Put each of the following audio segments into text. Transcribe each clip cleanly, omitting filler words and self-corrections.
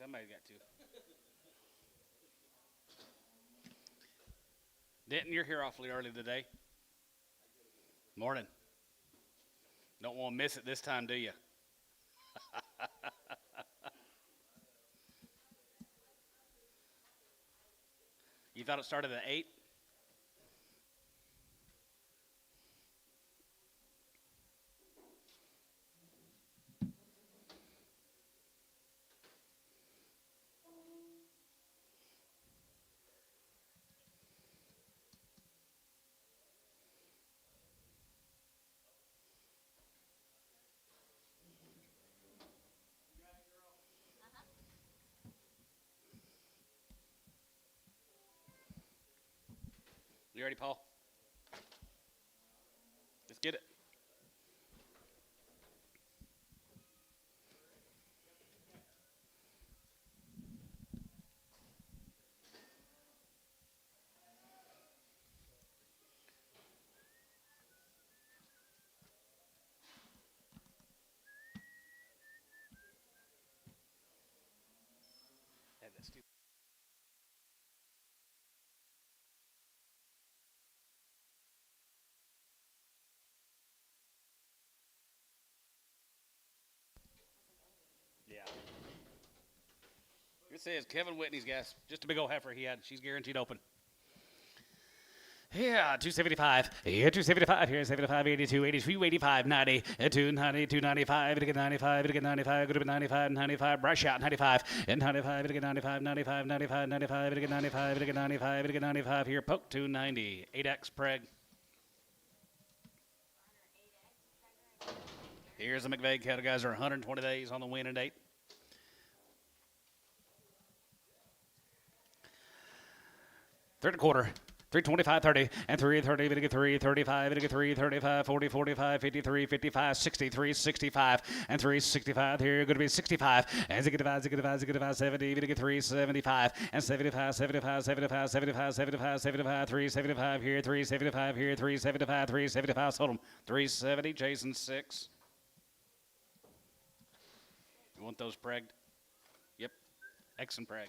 Somebody got to. Denton, you're here awfully early today. Morning. Don't want to miss it this time, do you? You thought it started at 8? You ready, Paul? Let's get it. Had that stupid. Yeah. It says Kevin Whitney's gas. Just a big old heifer he had. She's guaranteed open. Yeah, 275. Yeah, 275. Here, 75, 82, 82, 85, 90, 290, 295, to get 95, to get 95, go to 95, 95, brush out, 95, and 95, to get 95, 95, 95, 95, to get 95, to get 95, to get 95. Here, poke 290, 8X preg. Here's the McVeigh cattle guys are 120 days on the winning date. Third and quarter. 325, 30, and 330, to get 335, to get 335, 40, 45, 53, 55, 63, 65, and 365. Here, going to be 65, and 65, 65, 65, 70, to get 375, and 75, 75, 75, 75, 75, 75, 375 here, 375 here, 375, 375, sold them. 370, Jason 6. You want those pregged? Yep, X and preg.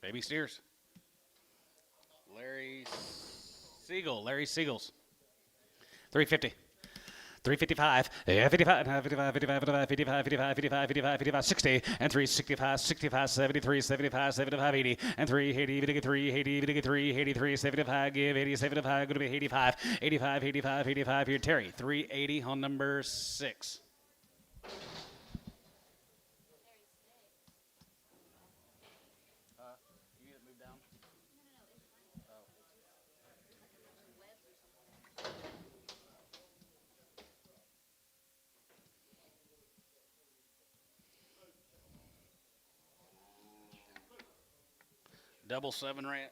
Baby steers. Larry Siegel's. 350. 355, 55, 55, 55, 55, 55, 55, 55, 55, 55, 60, and 365, 65, 73, 75, 75, 80, and 380, to get 380, to get 383, 75, give 80, 75, going to be 85, 85, 85, 85, here, Terry, 380 on number 6. Double 7 ranch.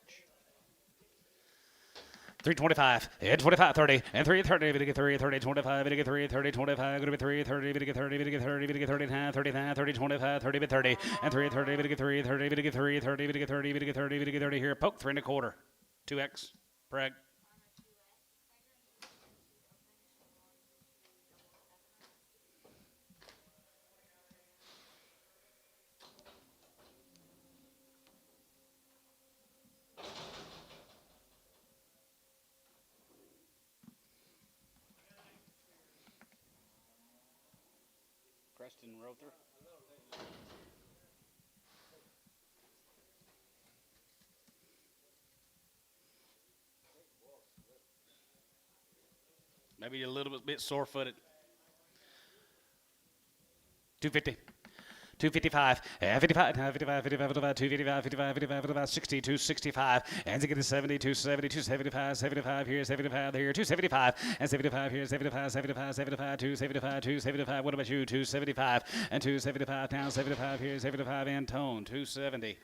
325, and 25, 30, and 330, to get 330, 25, to get 330, 25, going to be 330, to get 30, to get 30, to get 39, 39, 30, 25, 30, 30, and 330, to get 330, to get 330, to get 30, to get 30, to get 30, here, poke 3 1/4, 2X, preg. Preston Rother. Maybe a little bit sore-footed. 250. 255, 55, 55, 55, 255, 55, 55, 55, 60, 265, and to get to 70, 270, 275, 75 here, 75 here, 275, and 75 here, 75, 75, 75, 275, 275. What about you? 275, and 275 down, 75 here, 75, and tone, 270.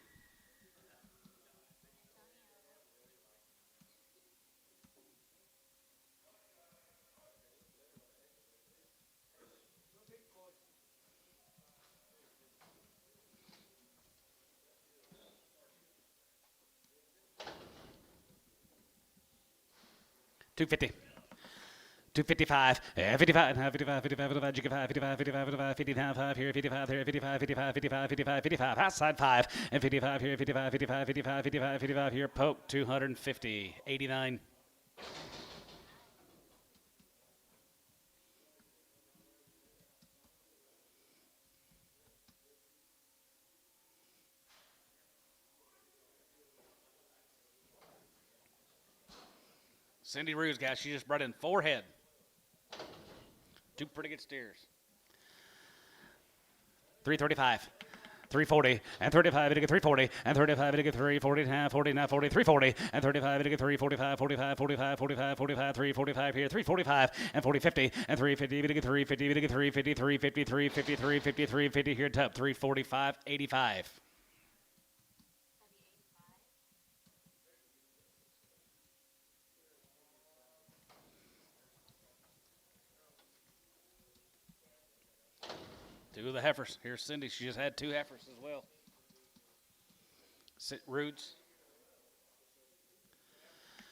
250. 255, 55, 55, 55, 55, 55, 55, 55 here, 55 there, 55, 55, 55, 55, 55, outside 5, and 55 here, 55, 55, 55, 55, 55 here, poke, 250, 89. Cindy Ruse, guys, she just brought in 4 head. 2 pretty good steers. 335. 340 and 35 to get 340 and 35 to get 340 and a half 40 now 40 340 and 35 to get 345 45 45 45 45 345 here 345 and 40 50 and 350 to get 350 to get 350 350 353 53 50 here top 345 85. Two of the heifers. Here's Cindy. She just had 2 heifers as well. Roots.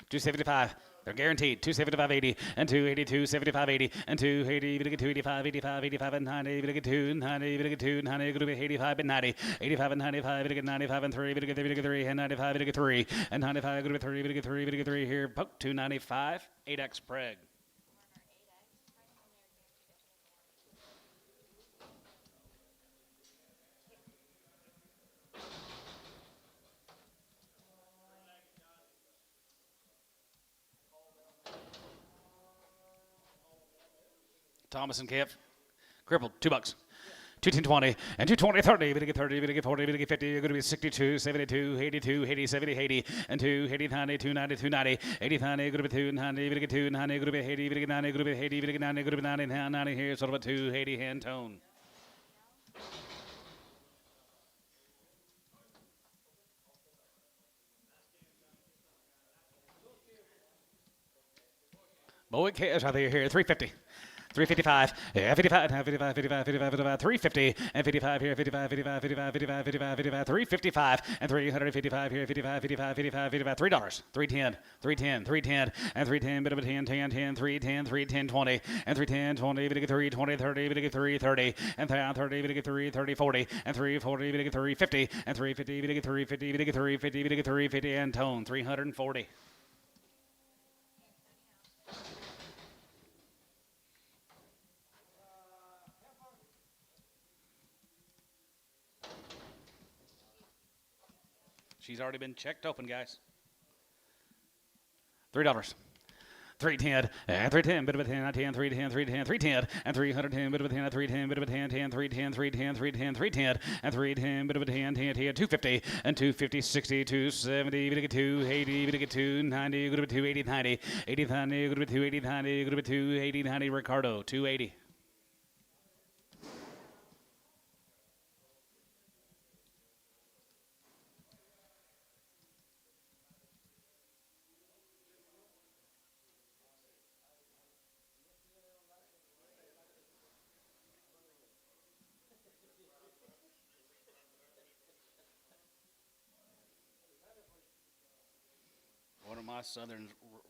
275. They're guaranteed. 275.80 and 282, 75.80 and 280, 285, 85, 85 and 90, 2 90, 2 90, going to be 85 and 90, 85 and 95, 95 and 3, 3 and 95, 3 and 95, going to be 3, 3 here. Poke 295, 8X preg. Thomas and Camp. Crippled, $2. 210.20 and 220.30. We get 30. We get 40. We get 50. You're going to be 62, 72, 82, 80, 70, 80, and 280, 90, 290, 290, 80, 90. Going to be 290. We get 290. Going to be 80. We get 90. Going to be 80. We get 90. Going to be 90. 90 here. Sort of a 280 hand tone. Boy, cash out there here. 350. 355, 55, 55, 55, 55, 55, 350, and 55 here, 55, 55, 55, 55, 55, 55, 355, and 355 here, 55, 55, 55, 55, $3, 310, 310, 310, and 310, bit of a 10, 10, 10, 310, 310, 20, and 310, 20, bit of 3, 20, 30, bit of 3, 30, and 30, bit of 3, 30, 40, and 340, bit of 350, and 350, bit of 350, bit of 350, bit of 350, and tone, 340. She's already been checked open, guys. $3. 310 and 310, bit of a 10, 10, 310, 310, 310, and 310, bit of a 10, 310, bit of a 10, 10, 310, 310, 310, 310, and 310, bit of a 10, 10, 10, 250, and 250, 60, 270, bit of a 280, bit of a 290, good of a 280, 90, 80, 90, good of a 280, 90, good of a 280, 90, Ricardo, 280.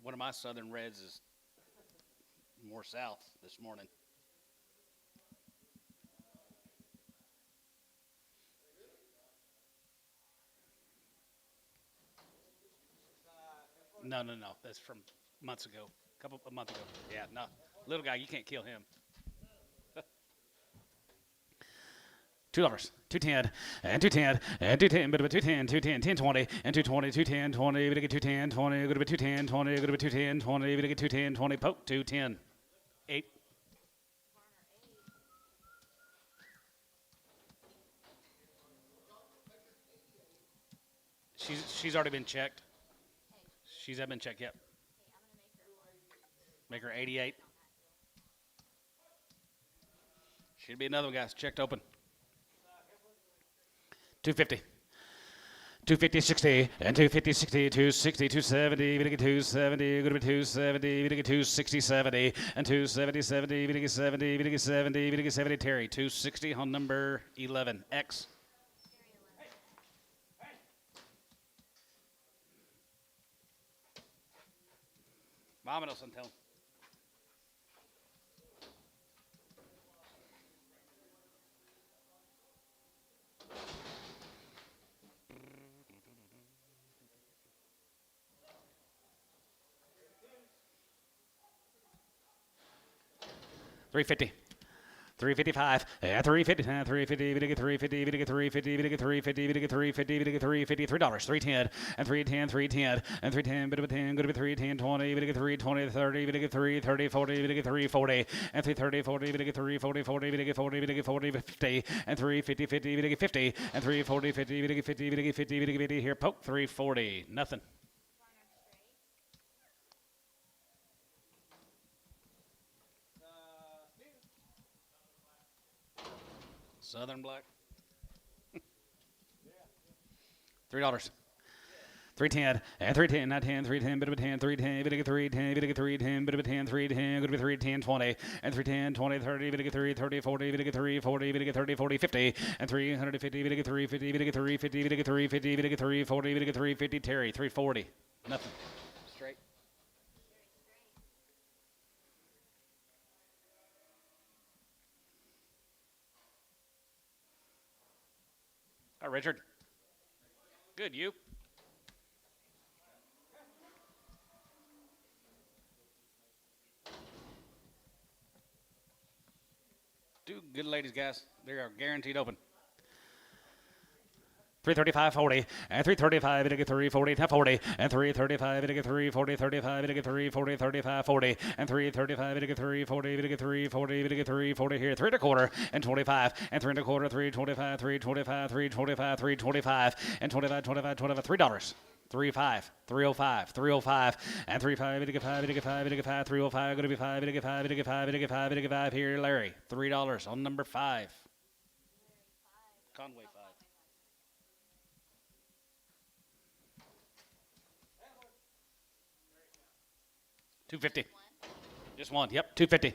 One of my southern reds is more south this morning. No. That's from months ago. A month ago. Yeah, no. Little guy, you can't kill him. $2, 210, and 210, and 210, bit of a 210, 210, 1020, and 220, 210, 20, bit of a 210, 20, good of a 210, 20, good of a 210, 20, bit of a 210, 20, poke, 210, 8. She's already been checked. She's been checked, yep. Make her 88. Should be another one, guys. Checked open. 250. 250, 60, and 250, 60, 260, 270, we get 270, going to be 270, we get 260, 70, and 270, 70, we get 70, we get 70, we get 70, Terry, 260 on number 11, X. Vámonos, Antel. $350. 355, 350, 350, we get 350, we get 350, we get 350, we get 350, we get 350, $3, 310, and 310, 310, and 310, bit of a 10, go to be 310, 20, we get 320, 30, we get 330, 40, we get 340, and 330, 40, we get 340, 40, we get 40, we get 40, 50, and 350, 50, we get 50, and 340, 50, we get 50, we get 50, we get 50, here, poke, 340, nothing. Southern Black. $3. 310, and 310, not 10, 310, bit of a 10, 310, bit of a 310, bit of a 310, bit of a 10, 310, good to be 310, 20, and 310, 20, 30, bit of a 3, 30, 40, bit of a 3, 40, bit of a 30, 40, 50, and 350, bit of a 350, bit of a 350, bit of a 350, bit of a 340, bit of a 350, Terry, 340, nothing. Straight. All right, Richard. Good, you. Two good ladies, guys. They are guaranteed open. 335, 40, and 335, it'll get 340, 40, and 335, it'll get 340, 35, it'll get 340, 35, 40, and 335, it'll get 340, it'll get 340, it'll get 340 here, 3 1/4, and 25, and 3 1/4, 325, 325, 325, 325, and 25, 25, 25, $3. 35, 305, 305, and 35, it'll get 5, it'll get 5, it'll get 5, 305, gonna be 5, it'll get 5, it'll get 5, it'll get 5, it'll get 5 here, Larry, $3 on number 5. Conway 5. $250. Just one. Yep, $250.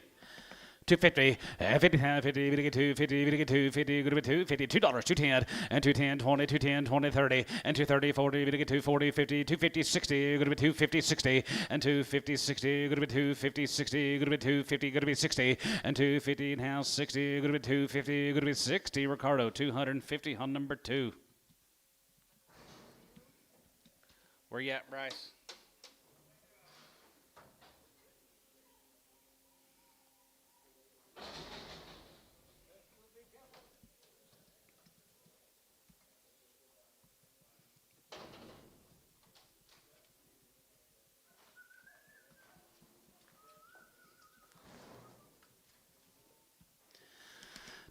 $250, 50, 50, we get 250, we get 250, good to be 250, $2, 210, and 210, 20, 210, 20, 30, and 230, 40, we get 240, 50, 250, 60, good to be 250, 60, and 250, 60, good to be 250, 60, good to be 250, good to be 60, and 250 now 60, good to be 250, good to be 60, Ricardo, 250 on number 2. Where you at, Bryce?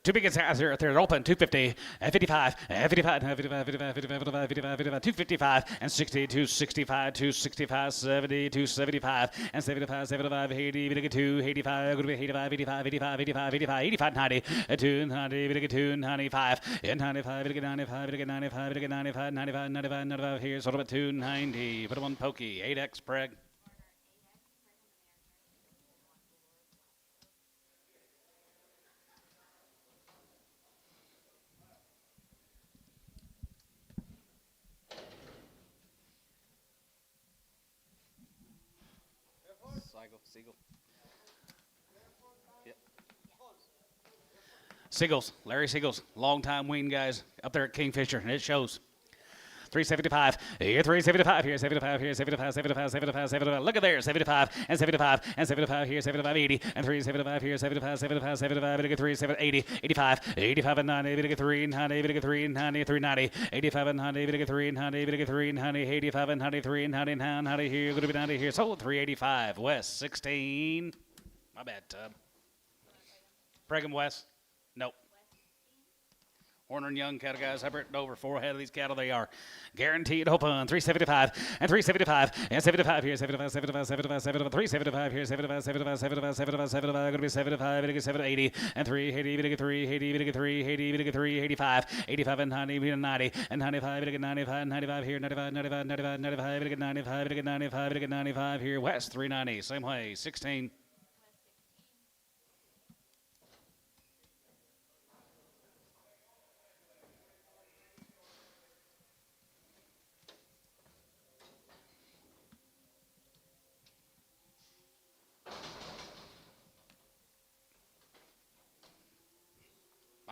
Two biggest guys here. They're open. 250, 55, 55, 55, 55, 55, 55, 255, and 60, 265, 265, 70, 275, and 75, 75, 80, 82, 85, going to be 85, 85, 85, 85, 85, 85, 90, 290, 295, and 95, 95, 95, 95, 95, 95, 95, here, sort of at 290. Put him on pokey. 8X preg. Siegel. Yep. Siegels, Larry Siegels, longtime wean guys up there at Kingfisher, and it shows. 375, here 375, here 75, here 75, 75, 75, 75. Look at there, 75, and 75, and 75, here 75, 80, and 375, here 75, 75, 75, we get 3, 7, 80, 85, 85 and 90, we get 3, 90, we get 3, 90, 390, 85 and 90, we get 3, 90, we get 3, 90, 85 and 93, 90, 90, here, going to be 90 here. So 385, West 16. My bad, Tub. Pregham West. Nope. Horner and Young cattle guys, Hubbard and over 4 ahead of these cattle. They are guaranteed open. 375 and 375 and 75 here, 75, 75, 75, 75, 375 here, 75, 75, 75, 75, 75, going to be 75, we get 780 and 380, we get 380, we get 380, we get 385, 85 and 90, we get 90 and 95, we get 95, 95 here, 95, 95, 95, 95, we get 95, we get 95, we get 95 here. West 390, same way, 16.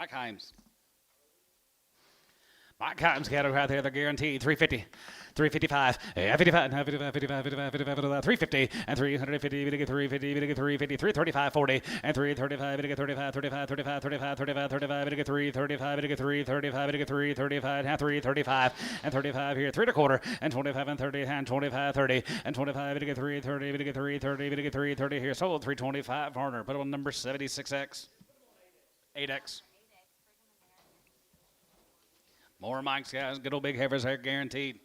Mike Himes. Mike Himes cattle right there. They're guaranteed 350. 355, 55, 55, 55, 55, 55, 350, and 350, 350, 350, 335, 40, and 335, 35, 35, 35, 35, 35, 35, 335, 335, 335, and 335, and 35 here, 3 1/4, and 25, and 30, and 25, 30, and 25, 330, 330, 330 here, sold 325, Varner, put on number 76X, 8X. More Mike's guys, good old big heifers there, guaranteed.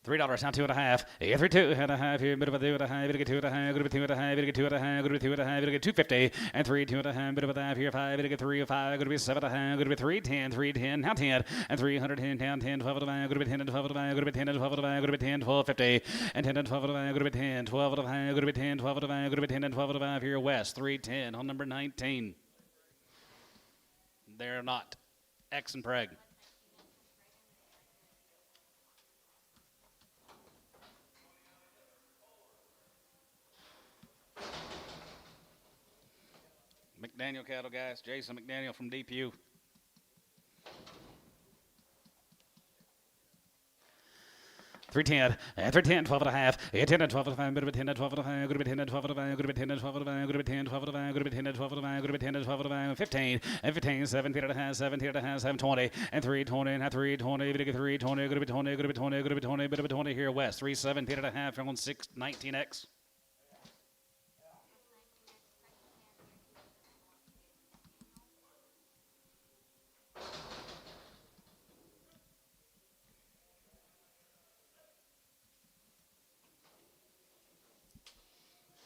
$3 now 2.5. Yeah, 3.2 here, bit of a 2.5, bit of a 2.5, good of a 2.5, bit of a 2.5, good of a 2.5, bit of a 250, and 3 2.5, bit of a 5 here, 5, bit of a 3 5, good of a 7.5, good of a 310, 310, now 10, and 310, down 10, 12 5, good of a 10 and 12 5, good of a 10 and 12 5, good of a 10, 12 50, and 10 and 12 5, good of a 10, 12 5, good of a 10, 12 5, good of a 10 and 12 5 here, West 310 on number 19. They're not X and Preg. McDaniel cattle guys, Jason McDaniel from DPU. $310, and 310, 12.5, 10 and 12 5, bit of a 10 and 12 5, good of a 10 and 12 5, good of a 10 and 12 5, good of a 10 12 5, good of a 10 and 12 5, good of a 10 and 12 5, 15, and 15, 17 and a half, 17 and a half, 720, and 320, and 320, bit of a 320, good of a 20, good of a 20, good of a 20, bit of a 20 here, West, 317 and a half, on 619X.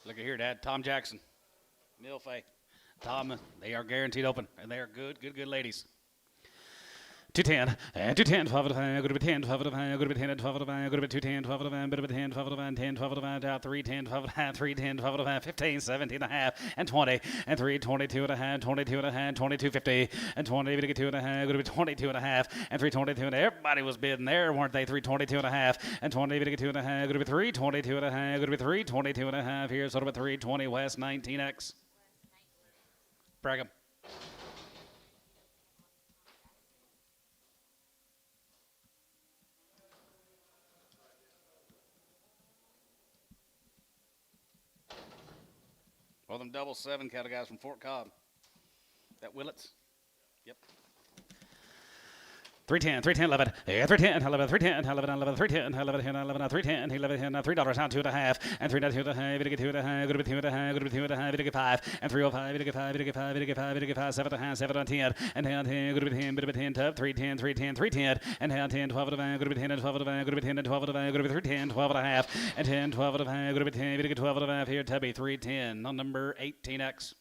Look at here, Dad. Tom Jackson, Milfay. Tom, they are guaranteed open, and they are good ladies. 210, and 210, 12 5, good of a 10, 12 5, good of a 10 and 12 5, good of a 210, 12 5, bit of a 10, 12 5, 10, 12 5, down 310, 12 5, 310, 12 5, 15, 17 and a half, and 20, and 322 and a half, 22 and a half, 2250, and 20, bit of a 2 and a half, good of a 22 and a half, and 322 and everybody was bidding there, weren't they? 322 and a half, and 20, bit of a 2 and a half, good of a 322 and a half, good of a 322 and a half here, sort of a 320 West 19X. Brigham. Well, them 7 cattle guys from Fort Cobb. That Willets. Yep. 310, 310, 11, yeah, 310, 11, 310, 11, 11, 310, 11, 11, 310, 11, $3 down 2.5, and 3 2 2.5, bit of 2 2.5, good of 2 2.5, good of 2 2.5, bit of 5, and 305, bit of 5, bit of 5, bit of 5, bit of 5, 7 2.5, 7 on 10, and down 10, good of 10, bit of 10, tub, 310, 310, 310, and down 10, 12 2.5, good of 10 and 12 2.5, good of 10 and 12 2.5, good of 310, 12 1/2, and 10, 12 2.5, good of 10, bit of 12 2.5 here, Tubby 310 on number 18X.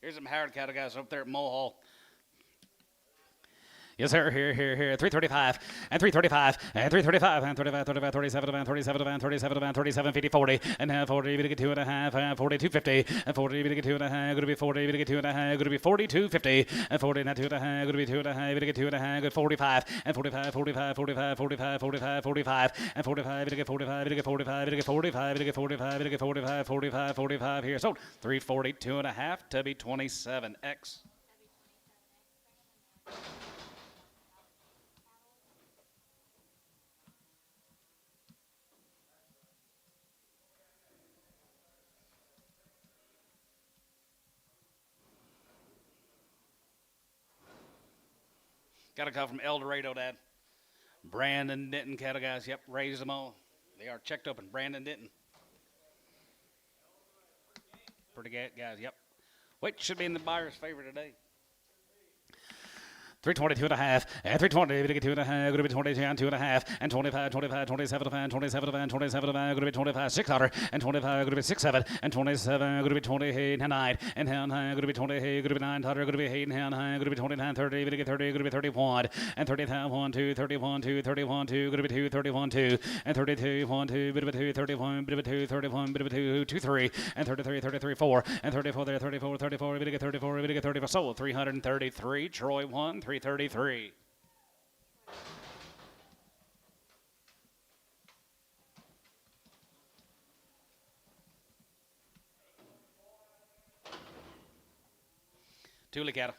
Here's some Howard cattle guys up there at Mulhall. Yes, sir. Here. 335, and 335, and 335, and 35, 35, 37, and 37, and 37, and 37, 50, 40, and 40, bit of 2 1/2, and 42, 50, and 40, bit of 2 1/2, going to be 40, bit of 2 1/2, going to be 42, 50, and 40, and 2 1/2, going to be 2 1/2, bit of 2 1/2, good 45, and 45, 45, 45, 45, 45, 45, and 45, bit of 45, bit of 45, bit of 45, bit of 45, bit of 45, 45, 45 here. So 342 and a half to be 27X. Got a call from El Dorado, Dad. Brandon Denton cattle guys. Yep, raised them all. They are checked open. Brandon Denton. Pretty good guys. Yep. Which should be in the buyer's favor today. 322 and a half, and 320, we get 2.5, going to be 22 and 2.5, and 25, 25, 27 and 27 and 27 and going to be 25, 600, and 25, going to be 67, and 27, going to be 28 and 9, and 9, going to be 20, going to be 900, going to be 8 and 9, going to be 29, 30, we get 30, going to be 31, and 30, 1, 2, 31, 2, 31, 2, going to be 2, 31, 2, and 32, 1, 2, bit of a 2, 31, bit of a 2, 31, bit of a 2, 2, 3, and 33, 33, 4, and 34 there, 34, 34, we get 34, we get 34, sold 333, Troy 1, 333. Tule cattle.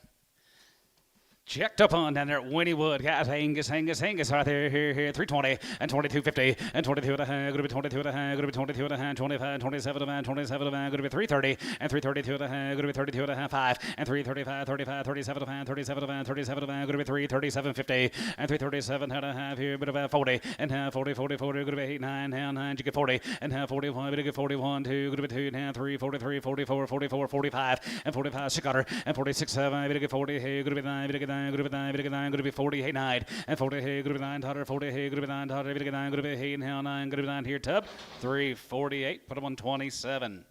Checked up on down there at Winniewood. Guys, Angus right there, here, 320, and 22.50, and 22 and a half, going to be 22 and a half, going to be 22 and a half, 25, 27 and a half, 27 and a half, going to be 330, and 332 and a half, going to be 32 and a half, 5, and 335, 35, 37 and a half, 37 and a half, 37 and a half, going to be 337.50, and 337 and a half here, but about 40, and half 40, 40, 40, going to be 8, 9, half 9, you get 40, and half 41, you get 41, 2, going to be 2, and half 3, 43, 44, 44, 45, and 45, 600, and 46, 7, you get 40, hey, going to be 9, you get 9, going to be 9, going to be 40, hey, 9, and 40, hey, going to be 900, 40, hey, going to be 900, going to be 9, going to be hey, and how 9, going to be 9 here, tub, 348, put them on 27.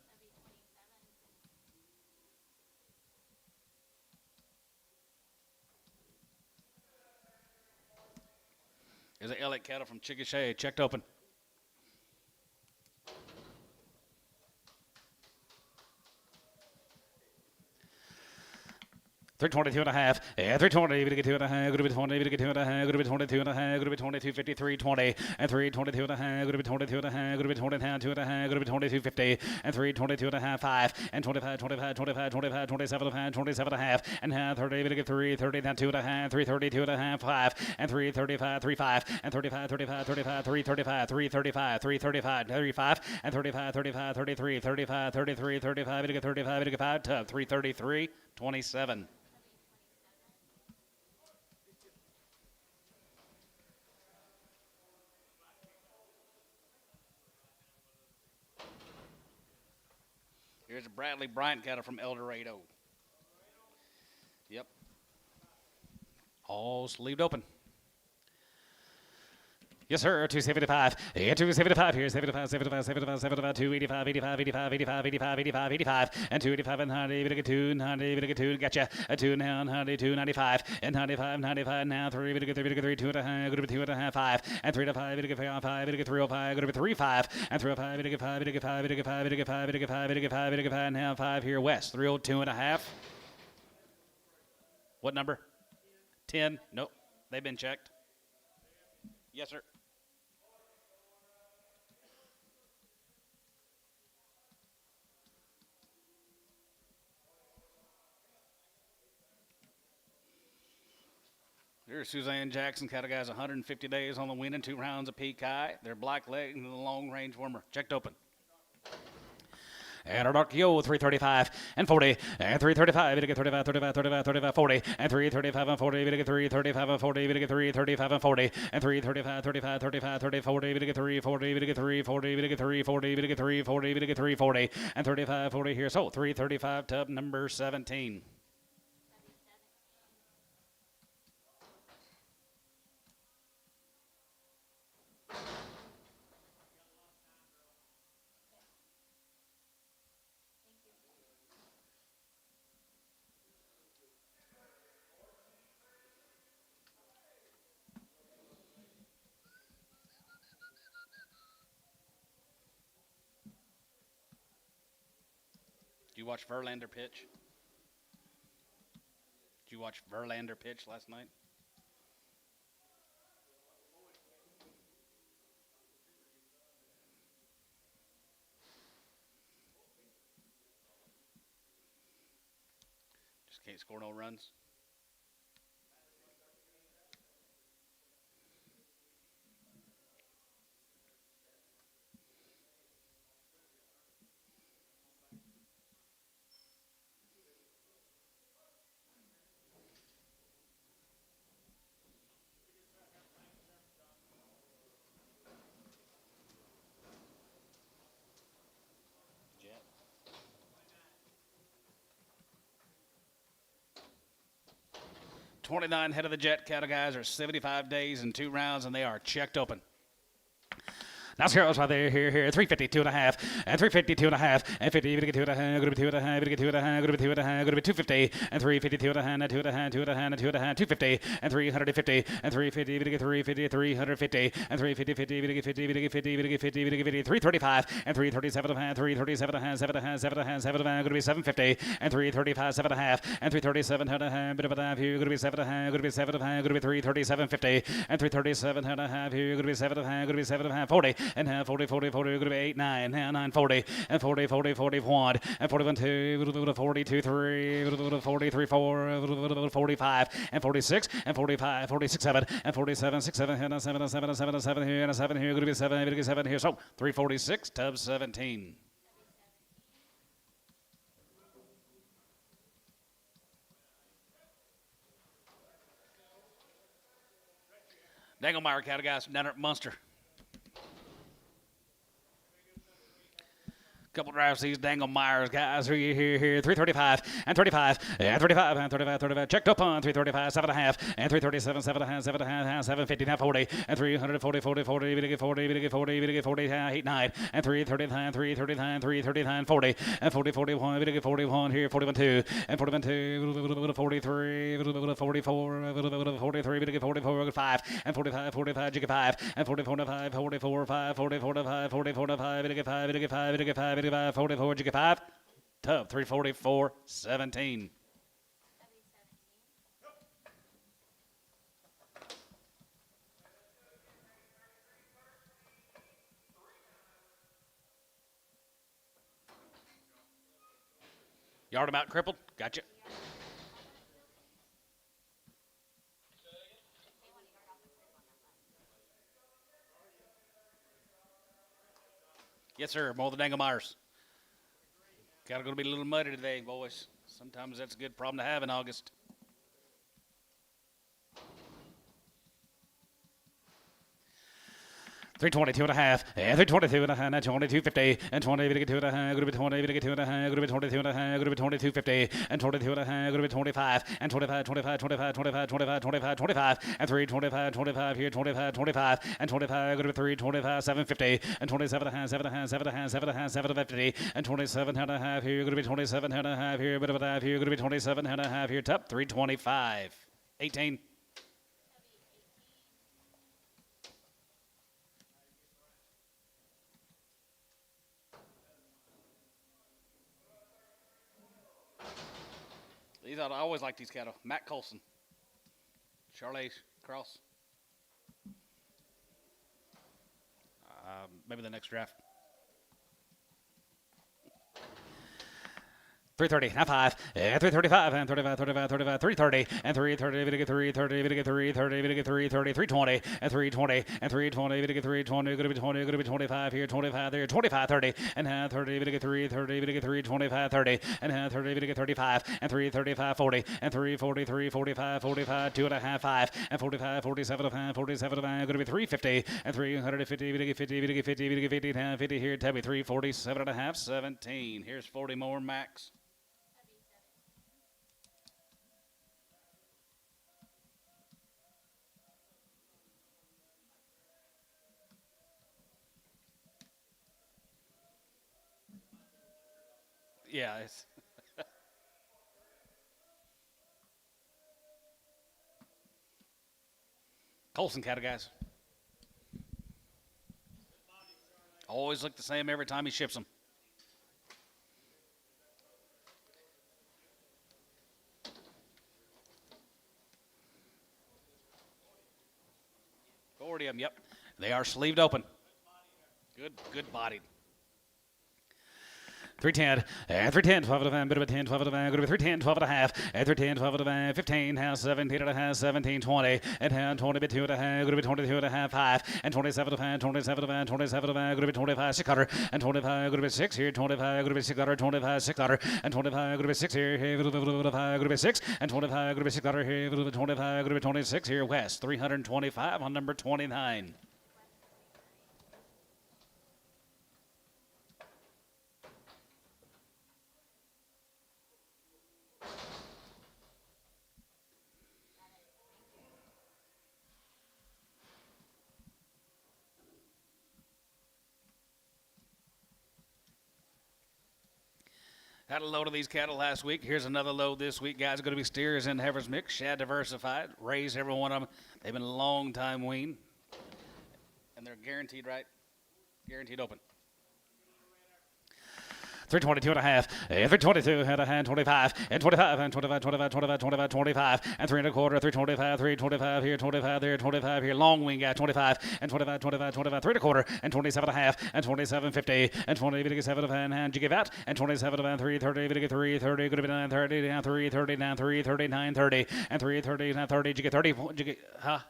There's an Elliott cattle from Chickasha, checked open. 322 and a half, and 320, we get 2 and a half, going to be 20, we get 2 and a half, going to be 22 and a half, going to be 22, 53, 20, and 322 and a half, going to be 22 and a half, going to be 20 and a half, 2 and a half, going to be 22, 50, and 322 and a half, 5, and 25, 25, 25, 25, 27 and a half, 27 and a half, and half 30, we get 3, 30, down 2 and a half, 332 and a half, 5, and 335, 35, and 35, 35, 35, 335, 335, 335, 35, and 35, 35, 33, 35, 33, 35, we get 35, we get 5, tub, 333, 27. Here's a Bradley Bryant cattle from El Dorado. Yep. All sleeved open. Yes, sir. 275. Yeah, 275 here. 75, 75, 75, 75, 285, 85, 85, 85, 85, 85, 85, and 285 and 90. We get 2, 90, we get 2. Gotcha. A 2 now, 90, 295, and 95, 95 now. 3, we get 3, we get 3, 2 and a half, going to be 2 and a half, 5, and 3 to 5, we get 5, 5, we get 305, going to be 3, 5, and 305, we get 5, we get 5, we get 5, we get 5, we get 5, we get 5, we get 5, now 5 here west. 302 and a half. What number? 10. Nope. They've been checked. Yes, sir. There's Suzanne Jackson, cattle guys, 150 days on the win and 2 rounds of peak high. They're black leg and the long range warmer. Checked open. And our dark yo, 335 and 40, and 335, we get 35, 35, 35, 35, 40, and 335 and 40, we get 335 and 40, we get 335 and 40, and 335, 35, 35, 30, 40, we get 340, we get 340, we get 340, we get 340, we get 340, and 35, 40 here. So 335 tub number 17. Did you watch Verlander pitch? Did you watch Verlander pitch last night? Just can't score no runs. 29 head of the jet cattle, guys, are 75 days and 2 rounds, and they are checked open. Now Scarrows right there, here, 350, 2.5, and 350, 2.5, and 50, to get 2.5, going to be 2.5, going to get 2.5, going to be 2.5, going to be 250, and 350, 2.5, and 2.5, 2.5, and 2.5, 250, and 350, and 350, to get 350, 350, and 350, 50, to get 50, to get 50, to get 50, to get 50, 335, and 337 and a half, 337 and a half, 7 and a half, 7 and a half, 7 and a half, going to be 750, and 335, 7 and a half, and 337 and a half, bit of a half here, going to be 7 and a half, going to be 7 and a half, going to be 337.50, and 337 and a half here, going to be 7 and a half, going to be 7 and a half, 40, and half 40, 40, 40, going to be 8, 9, 9, 40, and 40, 40, 41, and 41, 2, 42, 3, 43, 4, 45, and 46, and 45, 46, 7, and 47, 6, 7, and 7, and 7, and 7, and 7 here, and a 7 here, going to be 7, going to be 7 here, so 346, tub 17. Danglemeyer cattle, guys, down at Munster. Couple drives these Danglemeyers, guys. Here, 335 and 35 and 35 and 35, 35. Checked up on 335, 7.5 and 337, 7.5, 7.5, 750, now 40 and 340, 40, 40, we get 40, we get 40, we get 40, 8, 9 and 339, 339, 339, 40 and 40, 41, we get 41 here, 41, 2 and 41, 2, 43, 44, 43, we get 44, 5 and 45, 45, you get 5 and 44, 5, 44, 5, 44, 5, 44, 5, we get 5, we get 5, we get 5. 44, did you get 5? Tub 344, 17. Yard them out crippled. Gotcha. Yes, sir. Mow the Danglemeyers. Got to go to be a little muddy today, boys. Sometimes that's a good problem to have in August. 322 and a half, and 322 and a half, 2250, and 20, we get 2 and a half, going to be 20, we get 2 and a half, going to be 22 and a half, going to be 2250, and 22 and a half, going to be 25, and 25, 25, 25, 25, 25, 25, 25, and 325, 25 here, 25, 25, and 25, going to be 325, 750, and 27 and a half, 7 and a half, 7 and a half, 7 and a half, 750, and 27 and a half here, going to be 27 and a half here, bit of a half here, going to be 27 and a half here, top 325, 18. These I always like these cattle. Matt Colson, Charlie Cross. Maybe the next draft. 330, not 5, and 335, and 35, 35, 35, 330, and 330, we get 330, we get 330, we get 330, 320, and 320, and 320, we get 320, going to be 20, going to be 25 here, 25 there, 25, 30, and 30, we get 330, we get 325, 30, and 30, we get 35, and 335, 40, and 340, 345, 45, 2.5, 5, and 45, 47, 5, 47, 5, going to be 350, and 350, we get 50, we get 50, we get 50, 50 here, Tabby, 347 and a half, 17. Here's 40 more, Max. Yeah, it's Colson cattle, guys. Always look the same every time he ships them. Gordium, yep. They are sleeved open. Good bodied. 310, and 310, 12 and a half, bit of a 10, 12 and a half, going to be 310, 12 and a half, and 310, 12 and a half, 15, half, 17 and a half, 17, 20, and half, 20, bit 2 and a half, going to be 22 and a half, 5, and 27 and a half, 27 and a half, 27 and a half, going to be 25, 600, and 25, going to be 6 here, 25, going to be 600, 25, 600, and 25, going to be 6 here, 25, going to be 6, and 25, going to be 600 here, 25, going to be 26 here, West, 325 on number 29. Had a load of these cattle last week. Here's another load this week, guys. Going to be steers and heifers mix, shad diversified, raised every one of them. They've been a long time wean, and they're guaranteed, right? Guaranteed open. 322 and a half, 322 and a hand, 25, and 25, and 25, 25, 25, 25, 25, and 3 and a quarter, 325, 325 here, 25 there, 25 here, long wing guy, 25, and 25, 25, 25, 3 and a quarter, and 27 and a half, and 27.50, and 20, 7 of hand, you give out, and 27 of hand, 330, 330, going to be 930, down 330, down 330, 930, and 330, 930, you get 30, you get, huh?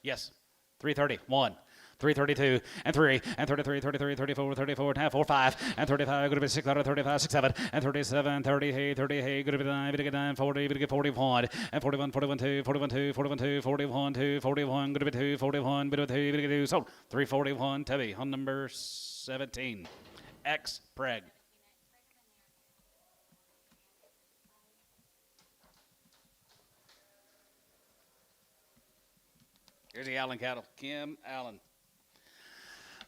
Yes, 330, 1. 332 and 3 and 33, 33, 34, 34 and a half, 4, 5 and 35. Going to be 6, 35, 6, 7 and 37, 30, hey, 30, hey. Going to be 9, going to get 9, 40, going to get 41 and 41, 41, 2, 41, 2, 41, 2, 41, 2, 41. Going to be 2, 41, bit of 2, going to get 2. So 341, Tubby on number 17. X Preg. Here's the Allen cattle. Kim Allen.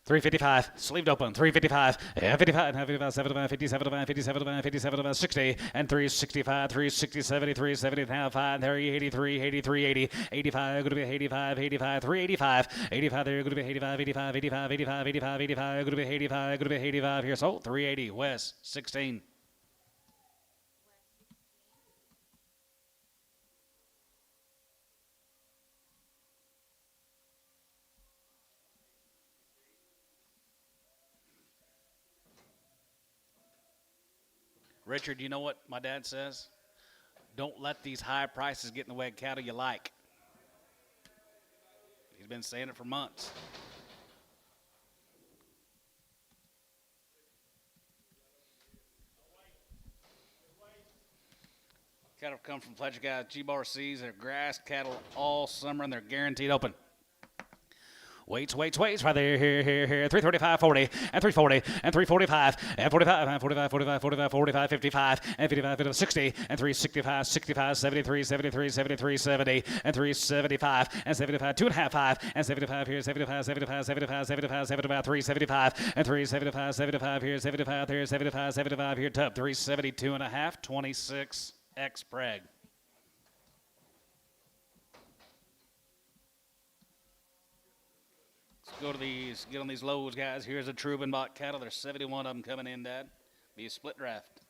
355, sleeved open, 355, 55, 55, 75, 57, 57, 57, 60, and 365, 370, 370, now 5, there, 83, 83, 80, 85, going to be 85, 85, 385, 85, there, going to be 85, 85, 85, 85, 85, 85, going to be 85, going to be 85 here, so 380, West, 16. Richard, you know what my dad says? Don't let these high prices get in the way of cattle you like. He's been saying it for months. Cattle come from Fletcher guys, G-Bar C's. They're grass cattle all summer, and they're guaranteed open. Weights, right there, here, 335, 40, and 340, and 345, and 45, and 45, 45, 45, 45, 55, and 55, 60, and 365, 65, 73, 73, 73, 70, and 375, and 75, 2.5, 5, and 75 here, 75, 75, 75, 75, 75, 375, and 375, 75 here, 75 here, 75, 75 here, Tub, 372 and a half, 26, X Preg. Go to these, get on these lows, guys. Here's a Trubenbach cattle. There's 71 of them coming in, Dad. Be a split draft.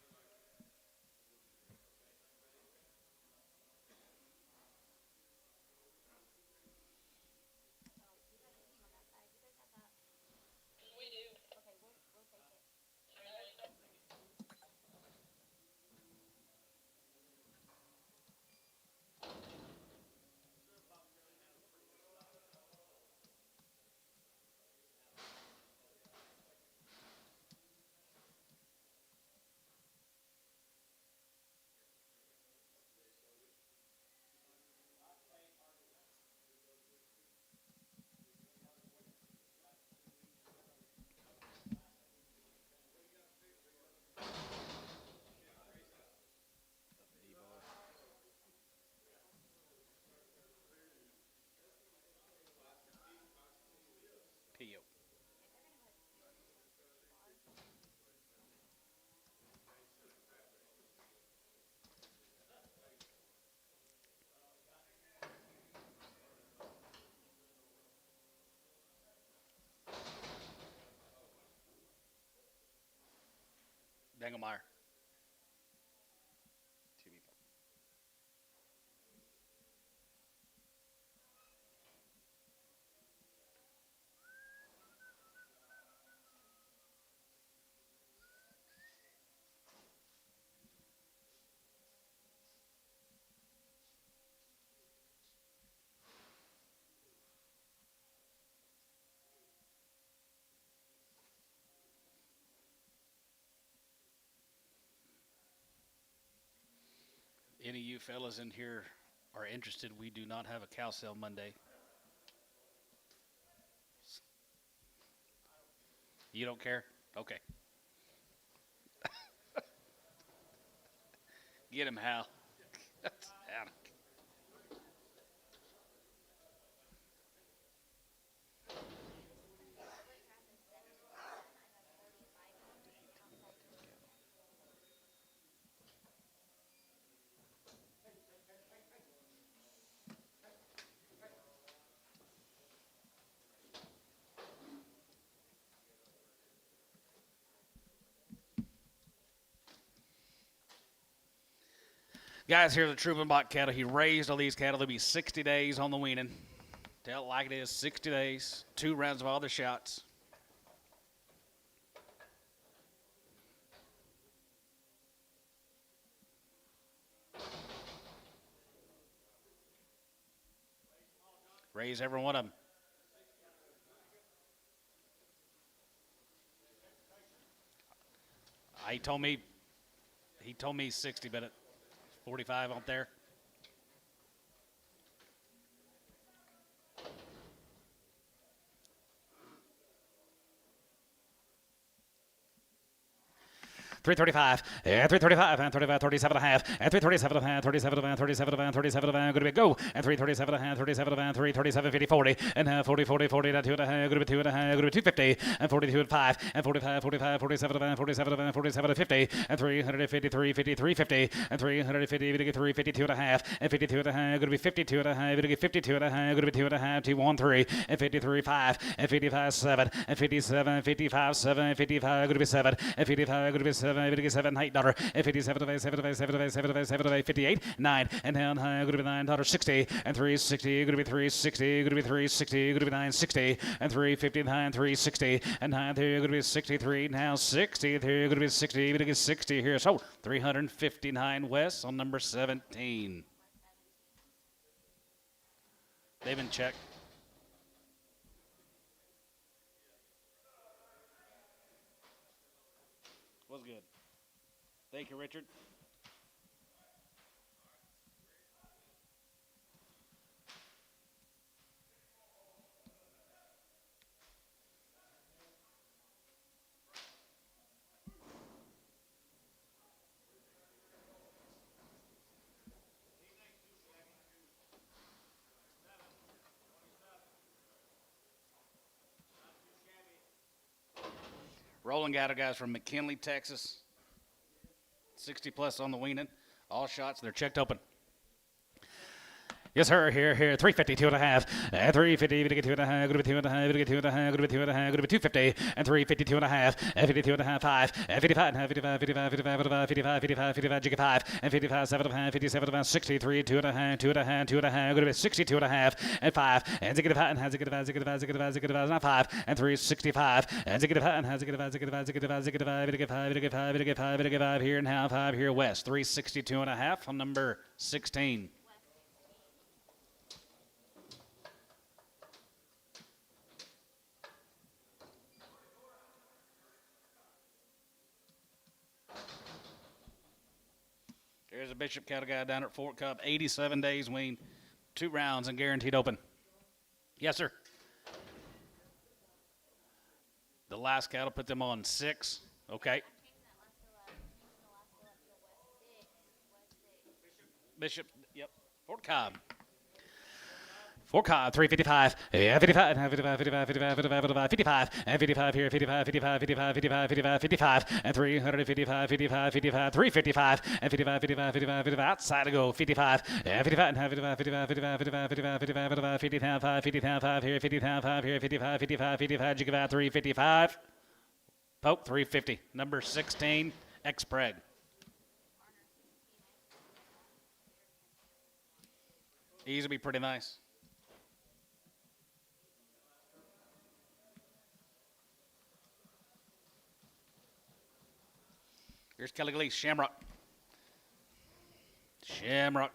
P.O. Dangelmeyer. Any of you fellas in here are interested, we do not have a cow sale Monday. You don't care? Okay. Get him, Hal. Adam. Guys, here's a Trumanbach cattle. He raised all these cattle. They'll be 60 days on the weaning. Tell it like it is, 60 days, 2 rounds of all the shots. Raise every one of them. He told me 60, but at 45 up there. $335, and $335, and 35, 37 and a half, and 337 and a half, 37 and 37 and 37 and going to be go, and 337 and a half, 37 and 337, 50, 40, and 40, 40, 40, and 2 and a half, going to be 2 and a half, going to be 250, and 42 and 5, and 45, 45, 47 and 47 and 47 and 50, and 353, 53, 50, and 350, 53, 52 and a half, and 52 and a half, going to be 52 and a half, going to be 52 and a half, going to be 2 and a half, 213, and 53, 5, and 55, 7, and 57, 55, 7, and 55, going to be 7, and 55, going to be 7, 57, $8, and 57, 7, 7, 7, 7, 58, 9, and down high, going to be $9, 60, and 360, going to be 360, going to be 360, going to be 960, and 350, and 360, and 9 there, going to be 63, now 60, there, going to be 60, going to get 60 here, so 359 West on number 17. They've been checked. Was good. Thank you, Richard. Rolling cattle guys from McKinley, Texas. 60 plus on the weaning. All shots, they're checked open. Yes, sir. Here. 350, 2 and a half. And 350, going to get 2 and a half. Going to be 2 and a half. Going to get 2 and a half. Going to be 2 and a half. Going to be 250. And 352 and a half. And 52 and a half. 5. And 55 and a half. 55, 55, 55, 55, 55, 55, 55, jiggy 5. And 55, 7 and a half. 57 and a half. 63, 2 and a half. 2 and a half. 2 and a half. Going to be 62 and a half. And 5. And ziggy 5 and ziggy 5, ziggy 5, ziggy 5, ziggy 5, not 5. And 365. And ziggy 5 and ziggy 5, ziggy 5, ziggy 5, ziggy 5, ziggy 5, ziggy 5, ziggy 5, ziggy 5 here and now 5 here west. 362 and a half on number 16. There's a Bishop cattle guy down at Fort Cup, 87 days wean, 2 rounds and guaranteed open. Yes, sir. The last cattle put them on 6. Okay. Bishop, yep. Fort Cobb. Fort Cobb, 355, 55, 55, 55, 55, 55, 55, and 55 here, 55, 55, 55, 55, 55, 55, and 355, 55, 55, 355, and 55, 55, 55, 55, outside to go, 55, and 55, and 55, 55, 55, 55, 55, 55, 55, 50, 5, 50, 5 here, 50, 5 here, 55, 55, 55, jig about 355, Pope, 350, number 16, X-Preg. These will be pretty nice. Here's Kelly Gleese, Shamrock. Shamrock.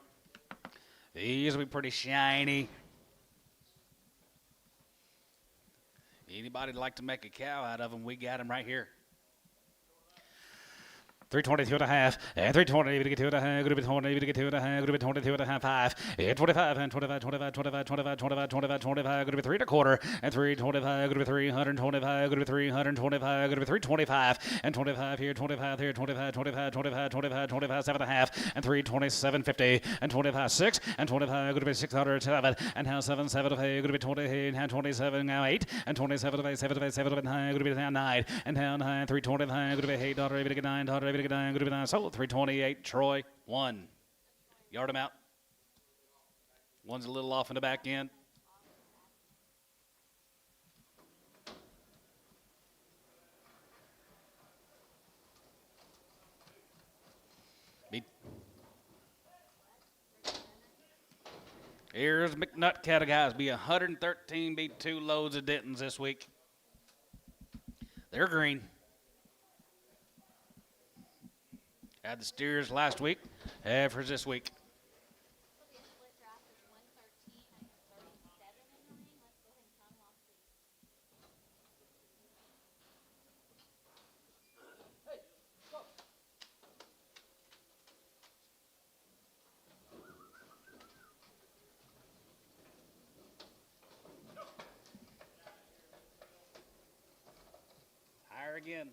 These will be pretty shiny. Anybody like to make a cow out of them, we got them right here. 322 and a half, and 320, to get 2 and a half, going to be 20, to get 2 and a half, going to be 22 and a half, 5, and 25, and 25, 25, 25, 25, 25, 25, 25, going to be 3 1/4, and 325, going to be 325, going to be 325, going to be 325, and 25 here, 25 here, 25, 25, 25, 25, 25, 7 and a half, and 327.50, and 25, 6, and 25, going to be 607, and now 7, 7, going to be 20, and 27, now 8, and 27, 7, 7, 9, going to be down 9, and down 9, 325, going to be $8, going to get $9, going to be 9, so 328, Troy, 1. Yard him out. One's a little off in the back end. Here's McNutt cattle, guys. Be 113, be 2 loads of Dentons this week. They're green. Had the steers last week. Heifers this week. Higher again.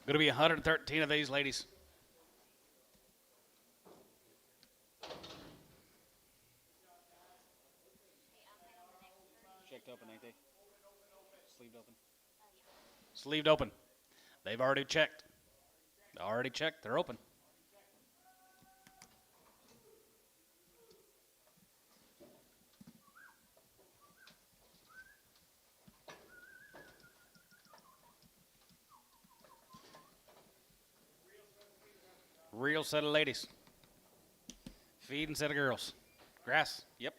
Going to be 113 of these, ladies. Checked open, ain't they? Sleeved open. Sleeved open. They've already checked. Already checked. They're open. Real set of ladies. Feeding set of girls. Grass. Yep.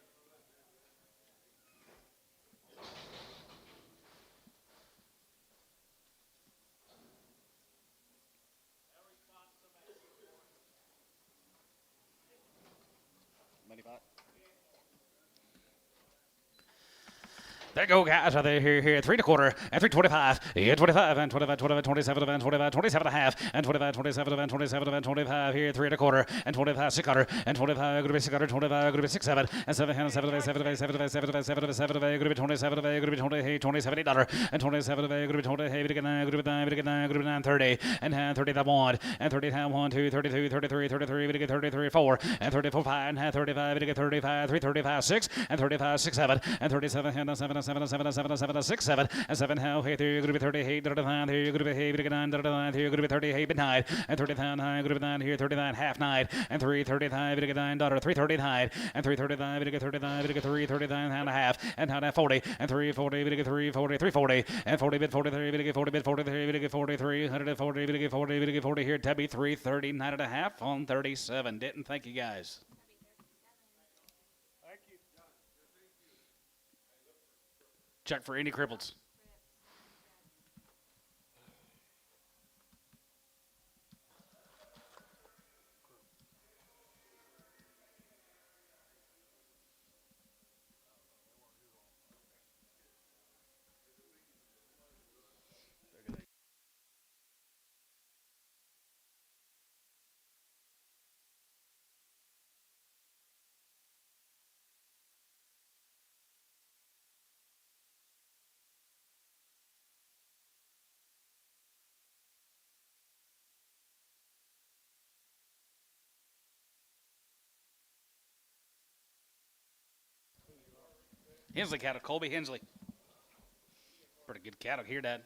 There you go, guys. Right there, here, 3 1/4, and 3:25, yeah, 25, and 25, 25, 27, and 25, 27 and a half, and 25, 27, and 27, and 25, here, 3 1/4, and 25, 600, and 25, going to be 600, 25, going to be 6, 7, and 7, and 7, 7, 7, 7, 7, 7, 7, going to be 27, going to be 20, 27 $, and 27, going to be 20, going to be 9, going to be 9, going to be 9, 30, and 30 that 1, and 30 that 1, 2, 32, 33, 33, going to get 33, 4, and 34, 5, and 35, going to get 35, 3, 35, 6, and 35, 6, 7, and 37, and 7, 7, 7, 7, 7, 6, 7, and 7, how, hey, there you're going to be 38, here you're going to be, hey, 9, here you're going to be 38, 9, and 39, going to be 9, here, 39, half 9, and 3, 39, going to get 9, 3, 39, and 3, 39, going to get 39, going to get 3, 39, and a half, and now 40, and 3, 40, going to get 3, 40, 3, 40, and 40, bit 43, going to get 40, bit 43, going to get 43, 140, going to get 40, going to get 40 here, Tubby, 3, 39 and a half on 37. Didn't thank you guys. Check for any cripples. Hensley cattle, Colby Hensley. Pretty good cattle here, Dad.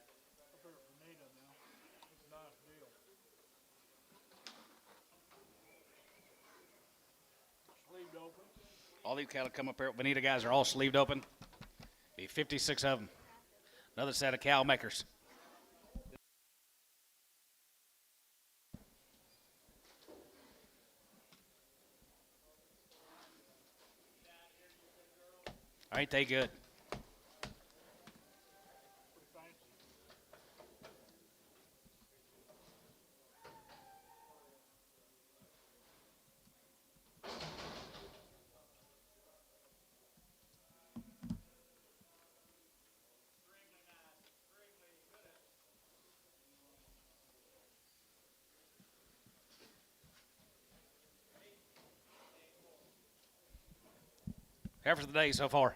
All these cattle come up here. Bonita guys are all sleeved open. Be 56 of them. Another set of cow makers. Ain't they good? Heifers of the day so far.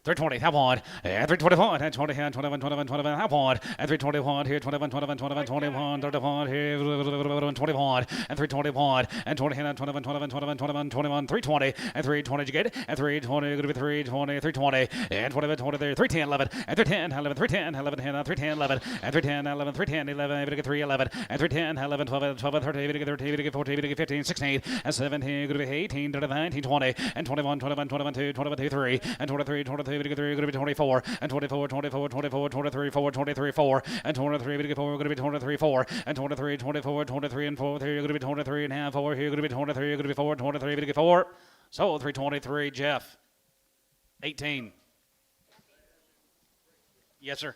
320, have one, and 321, and 20, and 21, 21, 21, have one, and 321 here, 21, 21, 21, 21, 31 here, 21, and 321, and 20, and 21, 21, 21, 21, 21, 320, and 320, you get it, and 320, going to be 320, 320, and 21, 20 there, 310, 11, and 310, 11, 310, 11, 310, 11, and 310, 11, 310, 11, 311, and 310, 11, 12, 12, 13, 13, 14, 15, 16, and 17, going to be 18, 19, 20, and 21, 21, 22, 22, 3, and 23, 23, going to be 24, and 24, 24, 24, 23, 4, 23, 4, and 23, 4, going to be 23, 4, and 23, 24, 23, and 4, here, going to be 23 and a half, 4, here, going to be 23, going to be 4, 23, 4. So 323, Jeff. 18. Yes, sir.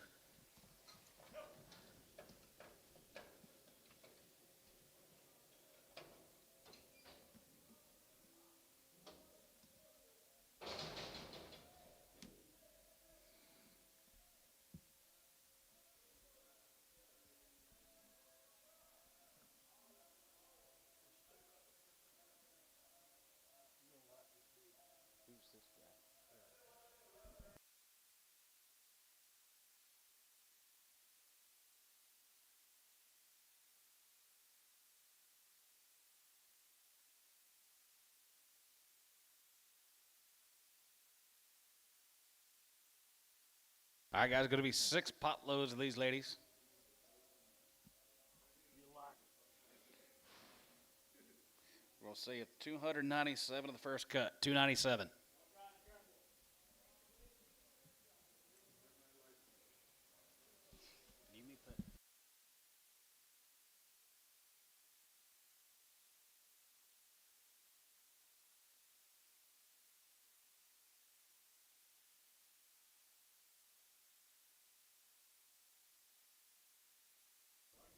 All right, guys, going to be 6 pot loads of these ladies. We'll see at 297 of the first cut. 297.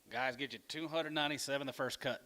Guys, get you 297 the first cut.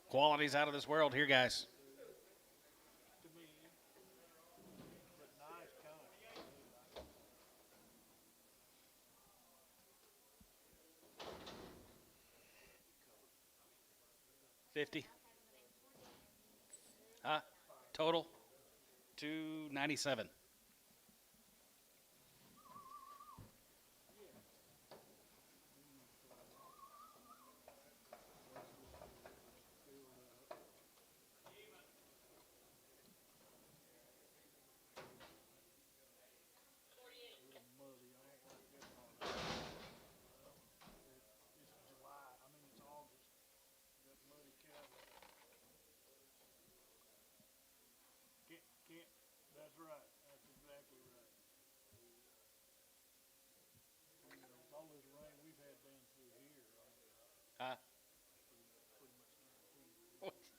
Quality's out of this world here, guys. $50. Total 297.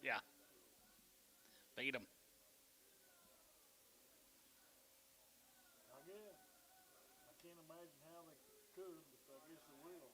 Yeah. Beat them. I guess. I can't imagine how they could, but I guess they will.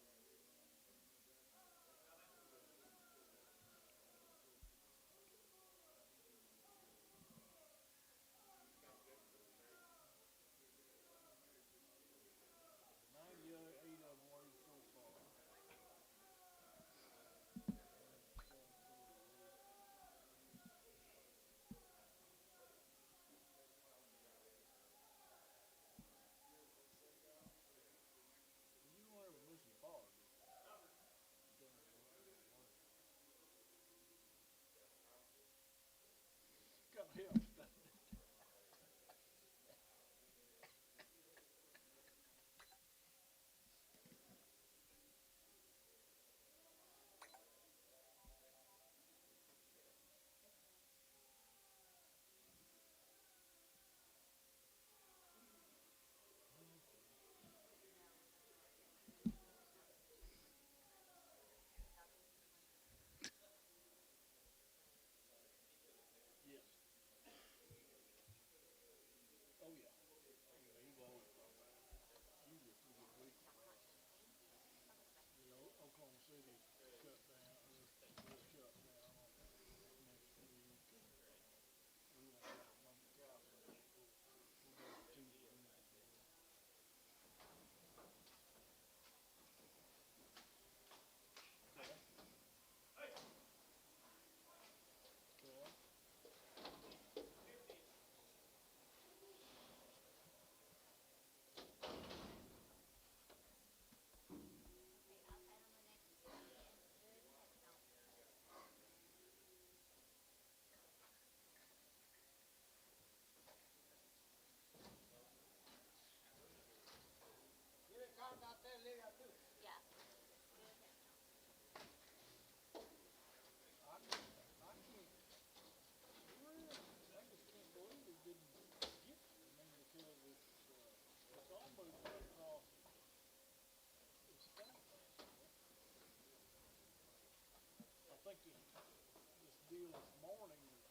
deal this morning is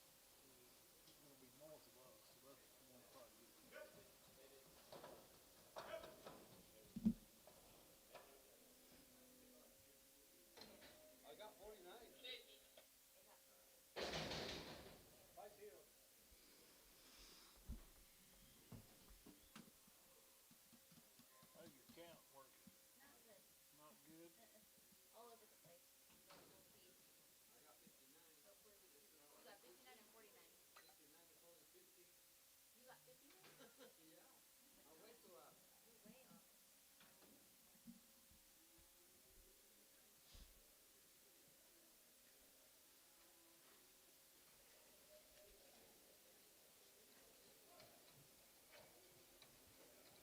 going to be north of us, so that's one probably. How's your count working? Not good. All over the place. But we'll see. Hopefully we can. You got 59 and 49. You got 59? You're way off.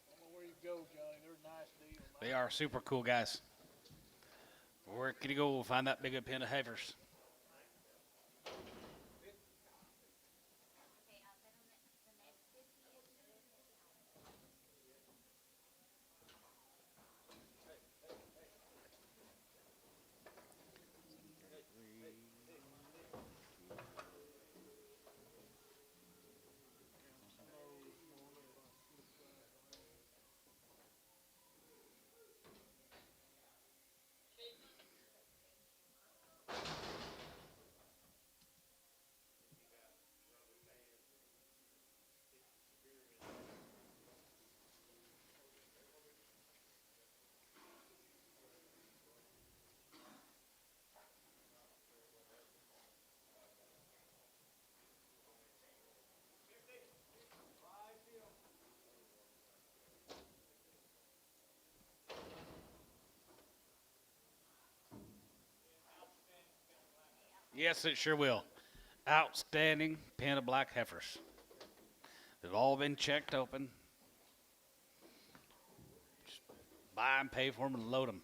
I don't know where you go, Johnny. They're a nice deal. They are super cool guys. Where can you go find that big pen of heifers? Okay, I'll bet on the next 50 is your discount. Yes, it sure will. Outstanding pen of black heifers. They've all been checked open. Just buy them, pay for them, and load them.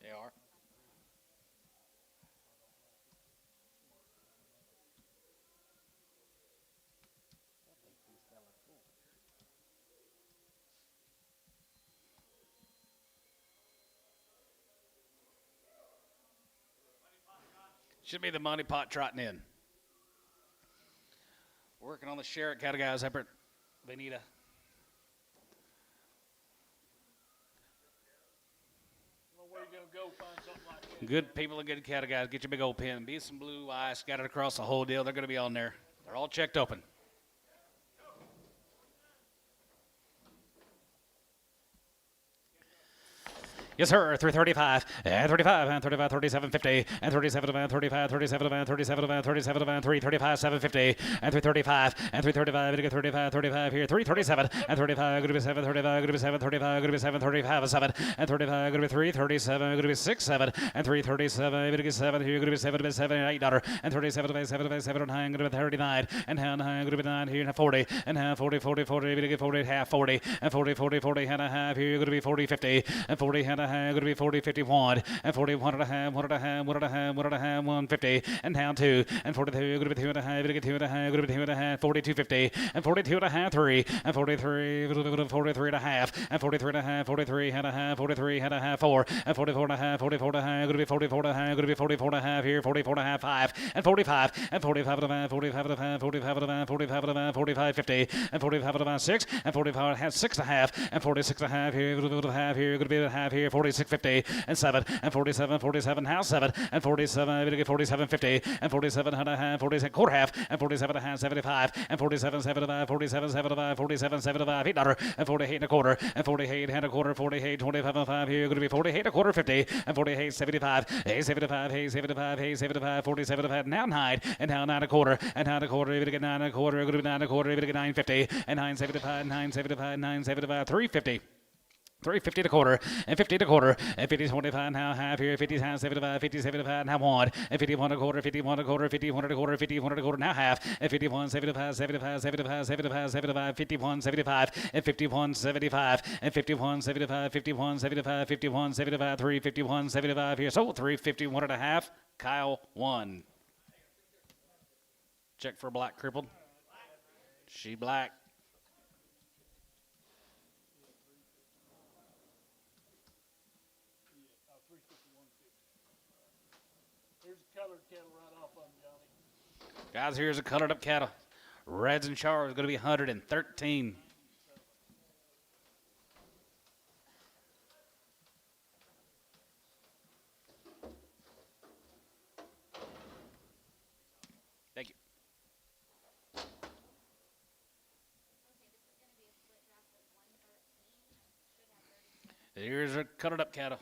They are. Should be the money pot trotting in. Working on the Sherritt cattle guys up at Benita. I don't know where you're going to go find something like that. Good people and good cattle guys. Get your big old pen. Be some blue ice. Got it across the whole deal. They're going to be on there. They're all checked open. Yes, sir. 335 and 35 and 35, 37, 50 and 37 and 35, 37 and 37 and 37 and 335, 750 and 335 and 335. Going to get 35, 35 here. 337 and 35. Going to be 7, 35. Going to be 7, 35. Going to be 7, 35, 7 and 35. Going to be 337. Going to be 6, 7 and 337. Going to get 7 here. Going to be 7, 7 and $8 and 37, 7, 7 and 9. Going to be 39 and 9. Going to be 9 here and 40 and half 40, 40, 40. Going to get 40 half 40 and 40, 40, 40 and a half here. Going to be 40, 50 and 40 and a half. Going to be 40, 51 and 41 and a half, 1 and a half, 1 and a half, 1 and a half, 150 and down 2 and 42. Going to be 2 and a half. Going to get 2 and a half. Going to be 2 and a half. 42.50 and 42 and a half, 3 and 43. 43 and a half and 43 and a half. 43 and a half. 43 and a half, 4 and 44 and a half. 44 and a half. Going to be 44 and a half. Going to be 44 and a half here. 44 and a half, 5 and 45 and 45 and a half. 45 and a half. 45 and a half. 45 and a half. 45, 50 and 45 and a half, 6 and 45 and a half. 6 and a half and 46 and a half here. Going to be half here. Going to be a half here. 46, 50 and 7 and 47, 47 half, 7 and 47. Going to get 47, 50 and 47 and a half. 47 quarter half and 47 and a half. 75 and 47, 75, 47, 75, 47, 75, $8 and 48 and a quarter and 48 and a quarter, 48, 25 and 5 here. Going to be 48 and a quarter, 50 and 48, 75, 75, 75, 75, 47 and now 9 and now 9 and a quarter and 9 and a quarter. Going to get 9 and a quarter. Going to be 9 and a quarter. Going to get 950 and 975, 975, 975, 350. 350 to quarter, and 50 to quarter, and 50 25 now half here, 50 times 75, 50 75 now one, and 51 a quarter, 51 a quarter, 51 a quarter, 51 a quarter now half, and 51 75, 75, 75, 75, 75, 51 75, and 51 75, and 51 75, 51 75, 51 75, 351 75 here, so 351 and a half. Kyle won. Check for black crippled. She black. Yeah, 351.50. Here's a colored cattle right off of them, Johnny. Guys, here's a colored up cattle. Reds and Char is going to be 113. Thank you. Here's a colored up cattle.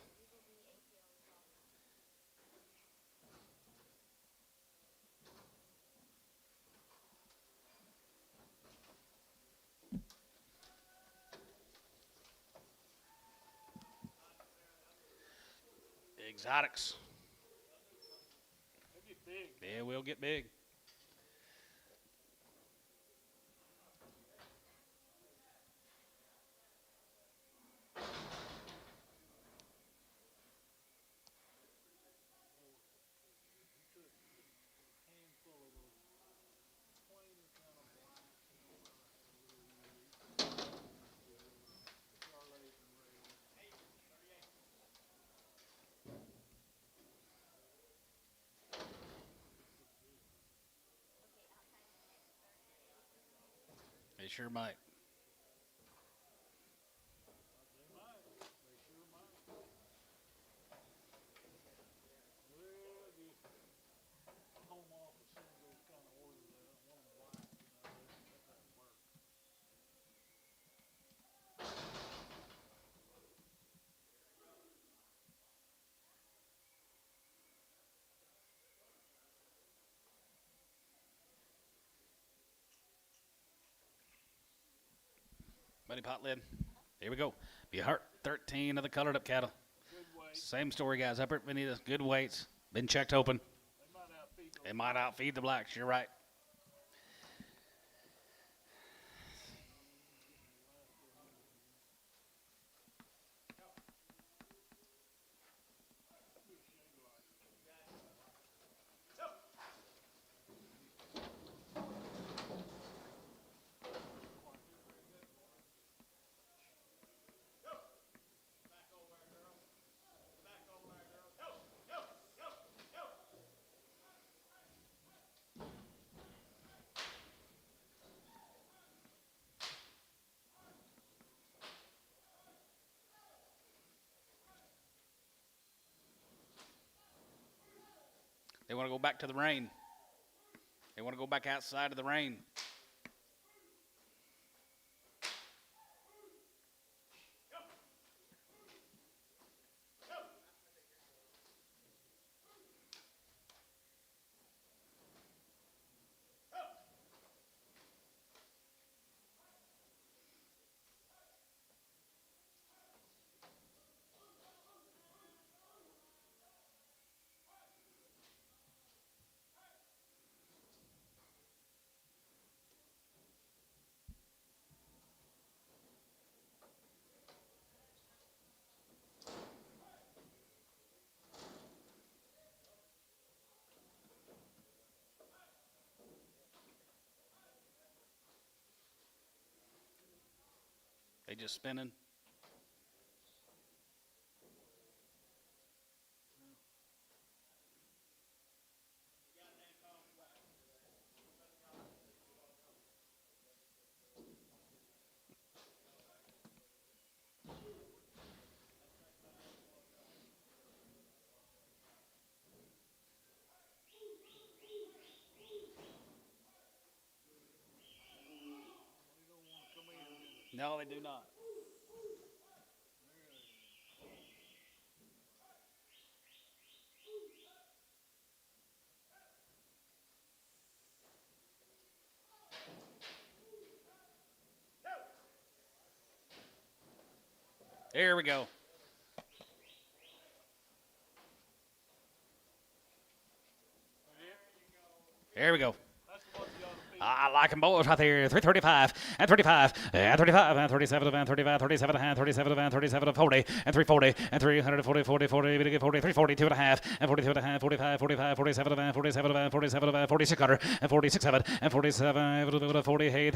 Exotics. They get big. They will get big. Handful of those plainer kind of black. Charlotte and red. They sure might. They might. They sure might. Well, the home office sends those kind of orders out. One of them black, that doesn't work. Buddy pot lid. Here we go. Be heart 13 of the colored up cattle. Good weight. Same story, guys. Upper Benita, good weights. Been checked open. They might outfeed those. They might outfeed the blacks. You're right. They want to go back to the rain. They want to go back outside of the rain. They just spinning. No, they do not. Here we go. Here we go. I like them both right there. 335 and 35 and 35 and 37 and 35, 37 and 37 and 37 and 40 and 340 and 340, 40, 40, 342 and a half and 42 and a half, 45, 45, 47 and 47 and 47 and 4600 and 46 7 and 47 48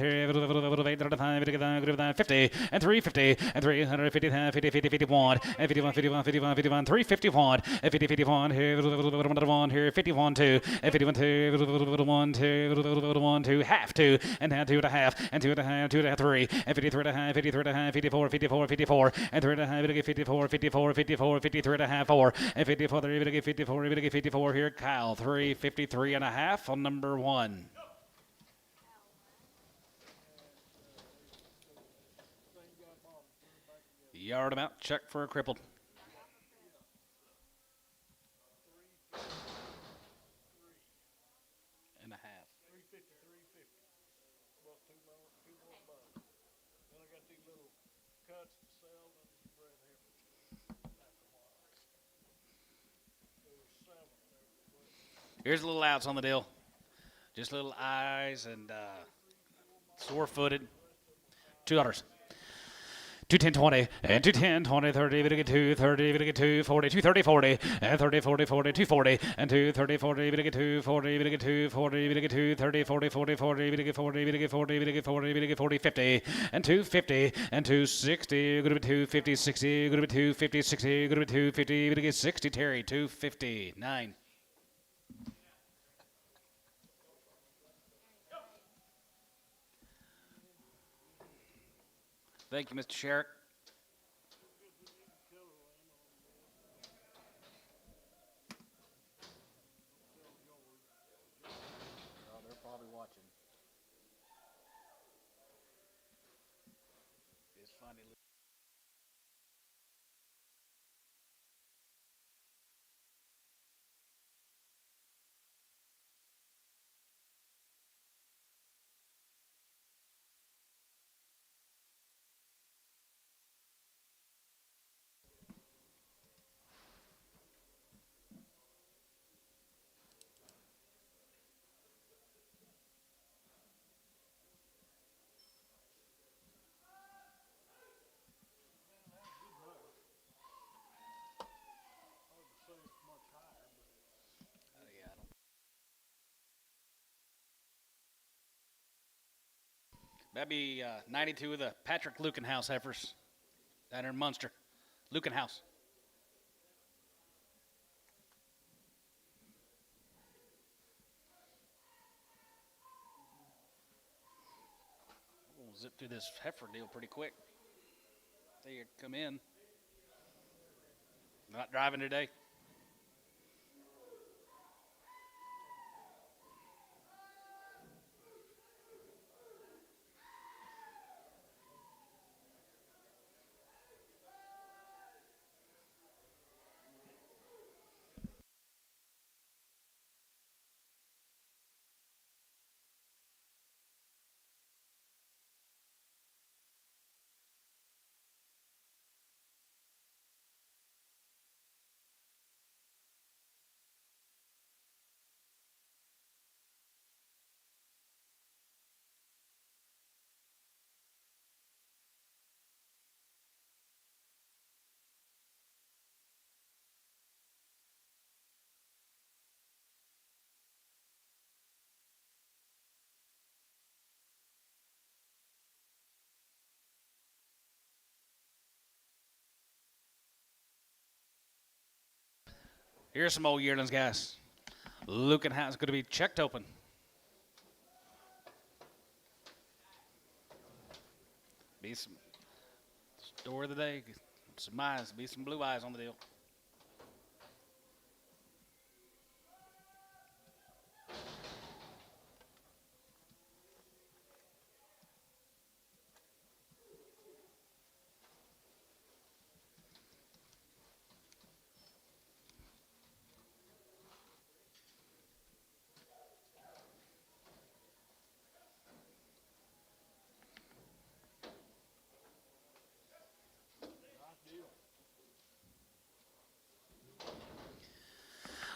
50 and 350 and 350 50 50 51 and 51 51 51 51 351 and 50 51 here 1 here 51 2 and 51 2 1 2 1 2 half 2 and half 2 and a half and 2 and a half 2 and a half 3 and 53 and a half 53 and a half 54 54 54 and 3 and a half 54 54 54 53 and a half 4 and 54 54 54 here Kyle 353 and a half on number 1. Yard him out, check for a crippled. And a half. 350, 350. Bought two more bucks. Then I got these little cuts to sell and bred heifers after a while. There was 7 there. Here's a little outs on the deal. Just little eyes and sore-footed. $2. 210 20 and 210 20 30 we get 2 30 we get 2 40 2 30 40 and 30 40 40 2 40 and 2 30 40 we get 2 40 we get 2 40 we get 2 30 40 40 40 we get 40 we get 40 we get 40 we get 40 50 and 250 and 260 going to be 250 60 going to be 250 60 going to be 250 we get 60 Terry 259. Thank you, Mr. Sherrick. Well, they're probably watching. It's funny. That'd be 92 of the Patrick Lukenhouse heifers down in Munster. Lukenhouse. We'll zip through this heifer deal pretty quick. They come in. Not driving today. Here's some old yearlings, guys. Lukenhouse is going to be checked open. Be some store of the day. Some eyes. Be some blue eyes on the deal. Nice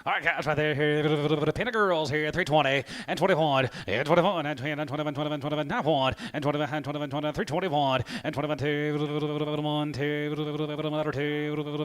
All right, guys, right there. Here, the pin of girls here. 320 and 21 and 21 and 20 and 21, 21, 21, not 1 and 21 and 21, 21, 321 and 21, 2, 1, 2,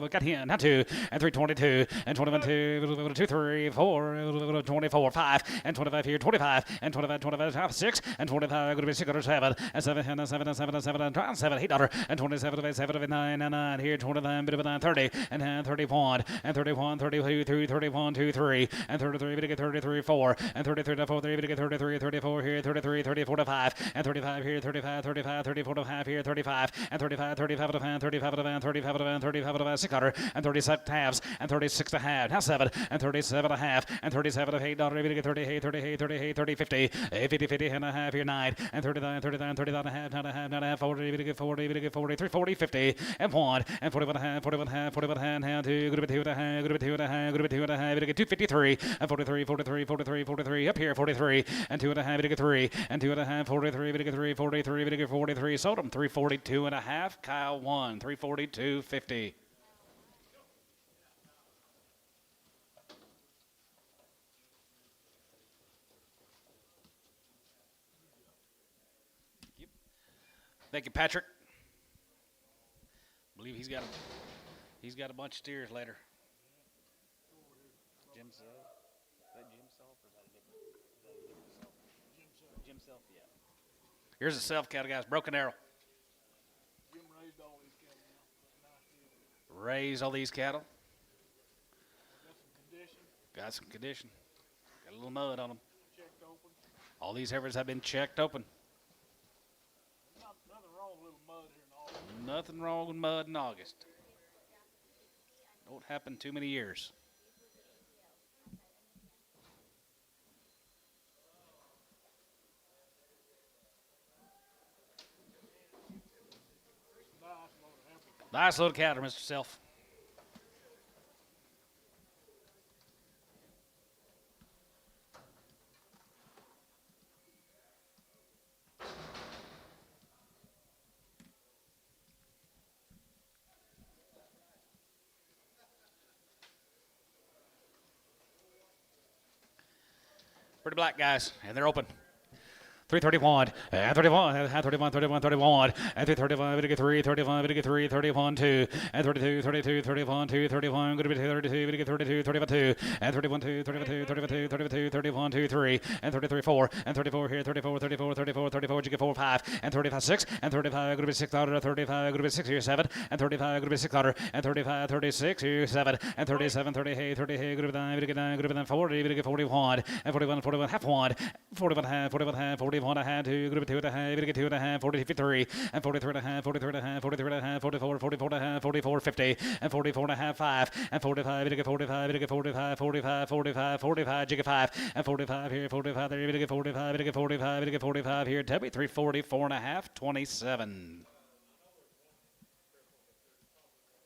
got him, not 2 and 322 and 21, 2, 2, 3, 4, 24, 5 and 25 here, 25 and 25, 25, 6 and 25, going to be 6 or 7 and 7 and 7 and 7 and 7 and 7, $8 and 27, 7, 9 and 9 here, 29, bit of 9, 30 and 31 and 31, 32, 31, 2, 3 and 33, bit of 33, 4 and 33, 4, 3, bit of 33, 34 here, 33, 34 to 5 and 35 here, 35, 35, 34 to 5 here, 35 and 35, 35 to 5, 35 to 5, 35 to 5, 35 to 5, 600 and 36 halves and 36 to half, now 7 and 37 to half and 37 to $8, bit of 38, 38, 38, 30, 50, 50, 50 and a half here, 9 and 39, 39, 39 and a half, 9 and a half, 9 and a half, 40, bit of 40, bit of 40, 3, 40, 50 and 1 and 41 and a half, 41 and a half, 41 and a half, 2, good to be 2 and a half, good to be 2 and a half, good to be 2 and a half, bit of 253 and 43, 43, 43, 43 up here, 43 and 2 and a half, bit of 3 and 2 and a half, 43, bit of 3, 43, bit of 43, sold them 342 and a half, Kyle won 342.50. Thank you, Patrick. I believe he's got a bunch of steers later. Jim Self? Is that Jim Self or is that a different Self? Jim Self, yeah. Here's a Self cattle, guys. Broken Arrow. Jim raised all these cattle now. Nice deal. Raise all these cattle. Got some condition, Got some condition. Got a little mud on them. checked open. All these heifers have been checked open. Nothing wrong with a little mud here in August. Nothing wrong with mud in August. Don't happen too many years. Nice little cattle, Mr. Self. Pretty black, guys, and they're open. 331 and 31 and 31 31 31 and 331 we get 3 31 we get 3 31 2 and 32 32 31 2 31 going to be 32 we get 32 31 2 and 31 2 31 2 31 2 32 31 2 3 and 33 4 and 34 here 34 34 34 34 you get 4 5 and 35 6 and 35 going to be 6 out 35 going to be 6 here 7 and 35 going to be 6 out and 35 36 here 7 and 37 38 38 going to be 9 we get 9 going to be 40 we get 41 and 41 41 half 1 41 half 41 half 41 and a half 2 going to be 2 and a half we get 2 and a half 43 and 43 and a half 43 and a half 43 and a half 44 44 and a half 44 50 and 44 and a half 5 and 45 we get 45 we get 45 45 45 45 you get 5 and 45 here 45 there we get 45 we get 45 we get 45 here Debbie 344 and a half 27.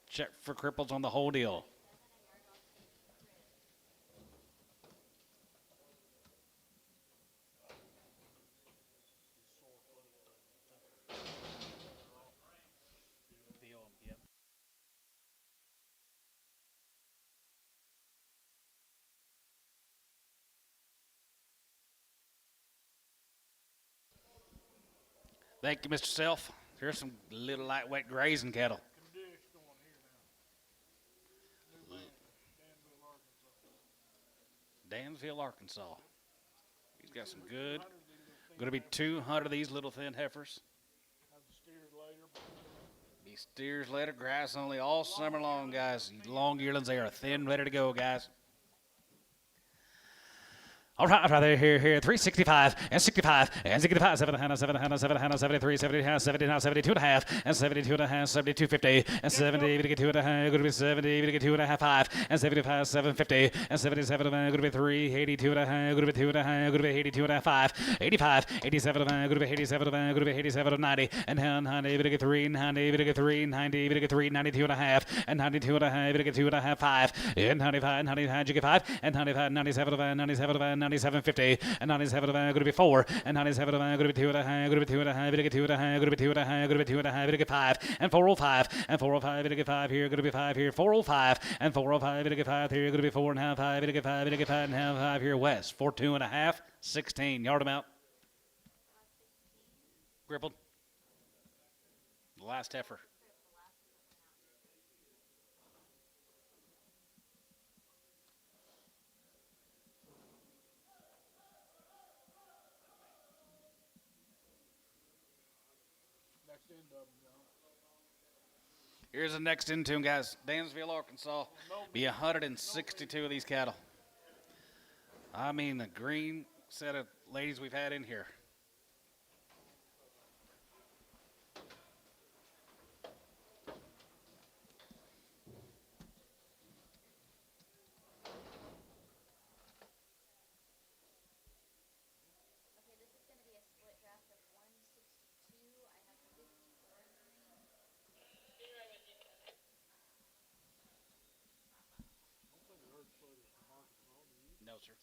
Check for cripples on the whole deal. Thank you, Mr. Self. Here's some little lightweight grazing cattle. Condition going here now. New man, Danville, Arkansas. Danville, Arkansas. He's got some good. Going to be 200 of these little thin heifers. Have the steers later. Be steers later, grass only all summer long, guys. Long yearlings, they are thin, ready to go, guys. All right there, here, 365 and 65 and 65, 7 and 7 and 7 and 73, 70 and a half, 70 and 72 and a half, and 72 and a half, 72, 50, and 70, we get 2 and a half, going to be 70, we get 2 and a half, 5, and 75, 750, and 77 and a half, going to be 3, 82 and a half, going to be 2 and a half, going to be 82 and a half, 5, 85, 87 and a half, going to be 87 and a half, going to be 87 and 90, and 90, we get 3, 90, we get 3, 90, we get 3, 92 and a half, and 92 and a half, we get 2 and a half, 5, and 95, 95, you get 5, and 95, 97 and 97 and 97.50, and 97 going to be 4, and 97 going to be 2 and a half, going to be 2 and a half, going to be 2 and a half, going to be 2 and a half, going to be 2 and a half, going to get 5, and 405, and 405 going to get 5 here, going to be 5 here, 405, and 405 going to get 5 here, going to be 4 and a half, 5, going to get 5, going to get 5 and a half, 5 here west, 4 2 and a half, 16, yard them out. Crippled. The last heifer. Next end of them, John. Here's the next in tune, guys. Dansville, Arkansas. Be 162 of these cattle. I mean, the green set of ladies we've had in here. Okay, this is gonna be a split draft of 162. I have 54 in green. No, sir.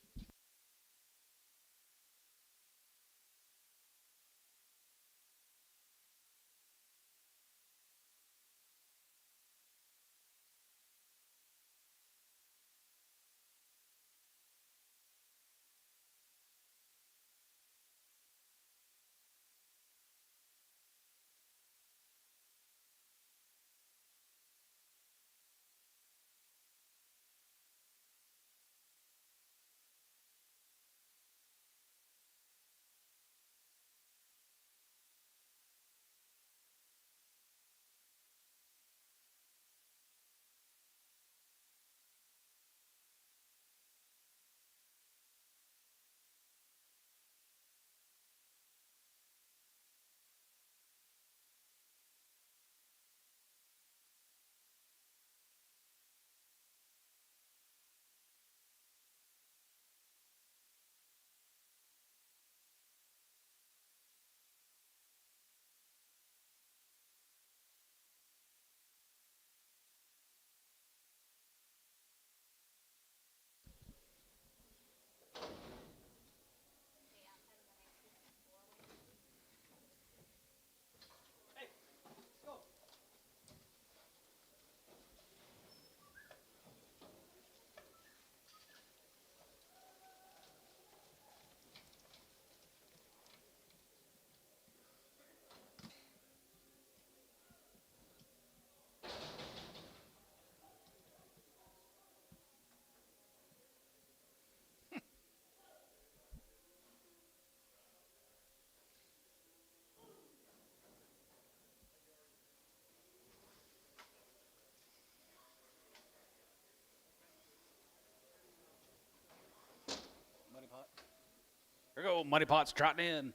Here we go. Muddy Pot's trotting in.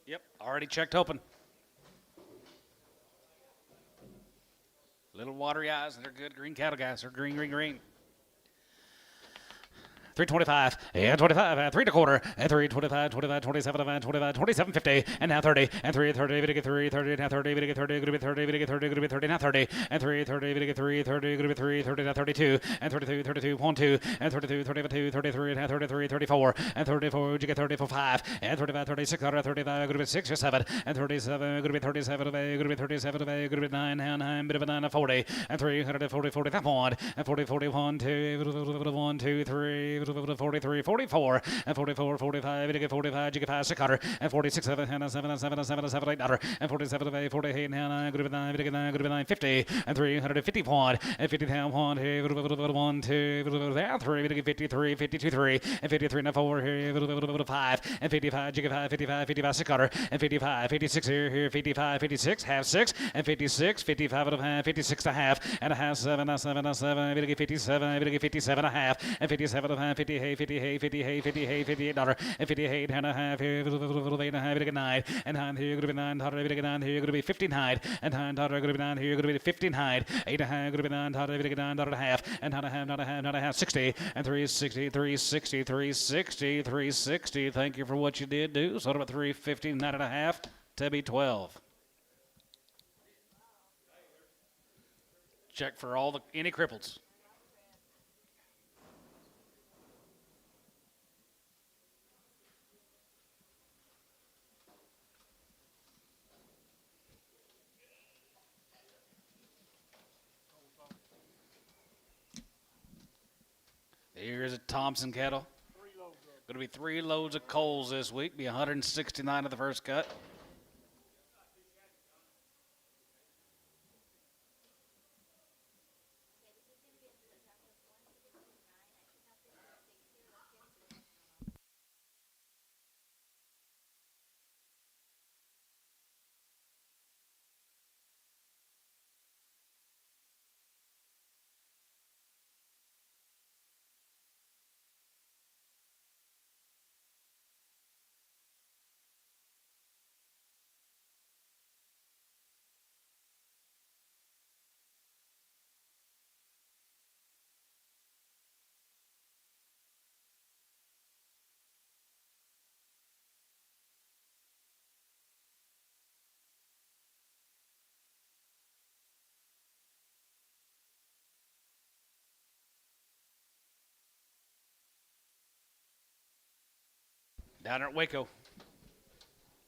Yep, already checked open. Little watery eyes, and they're good green cattle, guys. They're green, green, green. 325, and 25, and 3 1/4, and 325, 25, 27, and 25, 27, 50, and now 30, and 3 30, going to get 3, 30, now 30, going to get 30, going to be 30, going to get 30, going to be 30, now 30, and 3 30, going to get 3, 30, going to be 3, 30, now 32, and 32, 32, 1, 2, and 32, 32, 33, now 33, 34, and 34, you get 34, 5, and 35, 36, 35, going to be 6 or 7, and 37, going to be 37, going to be 37, going to be 9, now 9, bit of a 9, 40, and 340, 40, that one, and 40, 41, 2, 1, 2, 3, 43, 44, and 44, 45, you get 45, you get 5, 600, and 46, 7, and 7, 7, 7, 7, 8, and 47, 48, and 9, good 9, good 9, good 9, 50, and 351, and 50 down 1, 1, 2, 3, you get 53, 52, 3, and 53, and 4, here, 5, and 55, you get 5, 55, 55, 600, and 55, 56 here, 55, 56, half 6, and 56, 55 and a half, 56 and a half, and a half, 7, 7, 7, you get 57, you get 57 and a half, and 57 and a half, 58, 58, 58, 58, 58 dollar, and 58 and a half here, 8 and a half, you get 9, and 9 here, going to be 9 dollar, you get 9 here, going to be 59, and 9 dollar, going to be 9 here, going to be 59, 8 and a half, going to be 9 dollar, you get 9 dollar and a half, and 9 and a half, 9 and a half, 9 and a half, 60, and 360, 360, 360, 360. Thank you for what you did do. So about 350, 9 and a half to be 12. Check for any cripples. Here's a Thompson cattle. 3 loads of them. Going to be 3 loads of coals this week. Be 169 of the first cut. Down there at Waco.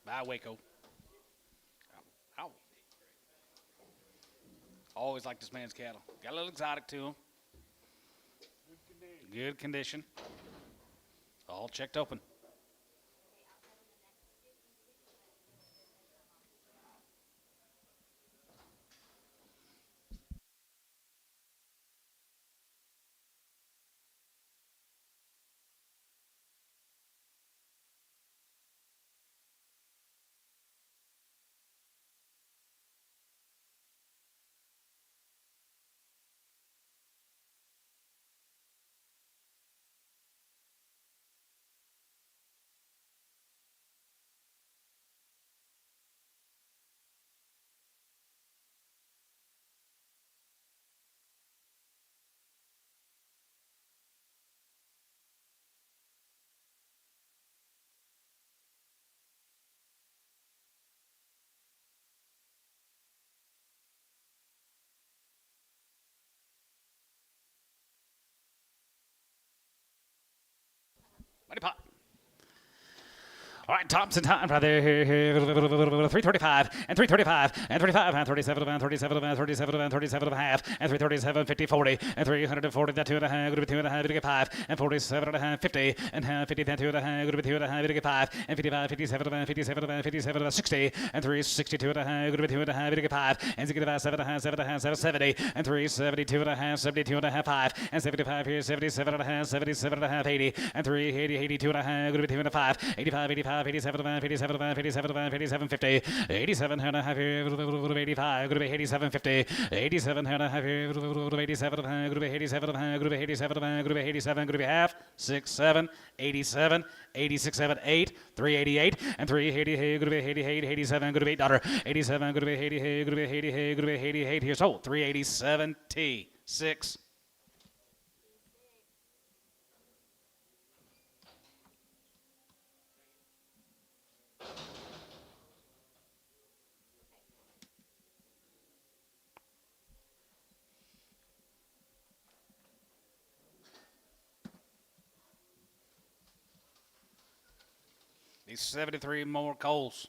Bye, Waco. Ow. Always like this man's cattle. Got a little exotic to him. Good condition. All checked open. Money pot. All right, Thompson time right there. 335 and 335 and 35 and 37 and 37 and 37 and 37 and a half and 337, 50, 40 and 340. That 2.5. Going to be 2.5. To get 5 and 47 and a half, 50 and 50. That 2.5. Going to be 2.5. To get 5 and 55, 57 and 57 and 57 and 60 and 362 and a half. Going to be 2.5. To get 5 and 65, 7 and a half, 7 and a half, 70 and 372 and a half, 72 and a half, 5 and 75 here, 77 and a half, 77 and a half, 80 and 380, 82 and a half. Going to be 2 and a 5, 85, 85. 87 and 57 and 57 and 57 50 87 and a half here 85 going to be 87 50 87 and a half here 87 going to be 87 going to be 87 going to be 87 going to be half 6 7 87 86 7 8 388 and 380 going to be 88 87 going to be $8 87 going to be 80 going to be 80 going to be 88 here so 387 T 6. These 73 more coals.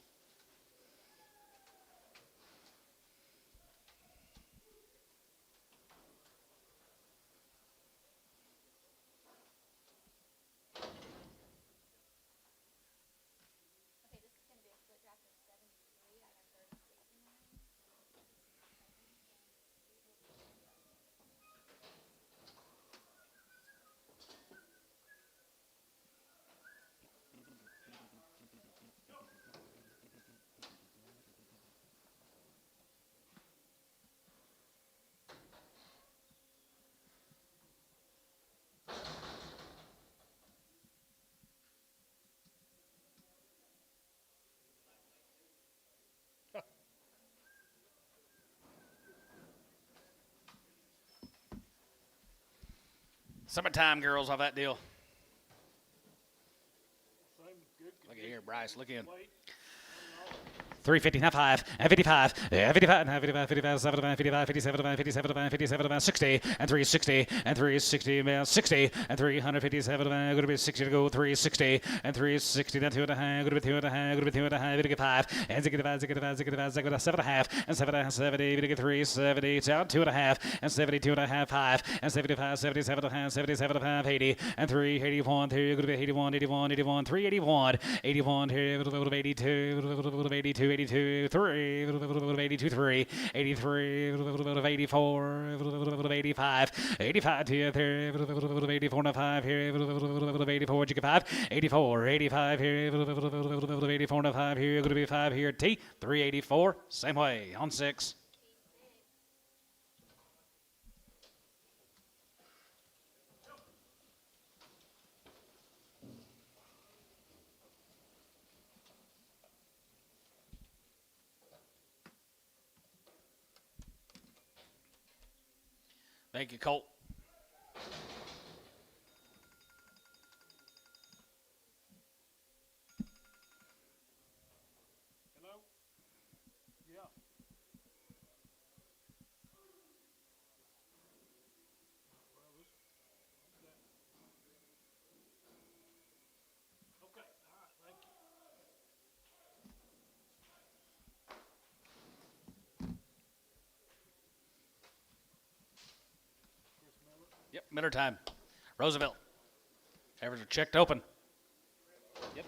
Okay, this is going to be a split draft of 73 out of 39. Summertime girls off that deal. Same good Look at here, Bryce. Look in. weight. 350, now 5, and 55, and 55, and 55, 55, 75, 55, 57, 57, 57, 60, and 360, and 360, man, 60, and 357, going to be 60 to go, 360, and 360, then 2 and a half, going to be 2 and a half, going to be 2 and a half, going to get 5, and 65, 65, 65, 7 and a half, and 7 and a half, 70, going to get 3, 70, it's out, 2 and a half, and 72 and a half, 5, and 75, 77 and a half, 77 and a half, 80, and 381, here, going to be 81, 81, 81, 381, 81, here, 82, 82, 82, 3, 82, 3, 83, 84, 85, 85 here, 84 and a 5 here, 84, you get 5, 84, 85 here, 84 and a 5 here, going to be 5 here, T, 384, same way, on 6. Thank you, Colt. Hello? Yeah. Well, this, that. Okay, all right, thank you. Chris Miller. Yep, Miller time. Roosevelt. Heifers are checked open. Yep.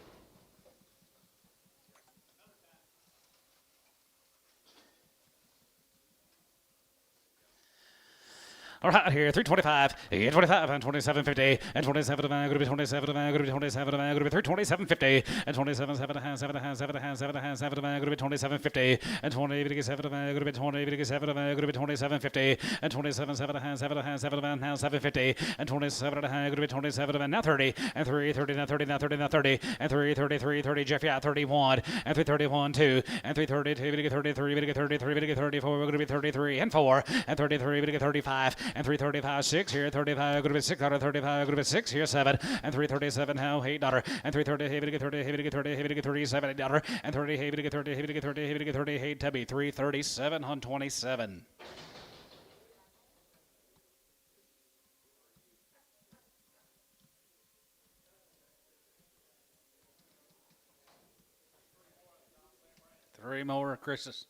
All right, here, 325, 25, and 2750, and 27, going to be 27, going to be 27, going to be 32750, and 27, 7 and a half, 7 and a half, 7 and a half, 7 and a half, 7 going to be 2750, and 20, 7, going to be 20, 7, going to be 2750, and 27, 7 and a half, 7 and a half, 7 and a half, 750, and 27 and a half, going to be 27, and now 30, and 330, now 30, now 30, now 30, and 330, 30, Jeff, yeah, 31, and 331, 2, and 332, going to get 33, going to get 33, going to get 34, we're going to be 33, and 4, and 33, going to get 35, and 335, 6 here, 35, going to be 6, 35, going to be 6 here, 7, and 337 now, $8, and 330, heavy to get 30, heavy to get 30, heavy to get 37, $8, and 30, heavy to get 30, heavy to get 30, heavy to get 30, hey, Tubby, 337 on 27. Three more, Chris's.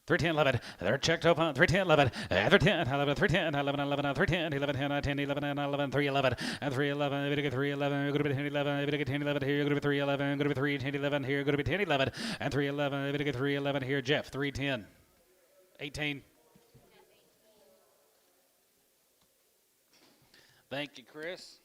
310, 11. They're checked open. 310, 11. 310, 11. 310, 11, 11, 310, 11, 10, 11, 11, 311, and 311. We're going to get 311. We're going to be 10, 11. We're going to get 10, 11 here. We're going to be 311. We're going to be 3, 10, 11 here. We're going to be 10, 11, and 311. We're going to get 311 here. Jeff, 310. 18. Thank you, Chris.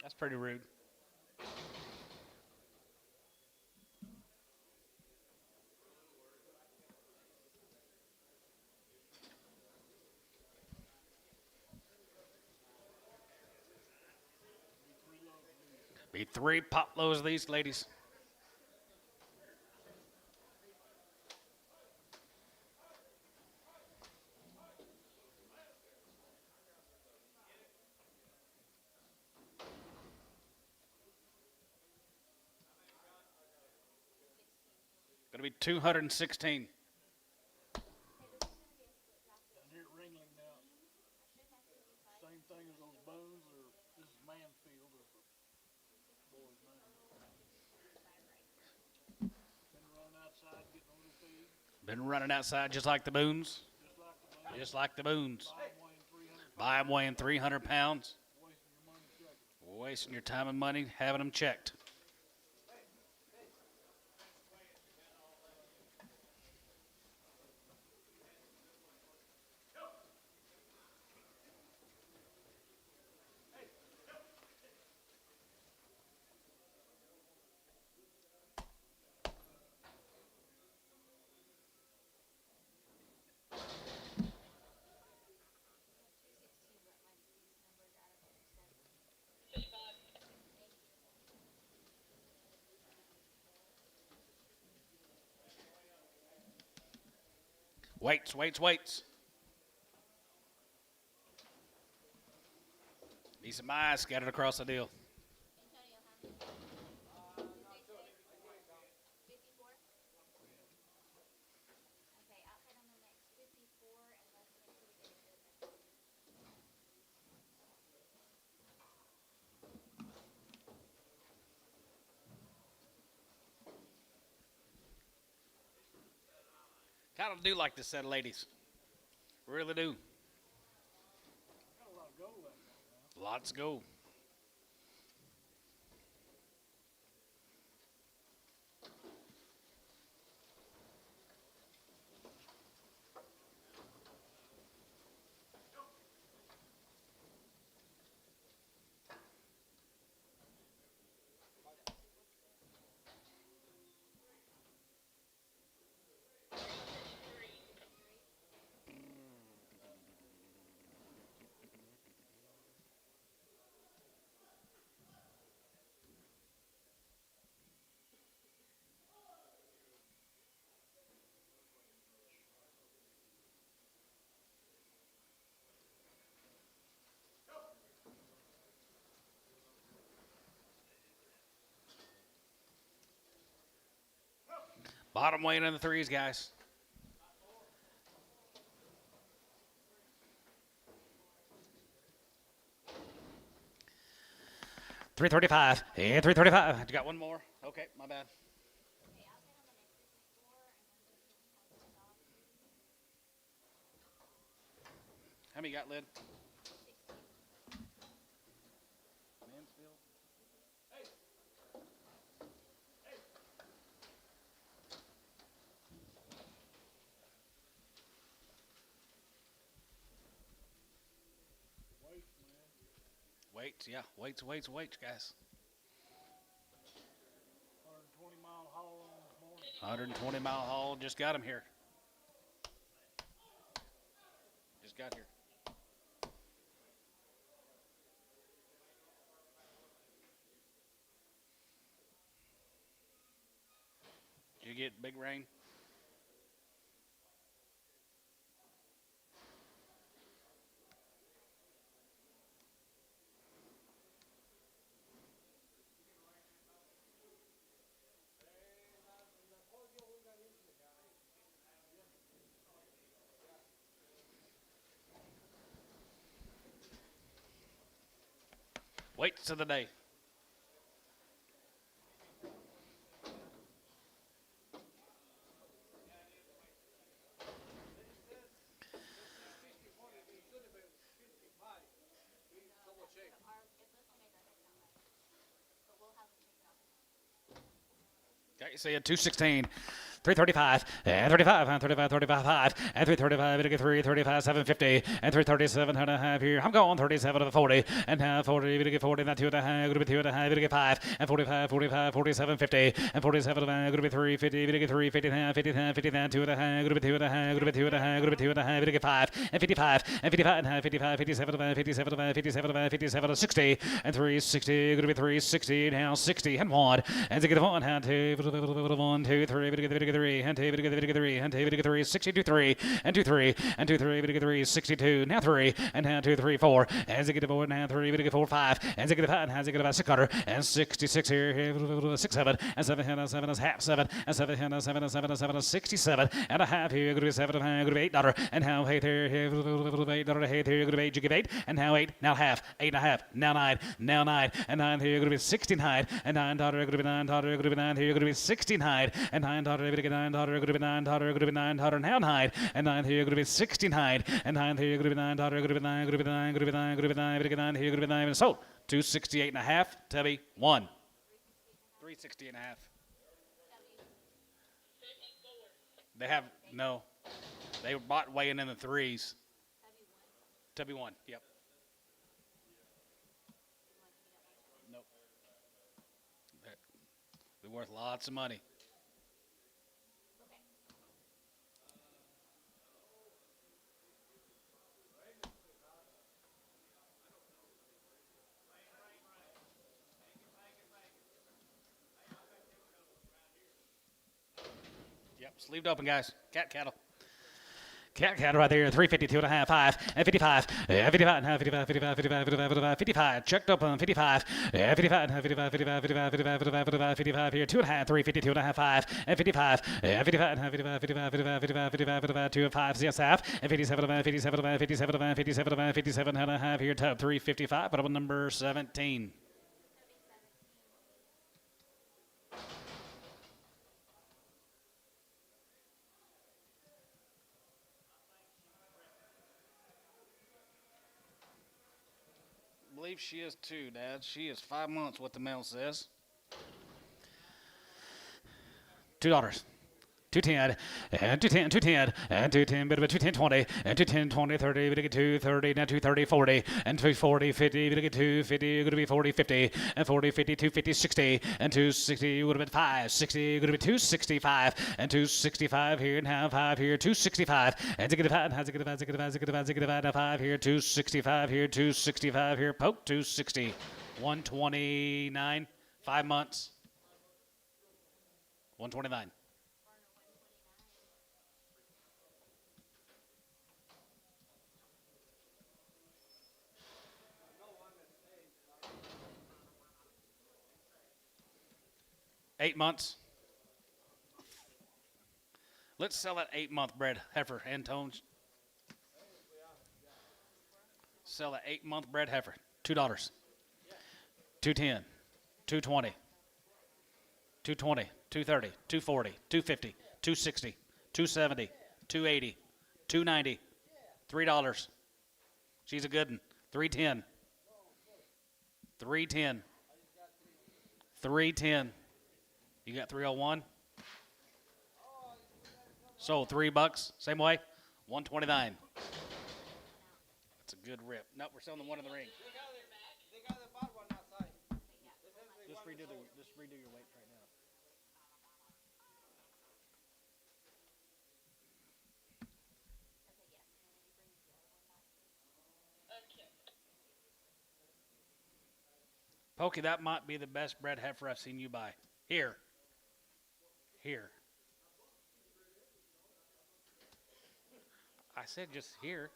That's pretty rude. Be 3 pop lows of these ladies. Going to be 216. Down here at Ringling now, same thing as those bones, or this is Mansfield, or the boy's name. Been running outside getting a little feed, Been running outside just like the Boons. just like the bones. Just like the Boons. Buy them weighing 300 pounds. Wasting your money checking. Wasting your time and money having them checked. Weights. Need some eyes scattered across the deal. Antonio, how many? 54? Okay, outside on the next 54 and let's make sure we get a good measurement. Kind of do like this set of ladies. Really do. Got a lot of gold out there. Lots of gold. Bottom weight in the threes, guys. $335 and $335. You got one more? Okay, my bad. Okay, outside on the next 54 and then just stop. How many you got, Lid? 60. Mansfield. Weight, man. Weights, yeah. Weights, guys. 120-mile haul on this morning. 120-mile haul. Just got him here. Just got here. Did you get big rain? Weights of the day. Okay, so you had 216, 335, and 35, and 35, 35, 5, and 335, it'll get 335, 750, and 337 and a half here. I'm going 37 to the 40, and now 40, it'll get 40, and 2 and a half, it'll be 2 and a half, it'll get 5, and 45, 45, 47, 50, and 47 and a half, it'll be 350, it'll get 350, 50, 50, 2 and a half, it'll be 2 and a half, it'll be 2 and a half, it'll be 2 and a half, it'll get 5, and 55, and 55 and a half, 55, 57 and a half, 57 and a half, 57 and a half, 57 to 60, and 360, it'll be 360, now 60, and 1, and to get 1, and 2, 1, 2, 3, it'll get 3, and 2, it'll get 3, and 2, it'll get 3, 62, 3, and 2, 3, and 2, 3, it'll get 3, 62, now 3, and now 2, 3, 4, and to get 4, now 3, it'll get 4, 5, and to get 5, and to get about 600, and 66 here, 6, 7, and 7, and 7 is half 7, and 7, and 7, and 7, and 7 is 67, and a half here, going to be 7, and going to be $8, and how $8 here, $8 to $8 here, going to be 8, you give 8, and now 8, now half, 8 and a half, now 9, now 9, and 9 here, going to be 69, and $9, going to be $9, going to be 9 here, going to be 69, and $9, going to be $9, going to be $9, going to be $9, now 9, and 9 here, going to be 69, and 9 here, going to be $9, going to be 9, going to be 9, going to be 9, going to be 9, going to be 9 here, going to be 9, and sold 268 and a half, Tubby 1, 360 and a half. They have no. They bought weighing in the threes. Tubby 1. Yep. Nope. They're worth lots of money. Yep, sleeved open, guys. Cat cattle. Cat right there, 352 and a half, 5, and 55, 55 and a half, 55, 55, 55, 55, 55, 55, checked up on 55, 55 and a half, 55, 55, 55, 55, 55, 55, 55 here, 2 and a half, 352 and a half, 5, and 55, 55 and a half, 55, 55, 55, 55, 55, 55, 2 and 5, yes, half, and 57 and a half, 57 and a half, 57 and a half, 57 and a half, 57 and a half here, tub 355, but on number 17. I believe she is too, Dad. She is 5 months, what the mail says. $2. 210 and 210, 210 and 210, bit of a 210, 20 and 210, 20, 30, we get 230, now 230, 40 and 240, 50, we get 250, going to be 40, 50 and 40, 50, 250, 60 and 260, would have been 5, 60, going to be 265 and 265 here and have 5 here, 265 and to get a 5, and has to get a 5, to get a 5, to get a 5, to get a 5, 5 here, 265 here, 265 here, poke 260, 129, 5 months, 129. $8 months. Let's sell that 8-month bred heifer and tones. Sell that 8-month bred heifer. $2. 210, 220, 220, 230, 240, 250, 260, 270, 280, 290, $3. She's a good one. 310. 310. 310. You got 301? So $3, same way? 129. That's a good rip. Nope, we're selling the one in the ring. They got the bad one outside. Just redo your weight right now. Pokey, that might be the best bred heifer I've seen you buy. Here. Here. I said just here.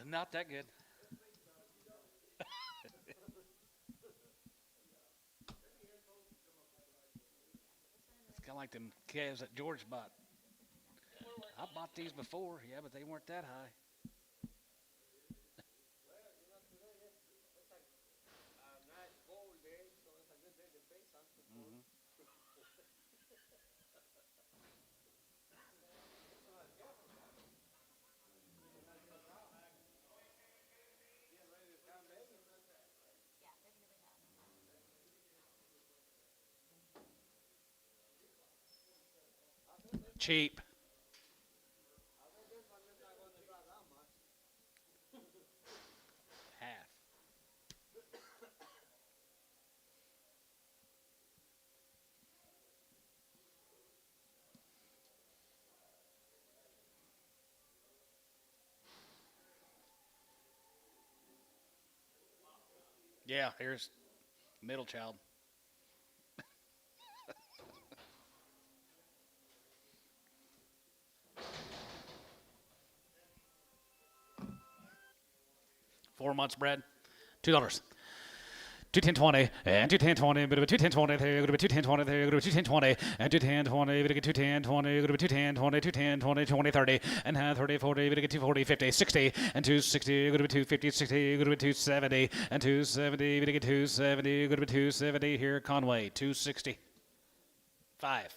Not that good. It's kind of like them calves that George bought. I bought these before, yeah, but they weren't that high. Nice gold day, so it's a good day to pay something. Cheap. Half. Yeah, here's middle child. $4 months bred, $2. 210.20 and 210.20, bit of a 210.20 there, go to 210.20 there, go to 210.20 and 210.20, bit of 210.20, go to 210.20, 210.20, 20, 30 and half 30, 40, bit of 240, 50, 60 and 260, go to 250, 60, go to 270 and 270, bit of 270, go to 270 here, Conway, 260. 5.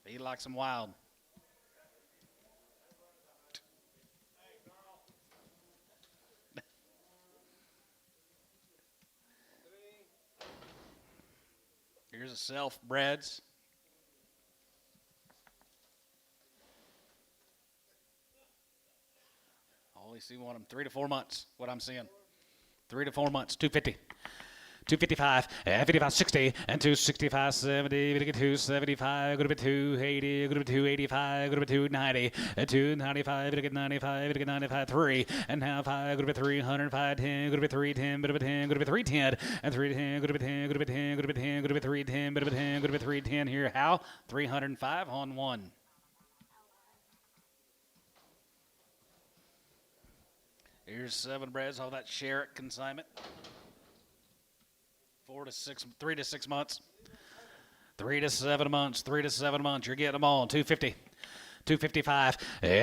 He likes them wild. Here's a self-breds. I only see one of them 3 to 4 months, what I'm seeing. 3 to 4 months, 250. 255, 55, 60, and 265, 70, 275, go to 280, go to 285, go to 290, 295, 95, 95, 3, and now 5, go to 300, 510, go to 310, go to 10, go to 310, and 310, go to 10, go to 10, go to 10, go to 310, go to 10, go to 310 here. How? 305 on 1. Here's 7 breds off that Sherrick consignment. 3 to 6 months. 3 to 7 months. 3 to 7 months. You're getting them all. 250. 255,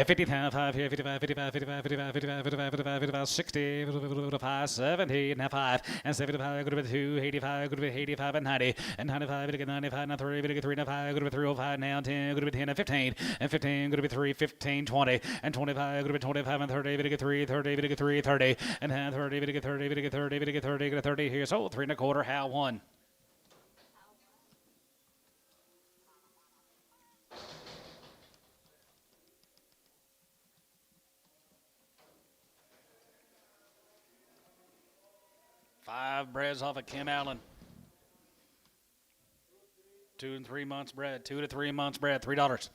55 here, 55, 55, 55, 55, 55, 55, 55, 55, 60, 55, 70, now 5, and 75, go to 285, go to 85, and 90, and 95, go to 95, now 3, go to 3, now 5, go to 305, now 10, go to 10, and 15, and 15, go to 3, 15, 20, and 25, go to 25, and 30, go to 3, 30, go to 3, 30, and now 30, go to 30, go to 30, go to 30, go to 30, here, so 3 1/4, how 1. Five breds off of Kim Allen. 2 and 3 months bred. 2 to 3 months bred. $3.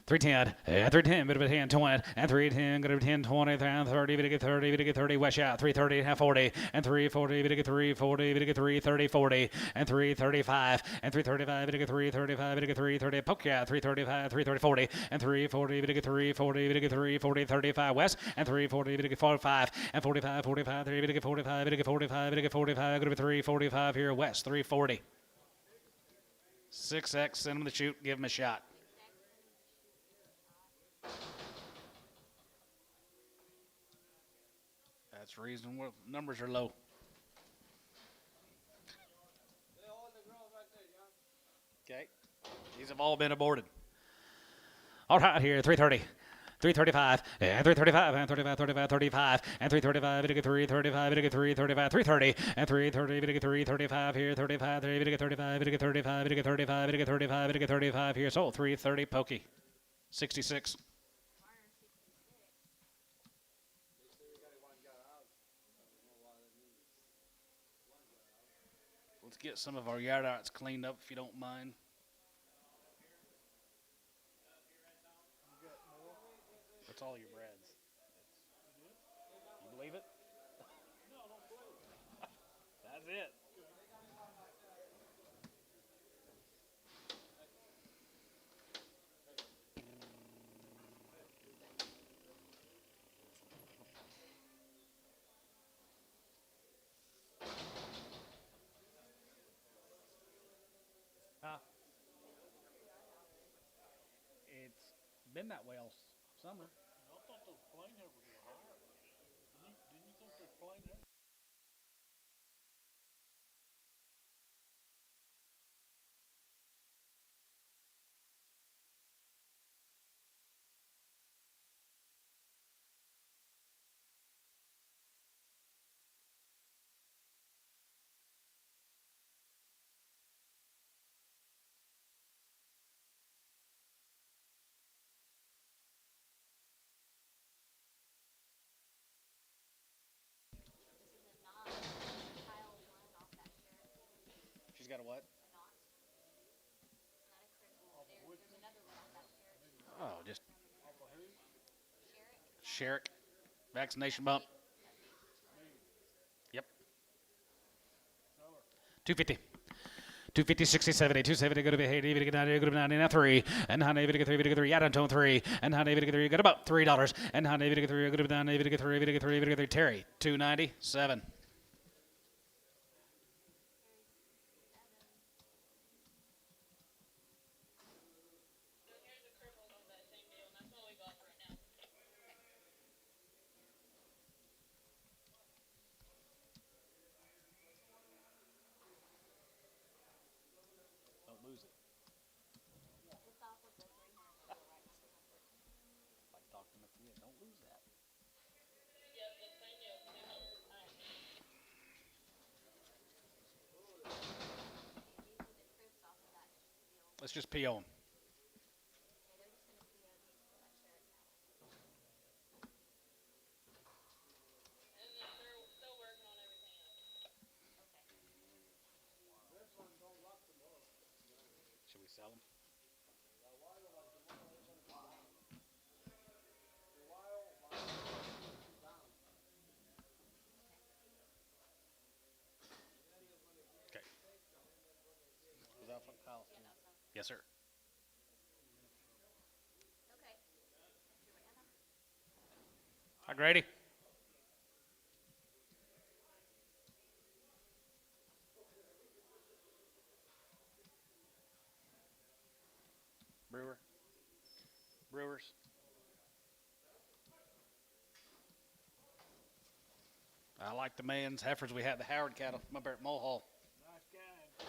310, and 310, bit of a 10, 20, and 310, go to 10, 20, 30, bit of 30, bit of 30, West out, 330, half 40, and 340, bit of 340, bit of 330, 40, and 335, and 335, bit of 335, bit of 330, poke out, 335, 330, 40, and 340, bit of 340, bit of 340, 35 West, and 340, bit of 45, and 45, 45, 3, bit of 45, bit of 45, bit of 45, go to 345 here West, 340. 6X, send him the shoot, give him a shot. That's the reason numbers are low. Okay. These have all been aborted. All right, here, 330. 335, and 335, and 35, 35, 35, and 335, bit of 335, bit of 335, 330, and 330, bit of 335 here, 35, bit of 35, bit of 35, bit of 35, bit of 35, bit of 35 here, so 330 pokey. 66. Let's get some of our yard outs cleaned up if you don't mind. That's all your breds. You believe it? That's it. It's been that way all summer. I thought those plain heifers were higher. Didn't you think those plain heifers? She's got a what? Oh, just Sherrick. Vaccination bump. Yep. 250. 250, 60, 70, 270, go to 80, go to 90, go to 90, now 3, and 90, go to 3, go to 3, yeah, tone 3, and 90, go to 3, go to about $3, and 90, go to 3, go to 90, go to 3, go to 3, go to 3, Terry, 297. Don't lose it. Like talking to you, don't lose that. Let's just PO them. sell them. Okay. Is that from Kyle? Yes, sir. Okay. Hi, Grady. Brewers. I like the man's heifers. We had the Howard cattle from up there at Mulhall. Nice guy.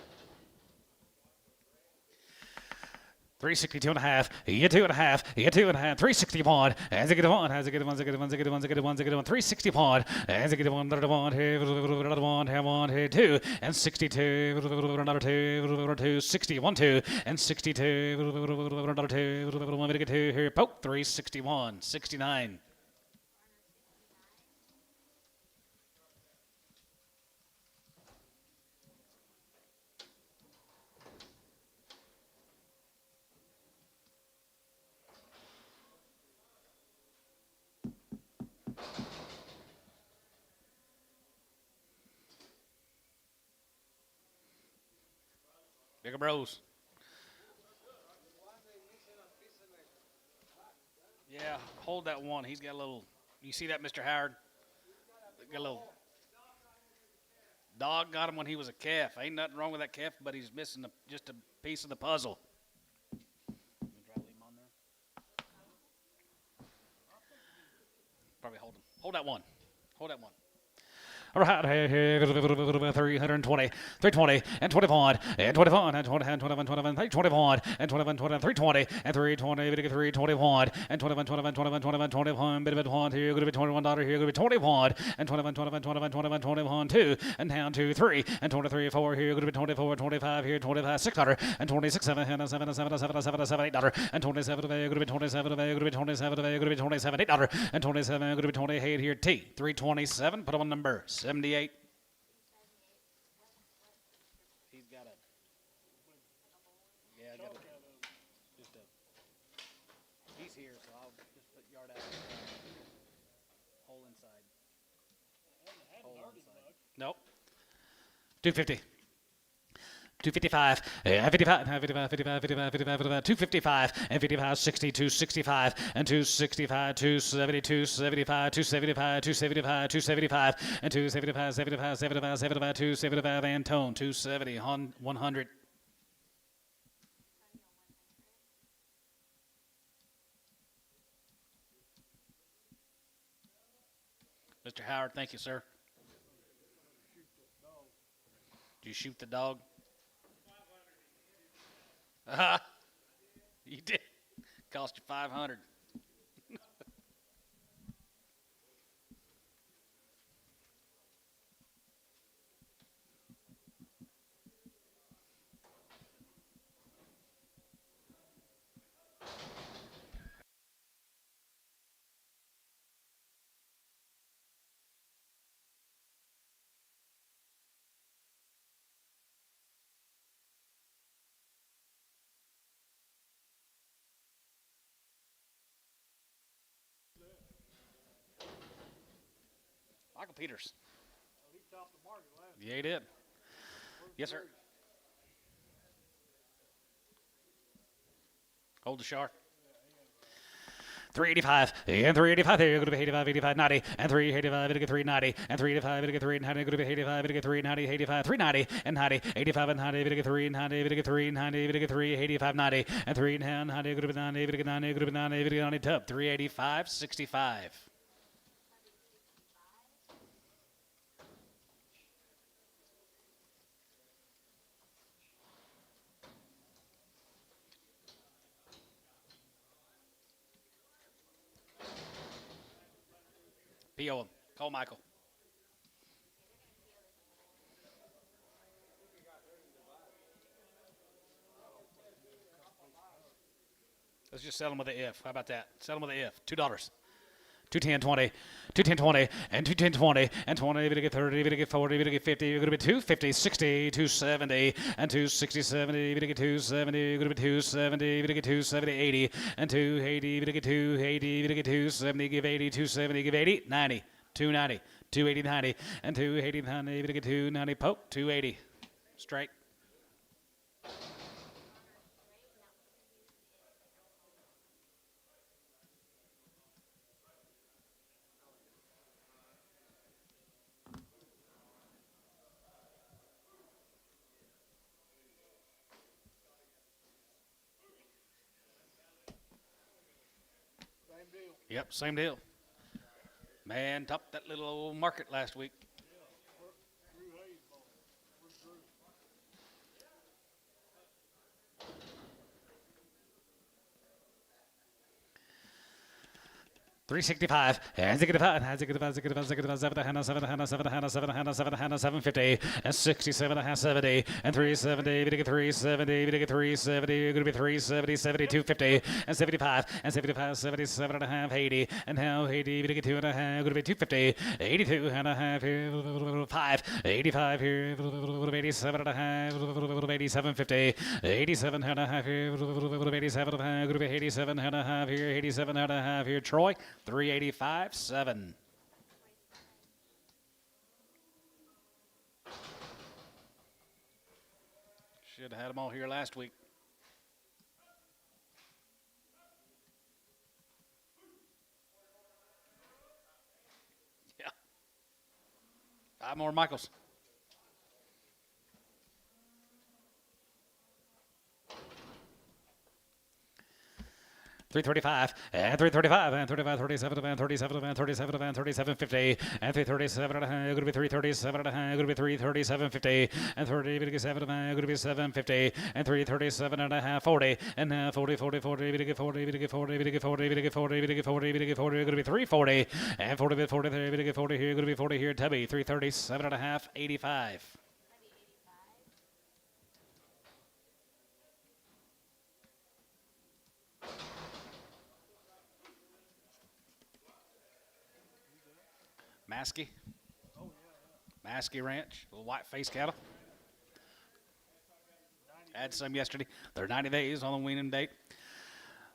362 and a half. You 2.5. You 2.5. 361. As a good one. As a good one. As a good one. As a good one. As a good one. As a good one. 361. As a good one. Another one. Another one. Have one. Here 2 and 62. Another 2. 61 2 and 62. Another 2. 1 minute 2 here. Poke 361. 69. Bigger bros. Yeah, hold that one. He's got a little. You see that, Mr. Howard? Got a little. Dog got him when he was a calf. Ain't nothing wrong with that calf, but he's missing just a piece of the puzzle. Probably hold him. Hold that one. Hold that one. All right, 320, 320, and 21, and 21, and 20, and 21, 21, 321, and 21, 21, 320, and 320, 321, and 21, 21, 21, 21, 21, bit of it one, here, going to be $21, here, going to be 21, and 21, 21, 21, 21, 21, 2, and down 2, 3, and 23, 4, here, going to be 24, 25, here, 25, $6, and 26, 7, and 7, 7, 7, 7, 7, $8, and 27, going to be 27, going to be 27, going to be 27, $8, and 27, going to be 28, here, T, 327, put on number 78. He's got a. Yeah, I got a. Just a. He's here, so I'll just put yard out. Hole inside. Hole inside. Nope. 250. 255, 55, 55, 55, 55, 55, 255, and 55, 60, 265, and 265, 270, 275, 275, 275, 275, and 275, 75, 75, 75, 275, and tone, 270, 100. Mr. Howard, thank you, sir. Did you shoot the dog? You did. Cost you 500. Michael Peters. He topped the market last Yeah, he did. Yes, sir. Hold the shark. 385, and 385, there, going to be 85, 85, 90, and 385, it'll get 390, and 385, it'll get 390, going to be 85, it'll get 390, 85, 390, and 90, 85, and 90, it'll get 390, it'll get 390, it'll get 385, 90, and 390, it'll be 90, it'll get 90, it'll be 90, it'll get 90, tub, 385, 65. PO him. Call Michael. Let's just sell him with an if. How about that? Sell him with an if. $2. 210, 20, 210, 20, and 210, 20, and 20, we get 30, we get 40, we get 50, we're going to be 250, 60, 270, and 260, 70, we get 270, we're going to be 270, we get 270, 80, and 280, we get 280, we get 270, give 80, 270, give 80, 90, 290, 280, 90, and 280, 90, we get 290, poke, 280, straight. Same deal. Yep, same deal. Man, topped that little old market last week. Drew Hayes ball. Where's Drew? 365, and 65, and 65, 65, 65, 7, Hannah, 7, Hannah, 7, Hannah, 7, Hannah, 7, Hannah, 750, and 67, and 70, and 370, we get 370, we get 370, you're going to be 370, 70, 250, and 75, and 75, 77 and a half, 80, and now 80, we get 2 and a half, going to be 250, 82 and a half here, 5, 85 here, 87 and a half, 8750, 87 and a half here, 87 and a half, going to be 87 and a half here, 87 and a half here, Troy. 385, 7. Should have had them all here last week. Yeah. 5 more Michaels. $335 and $335 and $35, $37 and $37 and $37 and $37.50 and $337 and a half. Going to be $337 and a half. Going to be $337.50 and $37 and a half. Going to be $750 and $337 and a half. 40 and now 40, 40, 40. We get 40. We get 40. We get 40. We get 40. We get 40. We get 40. Going to be 340 and 40 bit 43. We get 40 here. Going to be 40 here. Tubby 337 and a half. 85. Maskey. Maskey Ranch, little white face cattle. Had some yesterday. They're 90 days on the weaning date.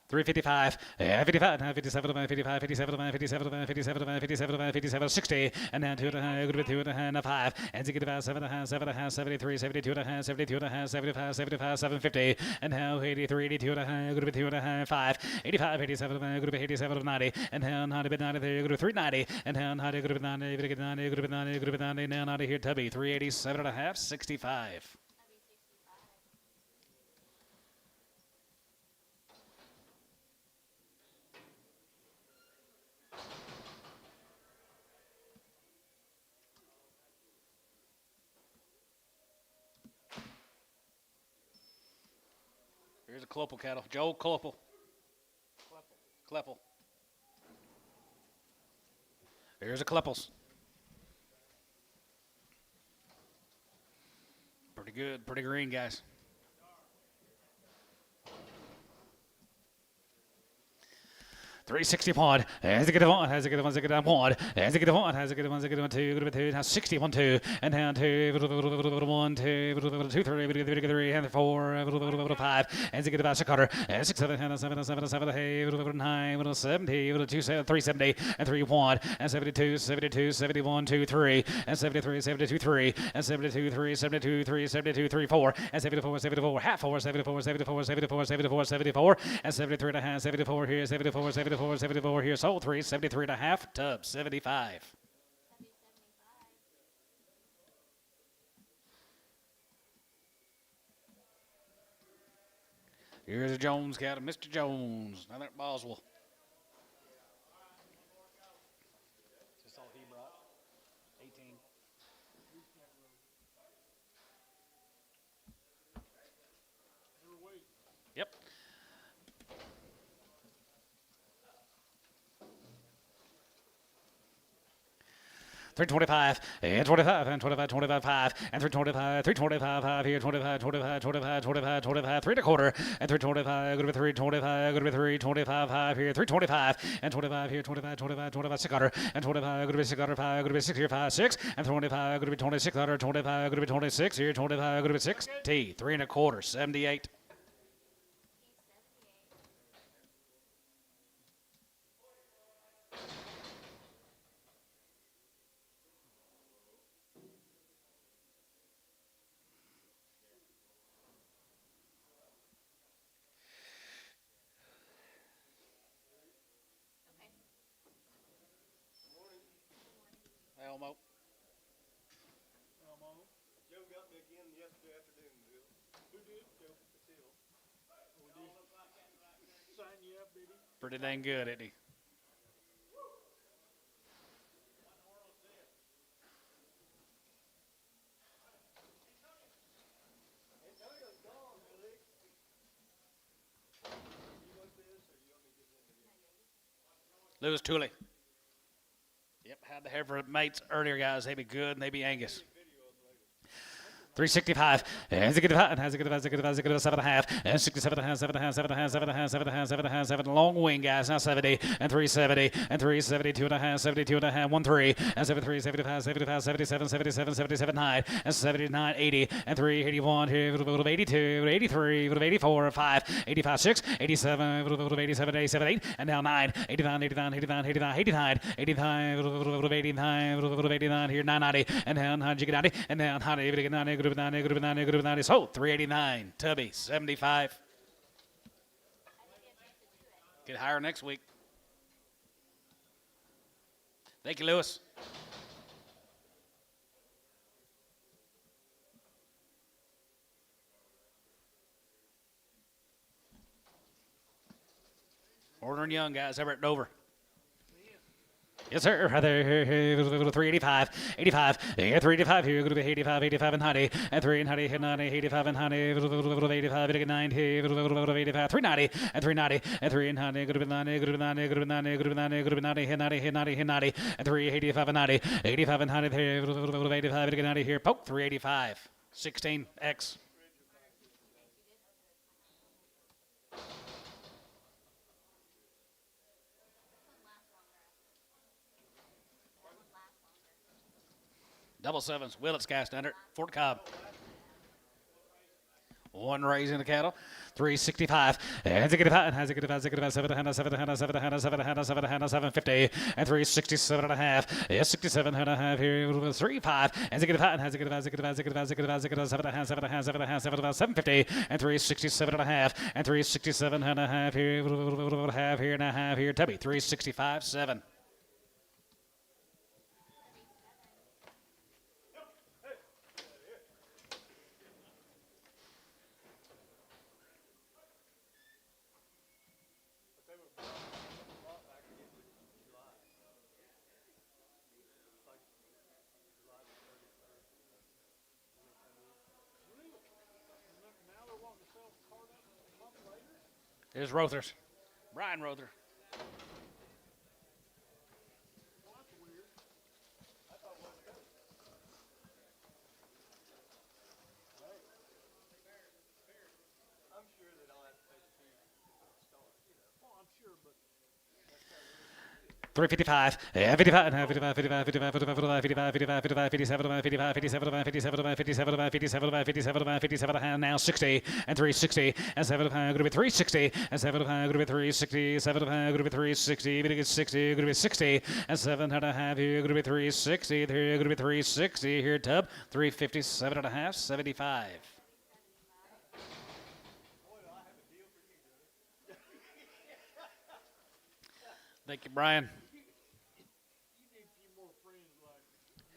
355, 55, 57, 55, 57, 57, 57, 57, 57, 60, and now 2 and a half, going to be 2 and a half, 5, and 65, 7 and a half, 7 and a half, 73, 72 and a half, 72 and a half, 75, 75, 750, and now 83, 82 and a half, going to be 2 and a half, 5, 85, 87, going to be 87, 90, and now 90, but 90, there, going to be 390, and now 90, going to be 90, going to be 90, going to be 90, going to be 90, now 90 here, Tubby, 387 and a half, 65. Here's a Clopel cattle. Joe Clopel. Kleppel. Here's a Kleppels. Pretty good. Pretty green, guys. $360 as a good one, has a good one, has a good one, as a good one, has a good one, has a good one, 2, now 61, 2, and down 2, 1, 2, 2, 3, and 4, 5, and a good about a cutter, and 6, 7, 7, 7, 7, 8, 9, 70, 2, 370, and 3, 1, and 72, 72, 71, 2, 3, and 73, 72, 3, and 72, 3, 72, 3, 72, 3, 4, and 74, 74, half 4, 74, 74, 74, 74, 74, and 73 and a half, 74 here, 74, 74. 74 here, sold 3, 73 and a half, Tub 75. Here's a Jones cattle, Mr. Jones, another at Boswell. Is this all he brought? 18. Every week. Yep. 325 and 25 and 25, 25, 5 and 325, 325, 5 here, 25, 25, 25, 25, 25, 3 1/4 and 325, good to be 325, good to be 325, 5 here, 325 and 25 here, 25, 25, 25, 600 and 25, good to be 600, 5, good to be 6 here, 5, 6 and 25, good to be 2600, 25, good to be 26 here, 25, good to be 60, 3 1/4, 78. Elmo. Elmo. Joe got me again yesterday afternoon, Bill. Who did? Joe Patil. Sign you up, did he? Pretty dang good, isn't he? Antonio's gone, Billy. You want this, or you want me to get one again? Lewis Tooley. Yep, had the Heifer mates earlier, guys. They be good and they be Angus. 365 and 65 and has a good 7.5 and 67 and 7 long wing, guys. Now 70 and 370 and 372 and a half, 72 and a half, 13 and 73, 75, 75, 77, 77, 77, 9 and 79, 80 and 381 here, 82, 83, 84, 5, 85, 6, 87, 87, 87, 8 and now 9, 89, 89, 89, 89, 89, 89, 89 here, 990 and now 90 and now 90, group 90, so 389, Tubby, 75. Get higher next week. Thank you, Lewis. Ordering young, guys, over at Dover. Yes, sir. 385, 85, 385 here. Go to 85, 85 and 90, and 390, 90, 85 and 90, 85, 90, 85, 390, and 390, and 390, go to 90, go to 90, go to 90, go to 90, go to 90, 90, 90, 90, and 385 and 90, 85 and 90, 85, 90 here. Poke 385, 16X. Double sevens, Willets cast under it, Fort Cobb. One raising the cattle, 365, and 750, and 367 and a half, yes, 67 and a half here, 35, and 750, and 367 and a half, and 367 and a half here, half here and a half here, Tubby, 365, 7. Now they're wanting to sell card up a month later? There's Rothers. Brian Rother. Well, that's weird. I'm sure that I'll have to pay the fee at the start, you know. Well, I'm sure, but 355, 55, 55, 55, 55, 55, 55, 55, 55, 57, 55, 57, 57, 57, 57, 57, 57, now 60, and 360, and 75, going to be 360, and 75, going to be 360, 75, going to be 360, going to get 60, going to be 60, and 7.5 here, going to be 360, here, going to be 360, here, Tub, 357 and a half, 75. Thank you, Brian. you need a few more friends like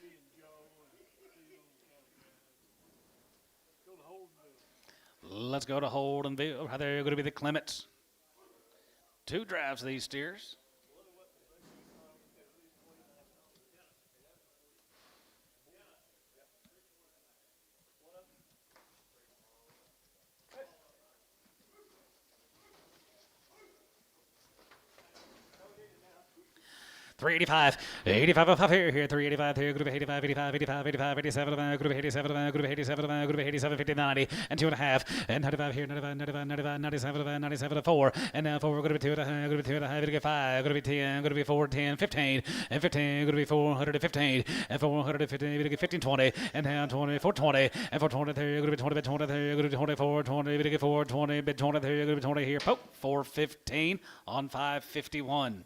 me and Joe and Steve and kind of guys. Go to Holdenville. Let's go to Holdenville. They're going to be the Clements. 2 drives of these steers. 385, 85 up here, 385 here, group of 85, 85, 85, 85, 87, group of 87, group of 87, group of 87, 50, 90, and 2.5, and 95 here, 95, 95, 95, 97, 97, 4, and now 4, group of 2, group of 2, group of 5, group of 10, group of 4, 10, 15, and 15, group of 415, and 415, 15, 20, and now 20, 420, and 423, group of 20, 23, group of 24, 20, 4, 20, 23, group of 20 here, 415 on 551.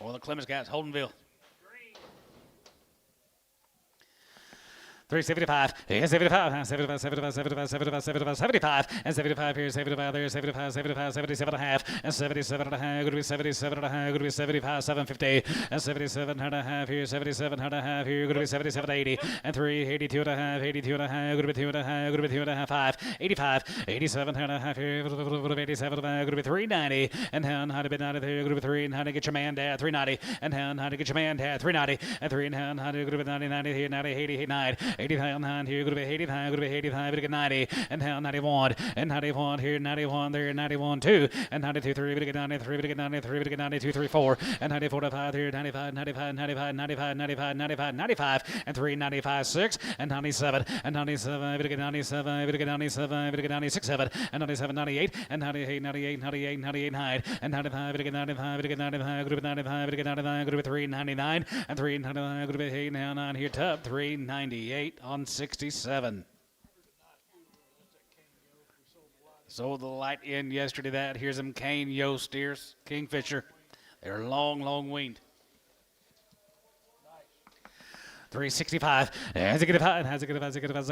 For the Clemens guys, Holdenville. 375, 75, 75, 75, 75, 75, 75, 75, and 75 here, 75 there, 75, 75, 77 and a half, and 77 and a half, going to be 77 and a half, going to be 75, 750, and 77 and a half here, 77 and a half here, going to be 77, 80, and 3, 82 and a half, 82 and a half, going to be 2 and a half, going to be 2 and a half, 5, 85, 87 and a half here, 87 and a half, going to be 390, and how to be 90 there, going to be 3, and how to get your man there, 390, and how to get your man there, 390, and 3, and how to go to 90, 90 here, 90, 80, 9, 85 and here, going to be 85, going to be 85, going to get 90, and now 91, and 91 here, 91 there, 91 2, and 92 3, going to get 93, going to get 93, going to get 92 3 4, and 94 5 here, 95, 95, 95, 95, 95, 95, 95, and 3, 95 6, and 97, and 97, going to get 97, going to get 97, going to get 96 7, and 97 98, and 98 98 98 98 9, and 95, going to get 95, going to get 95, going to be 95, going to get 99, going to be 399, and 399, going to be 8 now 9 here, tub 398 on 67. Sold the light in yesterday. That here's them Cane Yo steers, Kingfisher. They're long weaned. 365, and 5, and 7, and 67,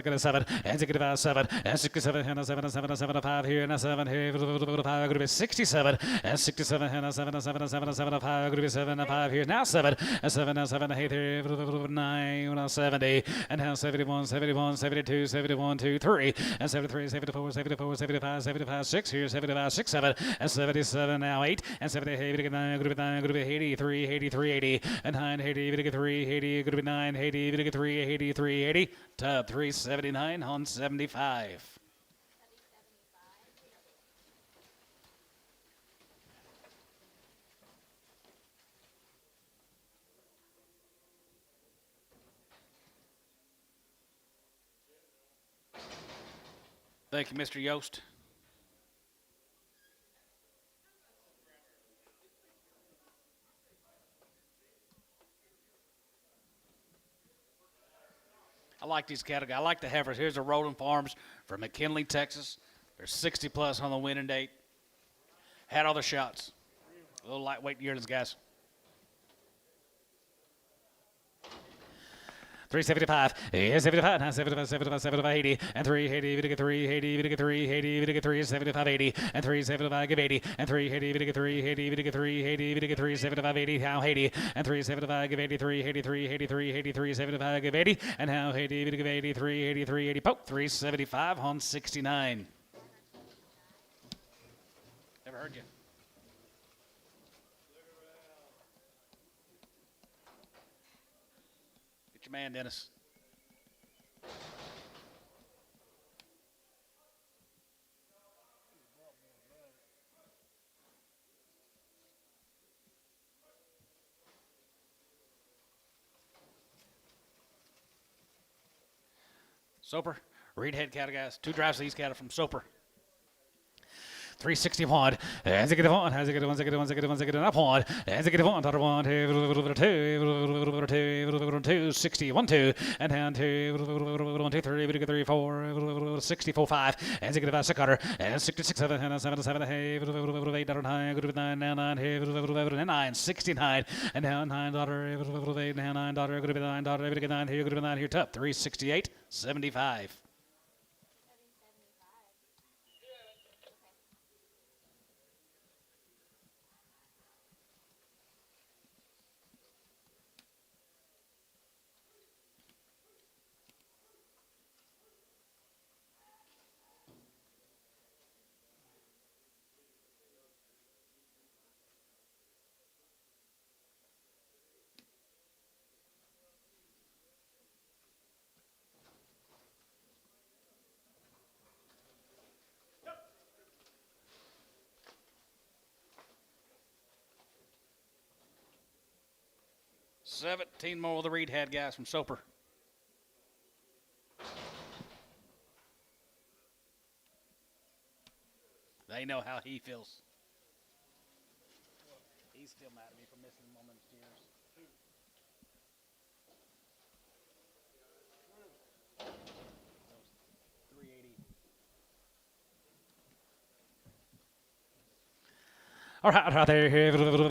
and 67, and 7, and 7, and 7, and 5 here, and 7 here, 5, going to be 67, and 67, and 7, and 7, and 7, and 7, and 5, going to be 7, and 5 here, now 7, and 7, and 7, and 8 here, 9, now 70, and now 71, 71, 72, 71, 2, 3, and 73, 74, 74, 75, 75, 6 here, 75, 6, 7, and 77, now 8, and 78, 9, going to be 83, 83, 80, and 9, 80, 3, 80, going to be 9, 80, 3, 80, 3, 80, tub 379 on 75. Thank you, Mr. Yost. I like these cattle. I like the heifers. Here's the Roland Farms from McKinley, Texas. They're 60 plus on the winning date. Had all the shots. A little lightweight yearlings, guys. 375, 75, 75, 75, 75, 80, and 380, 80, 380, 380, 3, 75, 80, and 375, give 80, and 380, 380, 380, 375, 80, how 80, and 375, give 83, 83, 83, 83, 75, give 80, and how 80, give 83, 83, 80, poke, 375 on 69. Never heard you. Man, Dennis. Soper, Reed head cattle guys. 2 drives of these cattle from Soper. 361, and get one, has a good one, up one, and get one, daughter 1, 2, 61, 2, and down 2, 2, 3, 4, 64, 5, and get 5, 6 cutter, and 66, 7, and 7, 7, 8, 9, good 9, now 9, 9, 69, and down 9, daughter, 8, now 9, daughter, good 9, daughter, good 9, here, good 9, here, top, 368, 75. 17 more with the Reed Head guys from Soper. They know how he feels. He's still mad at me for missing him on them steers. 380. All right there,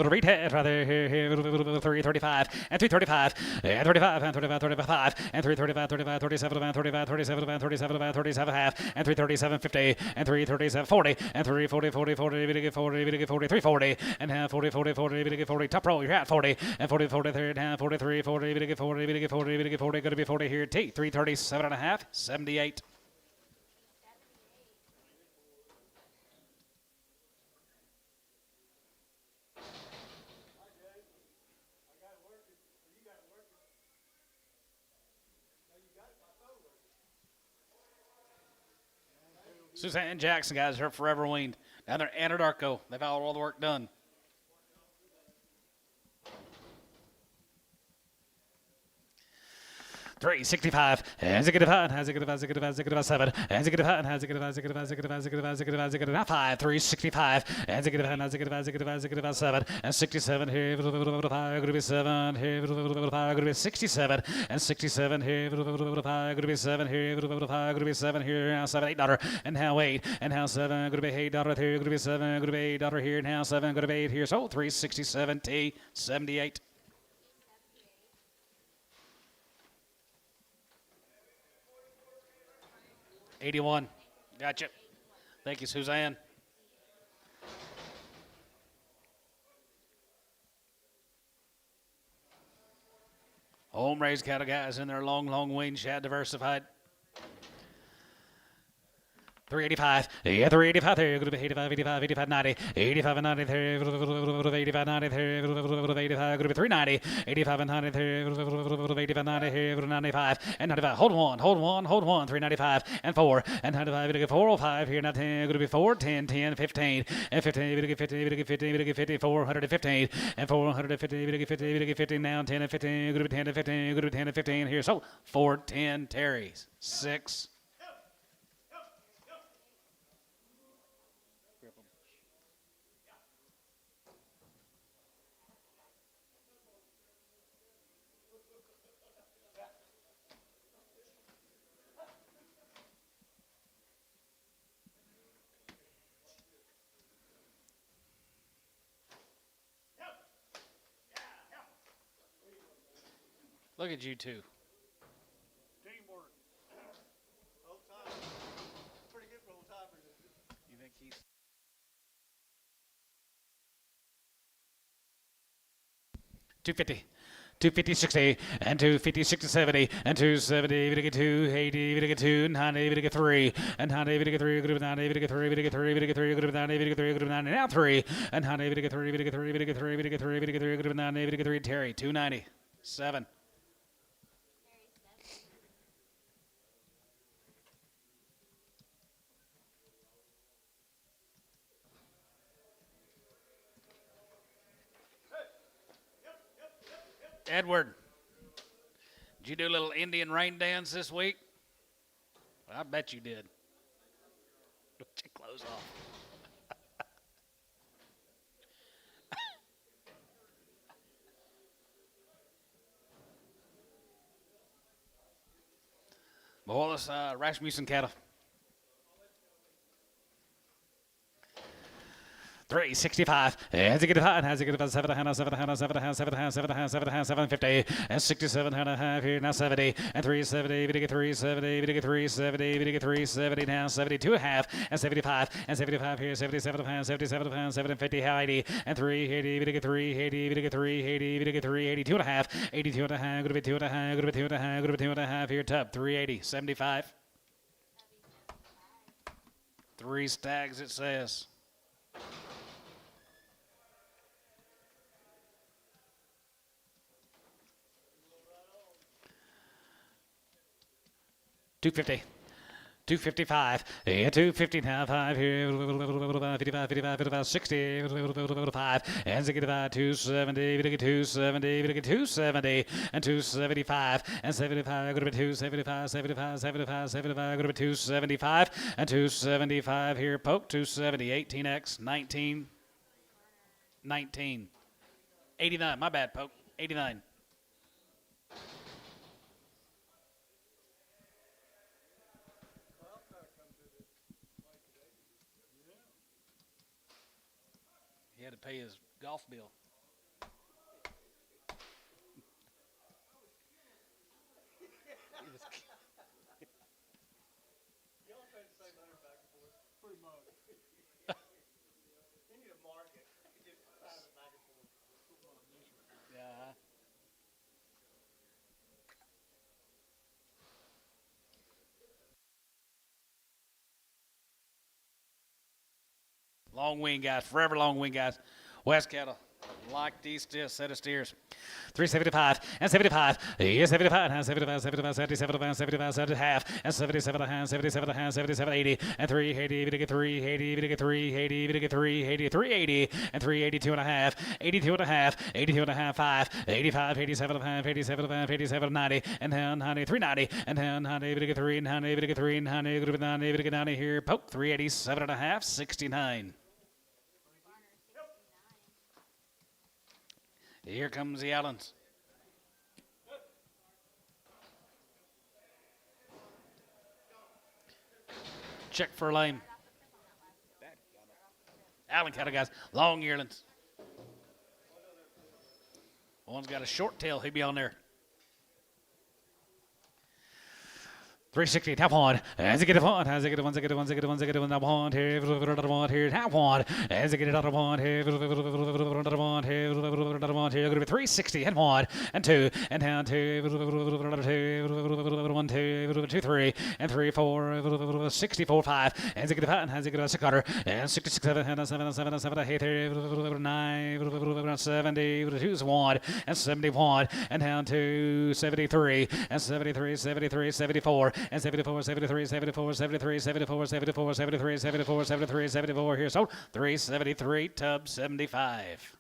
Reed Head, right there, 335, and 335, and 35, and 35, 35, and 335, 35, 37, and 35, 37, and 37, and 37 half, and 337, 50, and 337, 40, and 340, 40, 40, 40, 40, 40, 340, and half 40, 40, 40, 40, top roll, you're at 40, and 40, 40, third, half 43, 40, 40, 40, 40, 40, going to be 40 here, T, 337 and a half, 78. Suzanne Jackson, guys, are forever weaned. Down there at Anadarko. They've had all the work done. Three 65, and zig it five, has it five, 7, and zig it five, has it five, 5, 365, and zig it five, has it 7, and 67 here, going to be 7 here, going to be 67, and 67 here, going to be 7 here, going to be 7 here, now 7, $8, and now 8, and now 7, going to be $8 here, going to be 7, going to be $8 here, now 7, going to be 8 here, so 367 T, 78. $81. Gotcha. Thank you, Suzanne. Home raised cattle guys in their long wean shad diversified. 385, yeah, 385 there, going to be 85, 85, 85, 90, 85 and 90 there, 85, 90 there, 85, going to be 390, 85 and 90 there, 85, 90 here, 95, and 95, hold one, 395, and 4, and 95, going to 405 here, now 10, going to be 4, 10, 10, 15, and 15, going to get 50, going to get 50, going to get 50, 415, and 450, going to get 50, going to get 50, now 10 and 15, going to be 10 and 15, going to be 10 and 15 here, so 410 Terry's. 6. Look at you two. Teamwork. Old time. Pretty good for old timers. You think he's 250. 250, 60, and 250, 60, 70, and 270, we get 280, we get 290, we get 3, and 90, we get 3, we get 90, we get 3, we get 3, we get 3, we get 90, we get 3, we get 90, now 3, and 90, we get 3, we get 3, we get 3, we get 3, we get 3, we get 90, we get 3, Terry, 290, 7. Edward, did you do a little Indian rain dance this week? Well, I bet you did. Put your clothes off. Boy, this Rasmussen cattle. 365, and zig it five, has it 7, 750, and 67 and a half here, now 70, and 370, we get 370, we get 370, we get 370, now 72 and a half, and 75, and 75 here, 77 and a half, 77 and a half, 750, how 80, and 380, we get 380, we get 380, we get 382 and a half, 82 and a half, going to be 2 and a half, going to be 2 and a half, going to be 2 and a half here, tub, 380, 75. 3 stags, it says. $250. 255, yeah, 250 now, 5 here, 55, 55, 55, 60, 5, and 65, 270, 270, 270, and 275, and 75, go to 275, 75, 75, 75, go to 275, and 275 here, poke, 270, 18X, 19, 19, 89, my bad, poke, 89. He had to pay his golf bill. Y'all pay the same hundred back and forth. Pretty much. You need a market. Just pass it back and forth. Yeah. Long wing guys, forever long wing guys. West cattle, like these set of steers. 375 and 75, yeah, 75 and 75, 75, 77 and 75, 70 half, and 77 and 77 and 77, 80, and 380, we get 380, we get 380, we get 380, 380, and 382 and a half, 82 and a half, 82 and a half, 5, 85, 87 and a half, 87 and a half, 87, 90, and then 90, 390, and then 90, we get 390, we get 390, we get 90, we get 90 here, poke, 387 and a half, 69. Here comes the Allens. Check for a lane. Allen cattle guys, long yearlings. One's got a short tail, he'd be on there. 360, tap one, as I get a one, as I get a one, as I get a one, as I get a one, as I get a one, one, here, one, here, tap one, as I get another one, here, another one, here, another one, here, going to be 360, and 1, and 2, and down 2, 1, 2, 2, 3, and 3, 4, 64, 5, as I get a 5, as I get a 6 cutter, and 66, 7, and 7, 7, 7, 8, 9, 70, 2, 1, and 71, and down to 73, and 73, 73, 74, and 74, 73, 74, 73, 74, 74, 73, 74, 73, 74 here. So 373, tub 75.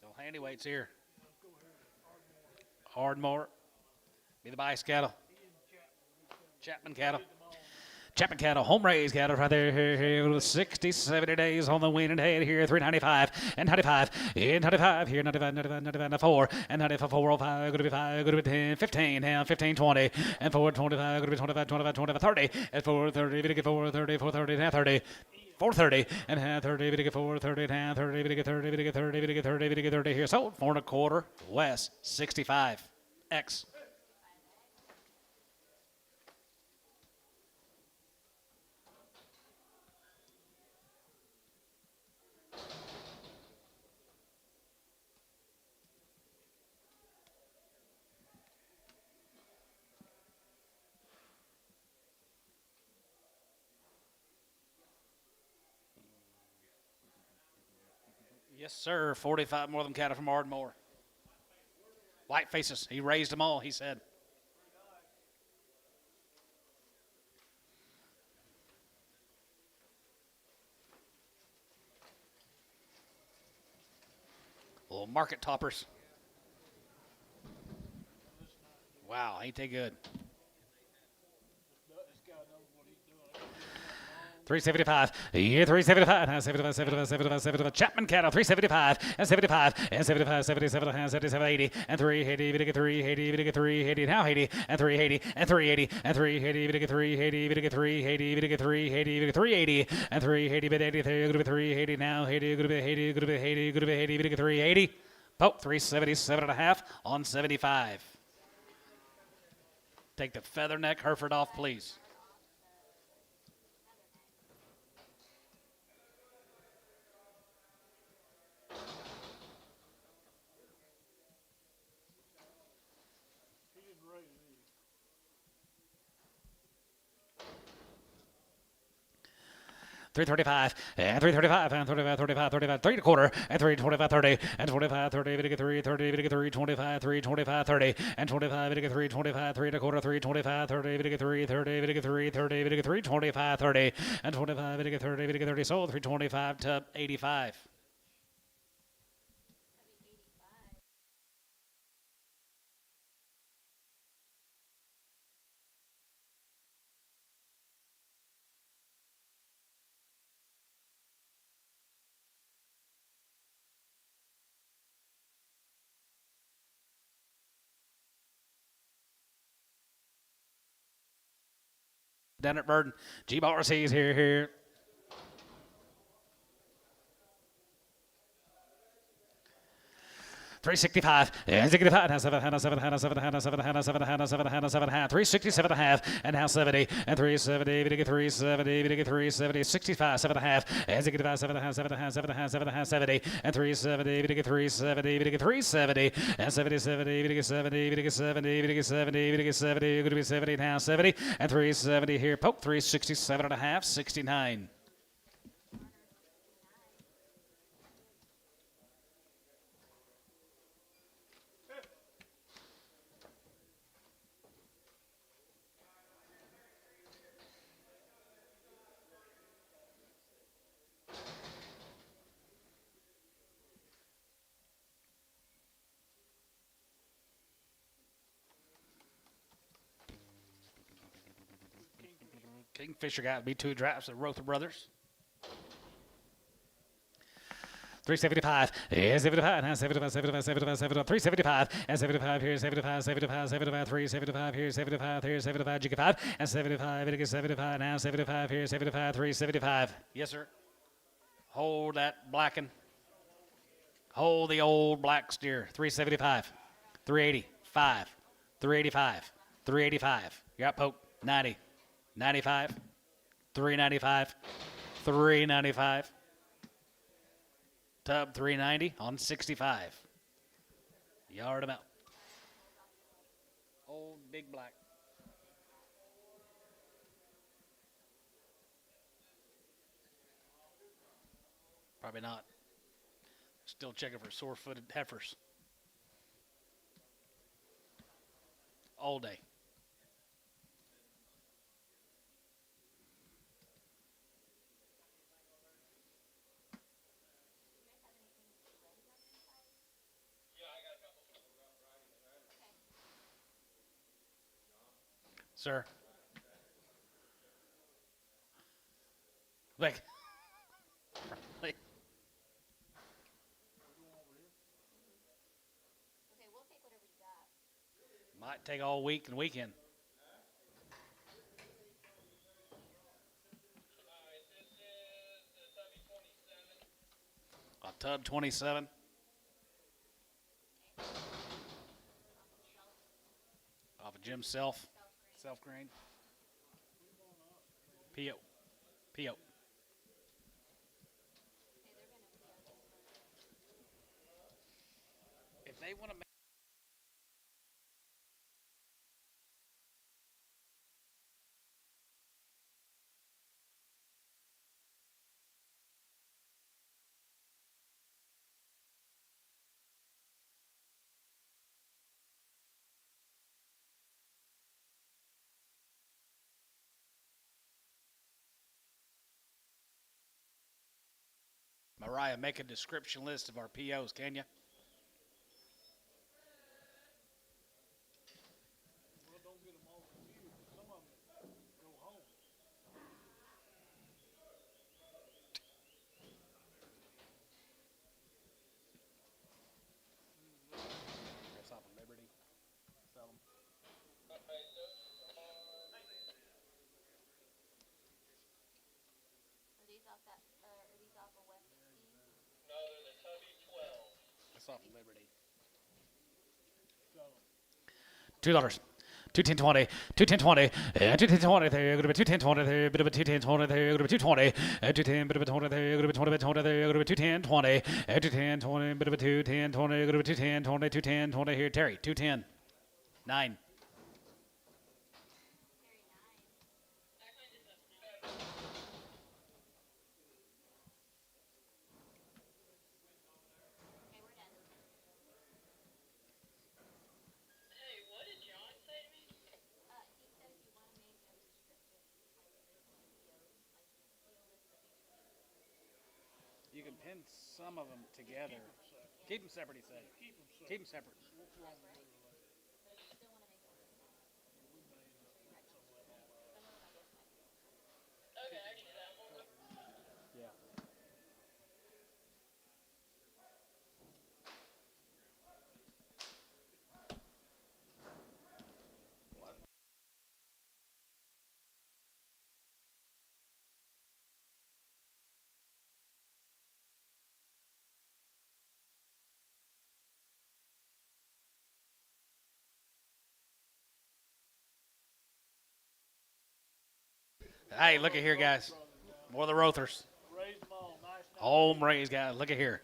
So handy weights here. Ardmore. Be the bias cattle. Chapman cattle. Chapman cattle, home raised cattle right there, here, 60, 70 days on the winning head here, 395, and 95, and 95, here, 95, 95, 95, 94, and 95, 405, going to be 5, going to be 10, 15, now 15, 20, and 425, going to be 25, 25, 25, 30, and 430, we get 430, 430, now 30, 430, and now 30, we get 430, now 30, we get 30, we get 30, we get 30, we get 30 here, so 4 1/4, West, 65, X. Yes, sir. 45 more than cattle from Ardmore. White faces. He raised them all, he said. Little market toppers. Wow, ain't they good? 375, yeah, 375, and 75, 75, 75, 75, Chapman cattle, 375, and 75, and 75, 77, and 77, 80, and 380, we get 380, we get 380, now 80, and 380, and 380, and 380, we get 380, we get 380, we get 380, we get 380, and 380, but 80, going to be 380, now 80, going to be 80, going to be 80, going to be 80, we get 380, poke, 377 and a half on 75. Take the feather neck Hereford off, please. 335 and 335 and 35, 35, 35, 3 and a quarter and 3 25, 30 and 25, 30, 3, 30, 3, 25, 3, 25, 30 and 25, 3, 25, 3 and a quarter, 3, 25, 30, 3, 30, 3, 30, 3, 25, 30 and 25, 30, 30, sold 325 to 85. Down at Burden. G-Ball receives here. $365 and 65 and 7 and 7 and 7 and 7 and 7 and 7 and 7 and 367 and a half and now 70 and 370 370 370 65 7 and a half and 65 7 and 7 and 7 and 7 and 70 and 370 370 370 and 70 70 70 70 70 70 going to be 70 now 70 and 370 here poke 367 and a half 69. Kingfisher got to be 2 drafts of Rother Brothers. 375 and 75 and 75 75 75 75 375 and 75 here 75 75 75 375 here 75 here 75 G5 and 75 it gets 75 now 75 here 75 375. Yes sir. Hold that blacking. Hold the old black steer. 375 385 385 385. Got poke 90 95 395 395. Tub 390 on 65. Yard him out. Old big black. Probably not. Still checking for sore-footed heifers. All day. Sir. Like. Okay, we'll take whatever you got. Might take all week and weekend. A tub 27. Off of Jim's self-grain. P.O. P.O. If they want to make Mariah, make a description list of our POs, can you? Well, don't get them all confused, 'cause some of them go home. That's off of Liberty. Sell them. Are these off that? Are these off of West 16? No, they're the Tubby 12. That's off of Liberty. So, $2. 210.20, 210.20, and 210.20 there, go to 210.20 there, bit of a 210.20 there, go to 220, and 210, bit of a 20 there, go to 20, 20 there, go to 210.20, and 210.20, bit of a 210.20, go to 210.20, 210.20 here, Terry, 210, 9. Pin some of them together. Keep them separate, he said. Keep them separate. Yeah. Hey, look at here, guys. More of the Rothers. Raise them all, nice. Home raised, guys. Look at here.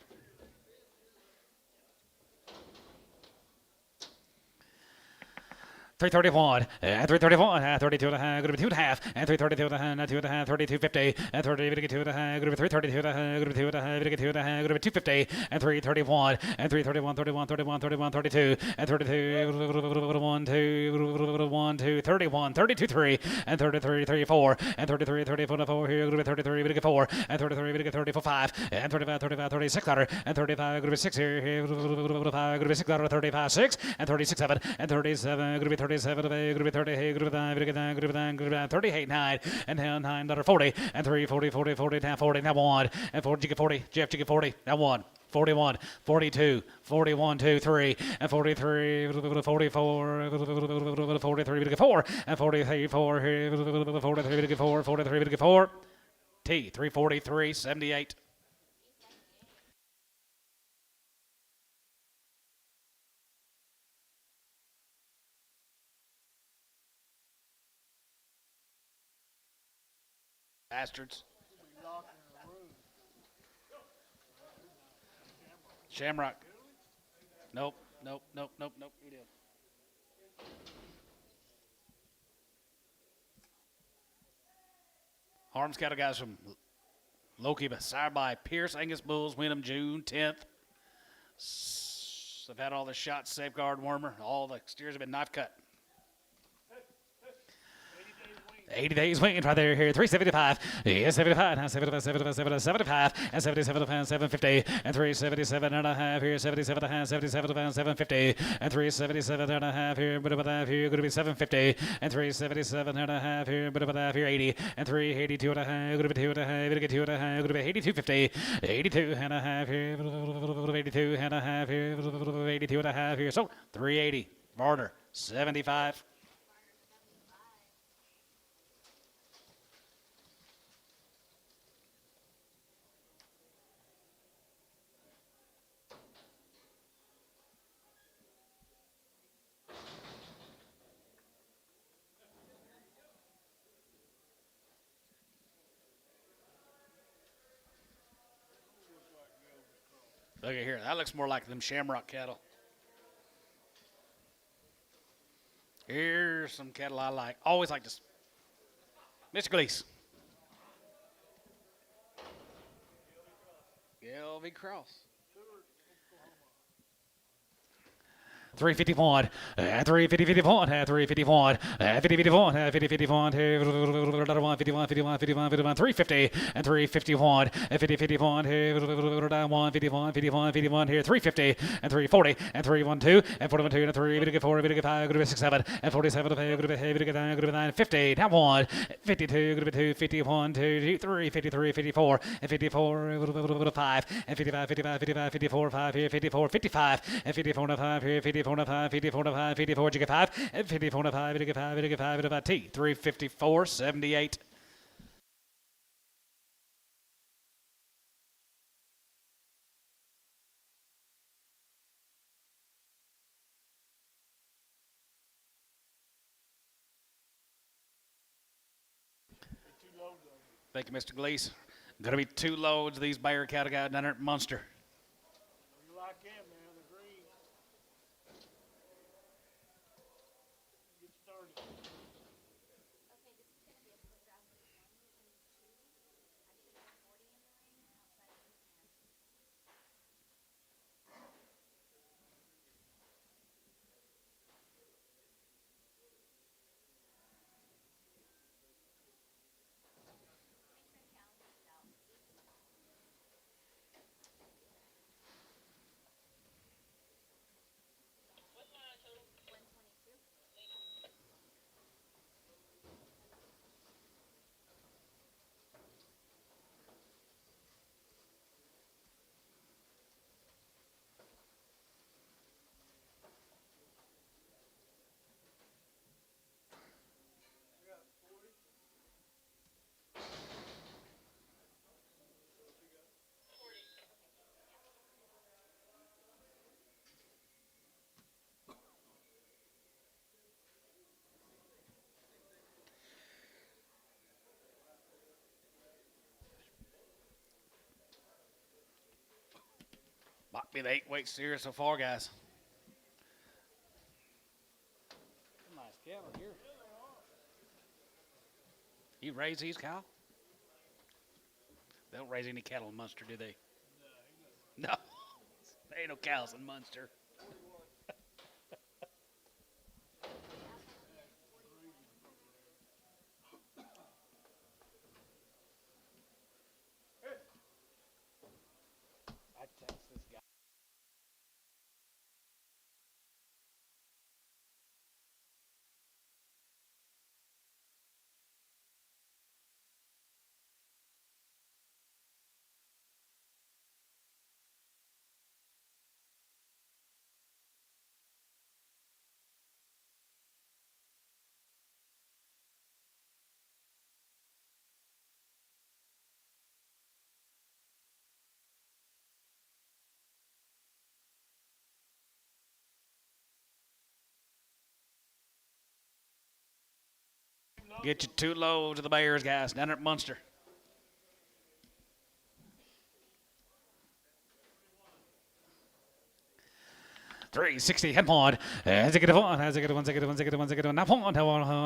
331, and 331, 32 and a half, going to be 2.5, and 332 and a half, 2.5, 32.50, and 30, going to 2 and a half, going to be 332 and a half, going to be 2 and a half, going to 2 and a half, going to be 250, and 331, and 331, 31, 31, 31, 32, and 32, 1, 2, 1, 2, 31, 32, 3, and 33, 34, and 33, 34, 4, here, going to be 33, going to 4, and 33, going to 34, 5, and 35, 35, 36, and 35, going to be 6 here, 5, going to be 6, 35, 6, and 36, 7, and 37, going to be 37, going to be 30, going to be 9, going to be 9, going to be 38, 9, and $9, 40, and 3, 40, 40, 40, now 40, now 1, and 40, you get 40, Jeff, you get 40, now 1. 41, 42, 41, 2, 3, and 43, 44, 43, 4, and 43, 4, 43, 4, 43, 4, T, 343, 78. Bastards. Shamrock. Nope, nope, nope, nope, nope. He did. Harms cattle guys from Lokiba, sired by Pierce Angus Bulls, Wyndham, June 10th. They've had all the shots, safeguard, wormer. All the steers have been knife cut. 80 days waiting right there here. 375. Yeah, 75. Now 75, 75, 75, 75. And 77 pounds, 750. And 377 and a half here. 77 and a half, 77 pounds, 750. And 377 and a half here. But about that here. Going to be 750. And 377 and a half here. But about that here. 80. And 382 and a half. Going to be 2 and a half. Going to get 2 and a half. Going to be 82.50. 82 and a half here. 82 and a half here. 82 and a half here. So 380. Barter. 75. Look at here. That looks more like them Shamrock cattle. Here's some cattle I like. Always like this. Mr. Gleese. LV Cross. 351, 351, 351, 5051, 5051, 51, 51, 51, 51, 350, and 351, and 5051, 1, 51, 51, 51, here, 350, and 340, and 312, and 412, and 3, 4, 5, 6, 7, and 47, 9, 50, now 1, 52, 2, 51, 2, 3, 53, 54, and 54, 5, and 55, 55, 55, 54, 5, here, 54, 55, and 54, 5, here, 54, 5, 54, 5, 54, you get 5, and 54, 5, you get 5, you get 5, about T, 354, 78. Thank you, Mr. Gleese. Going to be 2 loads of these Bayer cattle guys down there at Munster. You like them, man, the green. Get started. Okay, this is gonna be a split draft of 1 and 2. I should have 40 in the ring outside of this hand. Make sure and challenge it out. be the 8-weight steer so far, guys. Nice cattle here. You raise these, Kyle? They don't raise any cattle in Munster, do they? No. There ain't no cows in Munster. I text this guy. Get you 2 loads of the Bears, guys, down there at Munster. $360 head pond. As it get on, as it get on, as it get on, as it get on, as it get on. Now pond,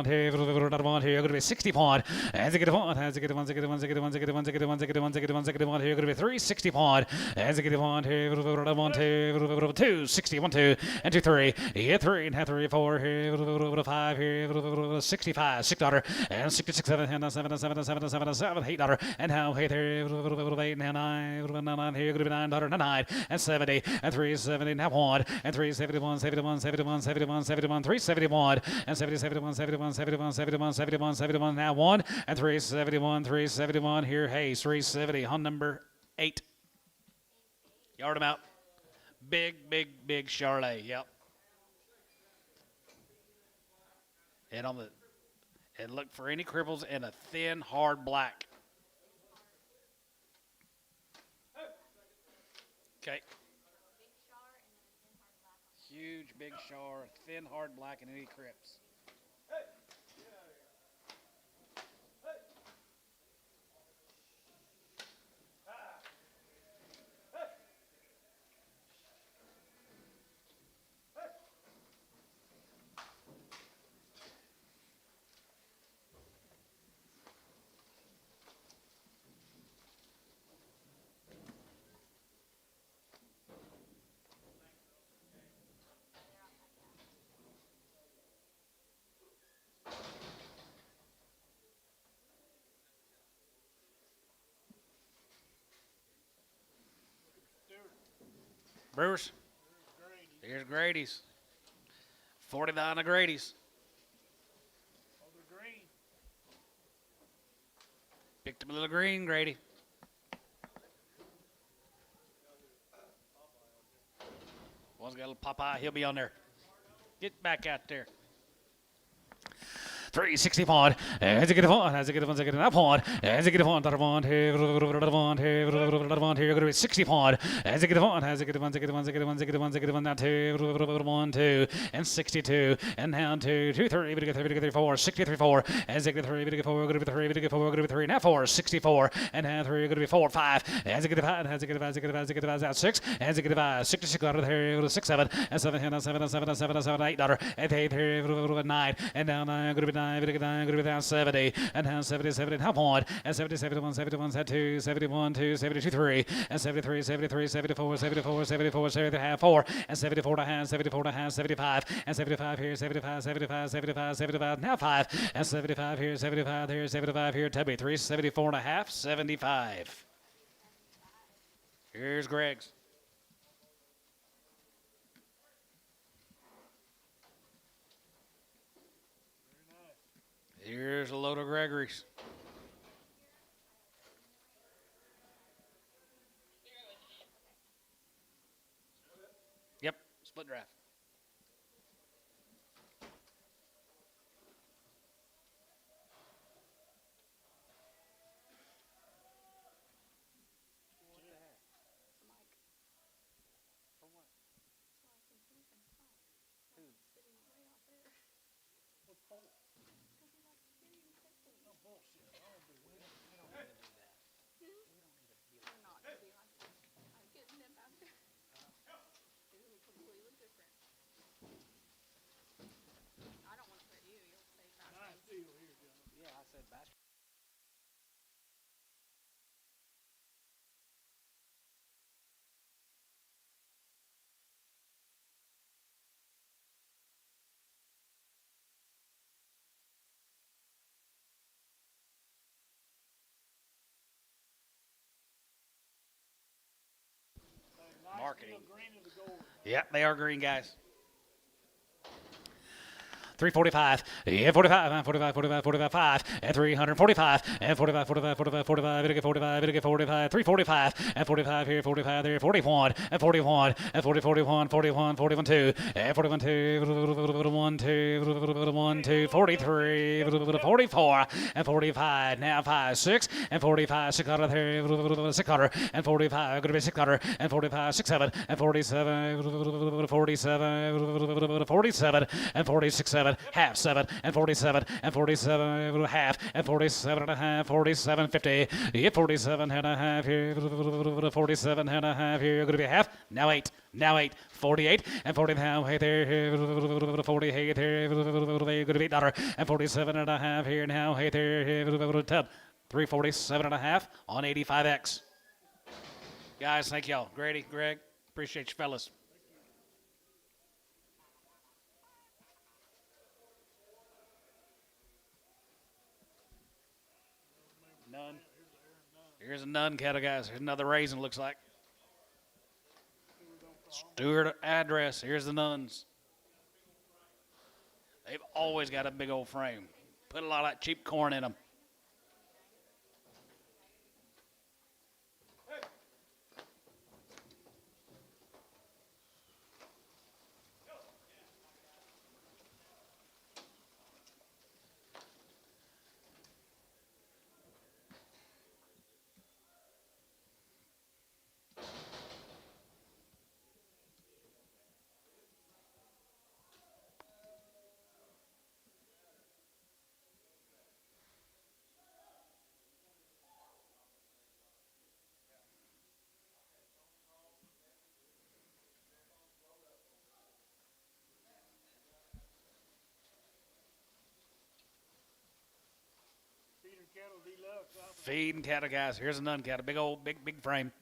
here, going to be 60 pond. As it get on, as it get on, as it get on, as it get on, as it get on, as it get on, as it get on, as it get on, as it get on. Here, going to be 360 pond. As it get on, here, 260, 1, 2, and 2, 3. Here, 3 and 3, 4. Here, 5. Here, 65, $6, and 66, 7, 7, 7, 7, 7, 7, $8, and now hey there, 8, now 9, here, going to be $9, 9, and 70, and 370, now pond, and 371, 71, 71, 71, 71, 371, and 70, 71, 71, 71, 71, 71, 71, now 1, and 371, 371, here, hey, 370, on number 8. Yard him out. Big Charlet, yep. And on the, and look for any cripples in a thin, hard black. Okay. Huge, big char, thin, hard black, and any crips. Brewers. Here's Grady's. 49 of Grady's. Oh, the green. Picked up a little green, Grady. One's got a little Popeye. He'll be on there. Get back out there. 360 pond. As it get on, as it get on, as it get on, pond. As it get on, here, here, going to be 60 pond. As it get on, as it get on, as it get on, as it get on, as it get on, as it get on, now 2, 1, 2, and 62, and down 2, 2, 3, 3, 4, 63, 4. As it get 3, 4, going to be 3, 4, going to be 3, now 4, 64, and now 3, going to be 4, 5. As it get 5, as it get 5, as it get 5, as it get 5, out 6. As it get 5, 66 out of here, 6, 7, and 7, 7, 7, 7, 7, $8, and 8, 9, and now 9, going to be 9, going to be down 70, and down 70, 70, half point, and 70, 71, 71, 2, 71, 2, 72, 3, and 73, 73, 74, 74, 74, 70, half 4, and 74 to half, 74 to half, 75, and 75 here, 75, 75, 75, 75, now 5, and 75 here, 75 here, 75 here, Tubby, 3, 74 and a half, 75. Here's Greg's. Here's a load of Gregory's. Yep, split draft. marketing. Green is the gold. Yeah, they are green, guys. 345, yeah, 45, 5, and 345, and 45, 45, 45, 45, it'll get 45, it'll get 45, 345, and 45 here, 45 there, 41, and 41, and 40, 41, 41, 41, 2, and 41, 2, 1, 2, 1, 2, 43, 44, and 45, now 5, 6, and 45, 600 there, 600, and 45, going to be 600, and 45, 6, 7, and 47, 47, 47, and 46, 7, half 7, and 47, and 47, half, and 47 and a half, 47, 50, yeah, 47 and a half here, 47 and a half here, going to be half, now 8, now 8, 48, and 40 now, hey there, 48 there, going to be $8, and 47 and a half here now, hey there, tub, 347 and a half on 85X. Guys, thank y'all. Grady, Greg, appreciate you fellas. None. Here's a nun cattle, guys. Here's another raisin, looks like. Stewart address. Here's the nuns. They've always got a big old frame. Put a lot of that cheap corn in them. Feeder cattle deluxe. Feeding cattle, guys. Here's a nun cattle. Big old, big frame.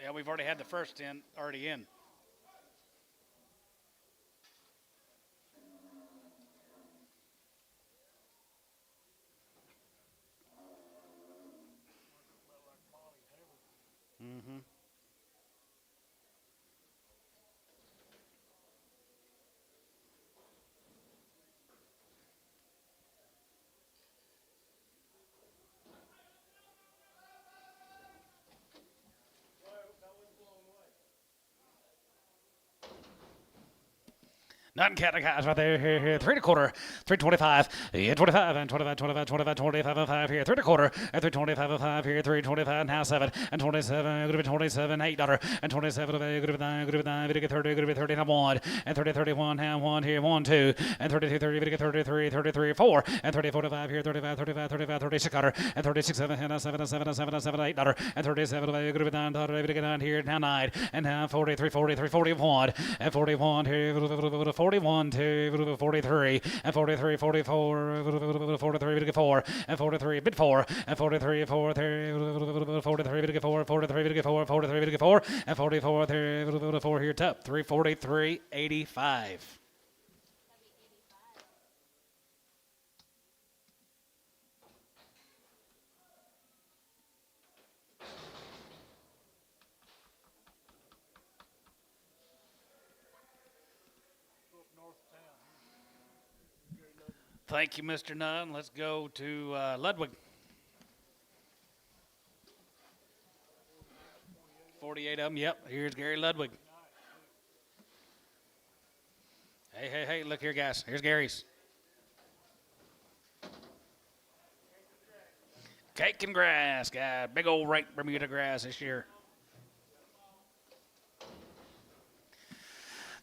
Yeah, we've already had the first in, already in. Mm-hmm. Nothing cattle, guys, right there, here, 3 1/4, 325, yeah, 25, and 25, 25, 25, 25, and 5 here, 3 1/4, and 325, and 5 here, 325, now 7, and 27, going to be 27, $8, and 27, going to be 9, going to be 9, going to get 30, going to be 30, now 1, and 30, 31, now 1 here, 1, 2, and 32, 30, going to get 33, 33, 4, and 30, 45 here, 35, 35, 35, 36, and 36, 7, and 7, and 7, and 7, and 7, $8, and 37, going to be 9, going to get 9 here, now 9, and now 43, 40, 41, and 41 here, 41 to 43, and 43, 44, 43, 4, and 43, bit 4, and 43, 4, 43, 4, 43, 4, 43, 4, and 44, 4 here, top 343, 85. Thank you, Mr. Nunn. Let's go to Ludwig. 48 of them. Yep. Here's Gary Ludwig. Hey, look here, guys. Here's Gary's. Cake and grass, guy. Big old rank Bermuda grass this year.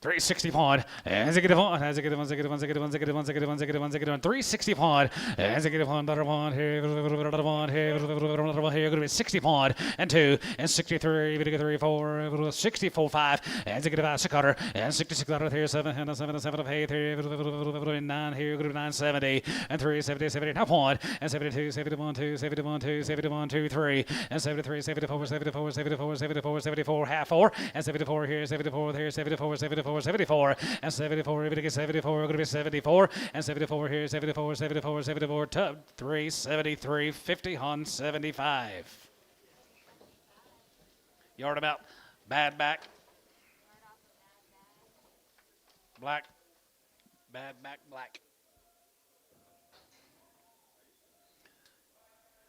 360 pound, as a good one, as a good one, as a good one, as a good one, as a good one, as a good one, as a good one, as a good one, 360 pound, as a good one, another one here, another one here, another one here, going to be 60 pound, and 2, and 63, 3, 4, 64, 5, as a good one, 6 cutter, and 66 out of here, 7, and 7, 7 of 8 here, 9 here, going to be 970, and 3, 70, 79 pound, and 72, 71, 2, 71, 2, 71, 2, 3, and 73, 74, 74, 74, 74, 74, half 4, and 74 here, 74 here, 74, 74, 74, and 74, we're going to get 74, we're going to be 74, and 74 here, 74, 74, 74, tub, 3, 73, 50, on 75. Yard about, bad back, black, bad back, black.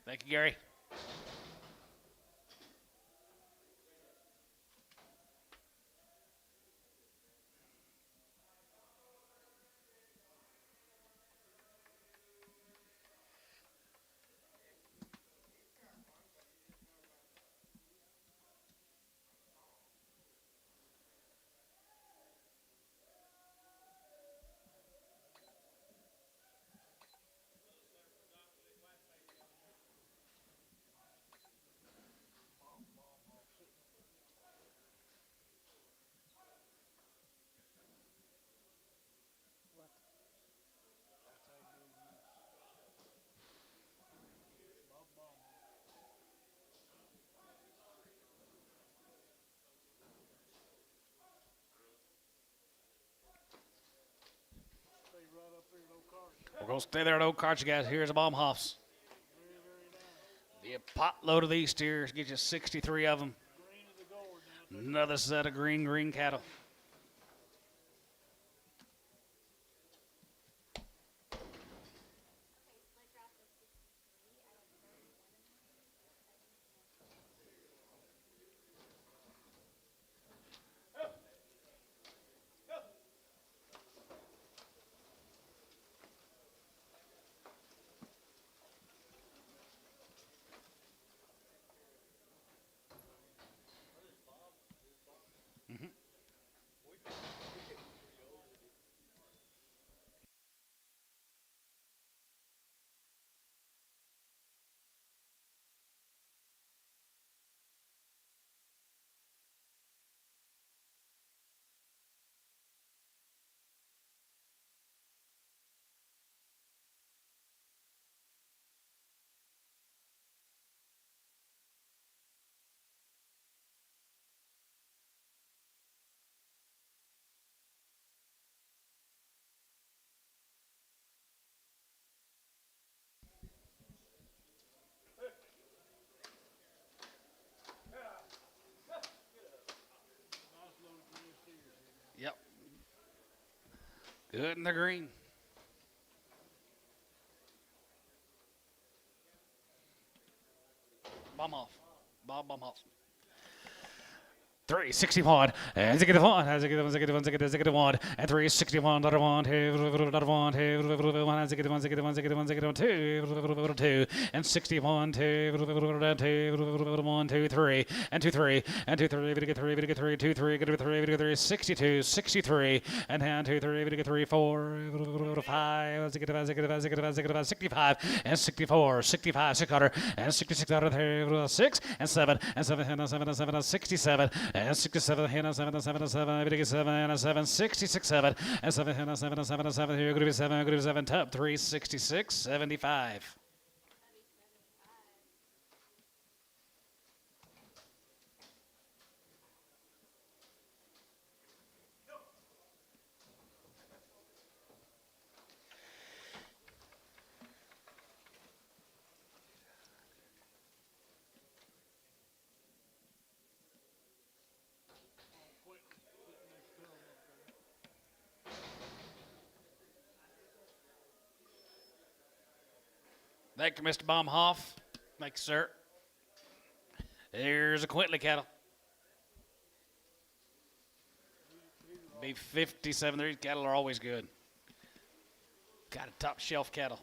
Thank you, Gary. Stay right up there at Old Carter. We're going to stay there at Old Carter, guys. Here's the Baumhoffs. Very, very nice. The pot load of these steers get you 63 of them. Green of the gourd now. Another set of green cattle. Okay, split drop is 63 out of 37. Yep. Good in the green. Baumhoff. Bob Baumhoff. 360 one, and a good one, as a good one, as a good one, as a good one, as a good one, and 361, another one, another one, one, as a good one, as a good one, as a good one, as a good one, two, and 61, one, 2, 3, and 2, 3, and 2, 3, get 3, get 3, 2, 3, get 3, get 3, 62, 63, and hand 2, 3, get 3, 4, 5, as a good one, as a good one, as a good one, as a good one, 65, and 64, 65, 6 cutter, and 66 out of there, 6, and 7, and 7, and 7, and 7, and 67, and 67, and 7, and 7, and 7, and 7, and 7, 66, 7, and 7, and 7, and 7, and 7, here, going to be 7, going to be 7, top 366, 75. Thank you, Mr. Baumhoff. Thank you, sir. Here's a Quintley cattle. Be 57. These cattle are always good. Got a top shelf cattle.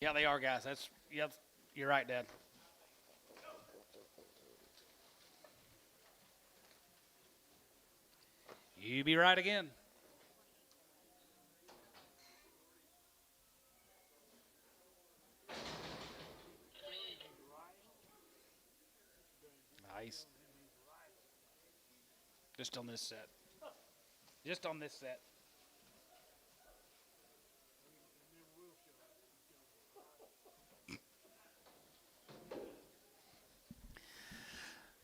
Yeah, they are, guys. Yep, you're right, Dad. You be right again. Nice. Just on this set. Just on this set.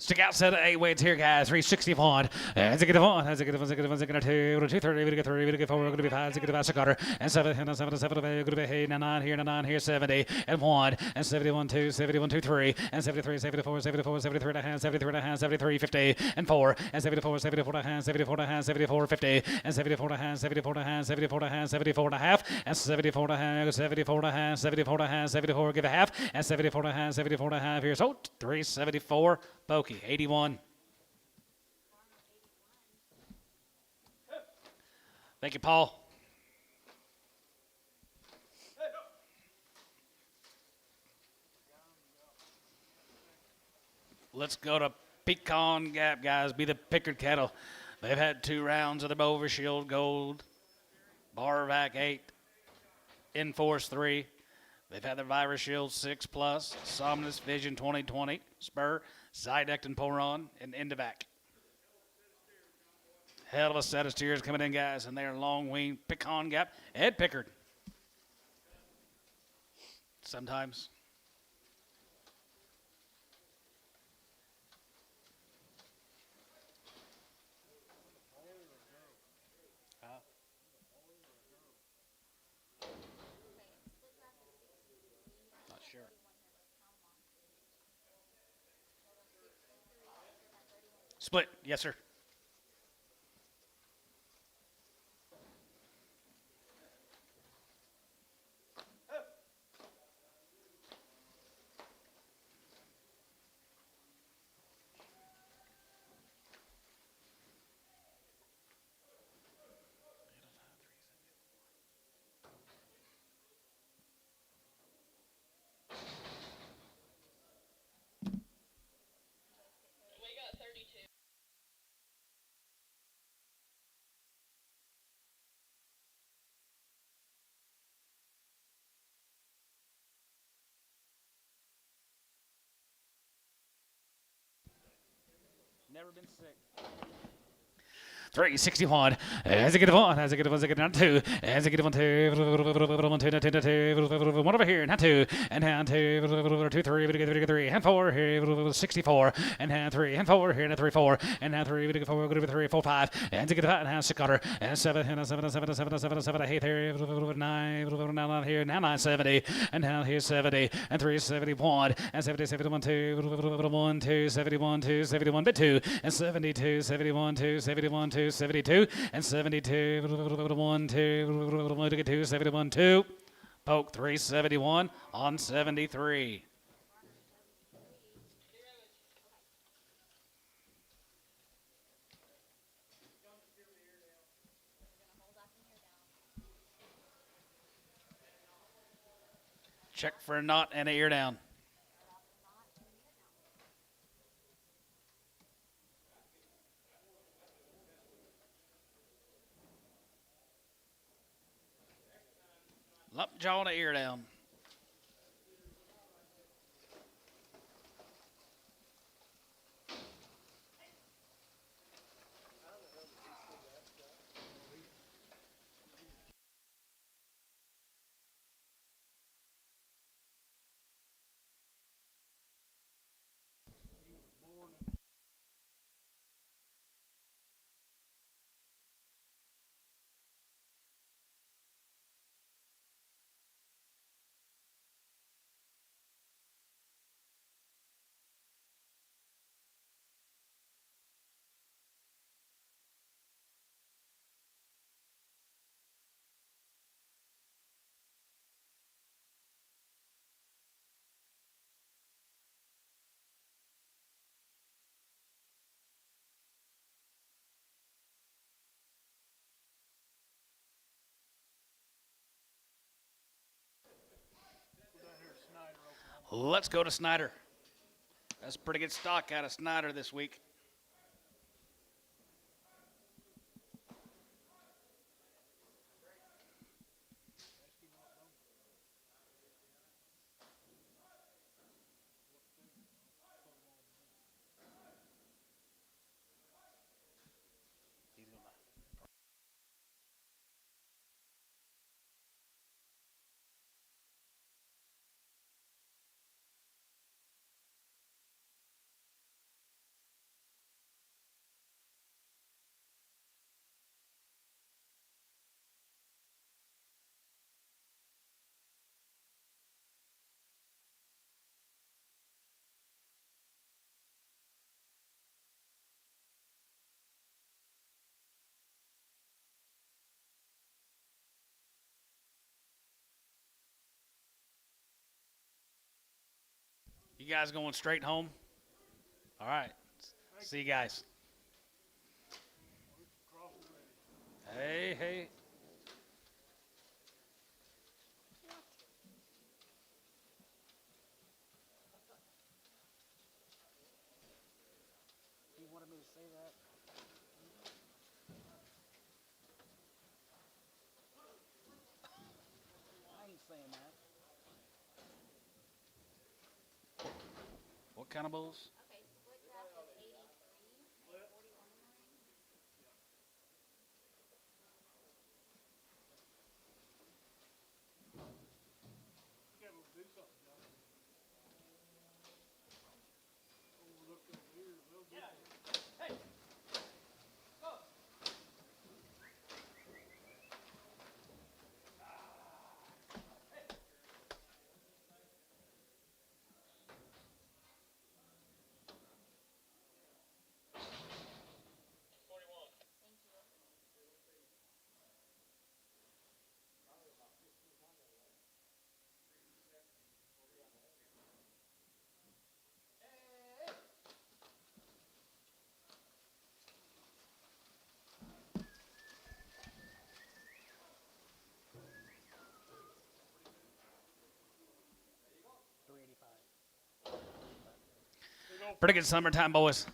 Stick out set of 8 weights here, guys. 361. As a good one. As a good one. As a good one. As a good 2. 230. We get 3. We get 4. We're going to be 5. As a good 5. And 7. And 7. 7. We're going to be 8. And 9 here. And 9 here. 70. And 1. And 71. 2. 71. 2. 3. And 73. 74. 74. 73 and a half. 73 and a half. 73. 50. And 4. And 74. 74 and a half. 74 and a half. 74. 50. And 74 and a half. 74 and a half. 74 and a half. 74 and a half. And 74 and a half. 74 and a half. 74 and a half. 74. Give a half. And 74 and a half. 74 and a half. Here's 374. Pokey. 81. Thank you, Paul. Let's go to Pecan Gap, guys. Be the Pickard cattle. They've had 2 rounds of the Bover Shield Gold, Barvac 8, Enforce 3. They've had the Virus Shield 6 Plus, Somnus Vision 2020, Spur, Zydeck and Poron, and Endovac. Hell of a set of steers coming in, guys, and they're long wing Pecan Gap. Ed Pickard. Sometimes. Not sure. Split. Yes, sir. Never been sick. 361. As a good one. As a good one. As a good one. 2. As a good one. 2. 1 over here. And 2. And hand 2. 2 3. 3. And 4 here. 64. And hand 3. And 4 here. And 3 4. And hand 3. 4. 3 4 5. And a good 5. And hand 6 cutter. And 7. And 7 7 7 7 7 8 here. 9 here. Now 970. And now here 70. And 371. And 70 71 2. 1 2 71 2 71 bit 2. And 72 71 2 71 2 72 and 72 1 2 to get 2 71 2. Poke 371 on 73. Check for a knot and a ear down. Lump jaw and a ear down. Let's go to Snyder. That's pretty good stock out of Snyder this week. You guys going straight home? All right. See you guys. Hey, hey. You wanted me to say that? I ain't saying that. What kind of bulls? Okay, split draft of 83 and 41 in the ring. You gotta do something, John. Overlook them ears a little bit. Thank you. Pretty good summertime, boys.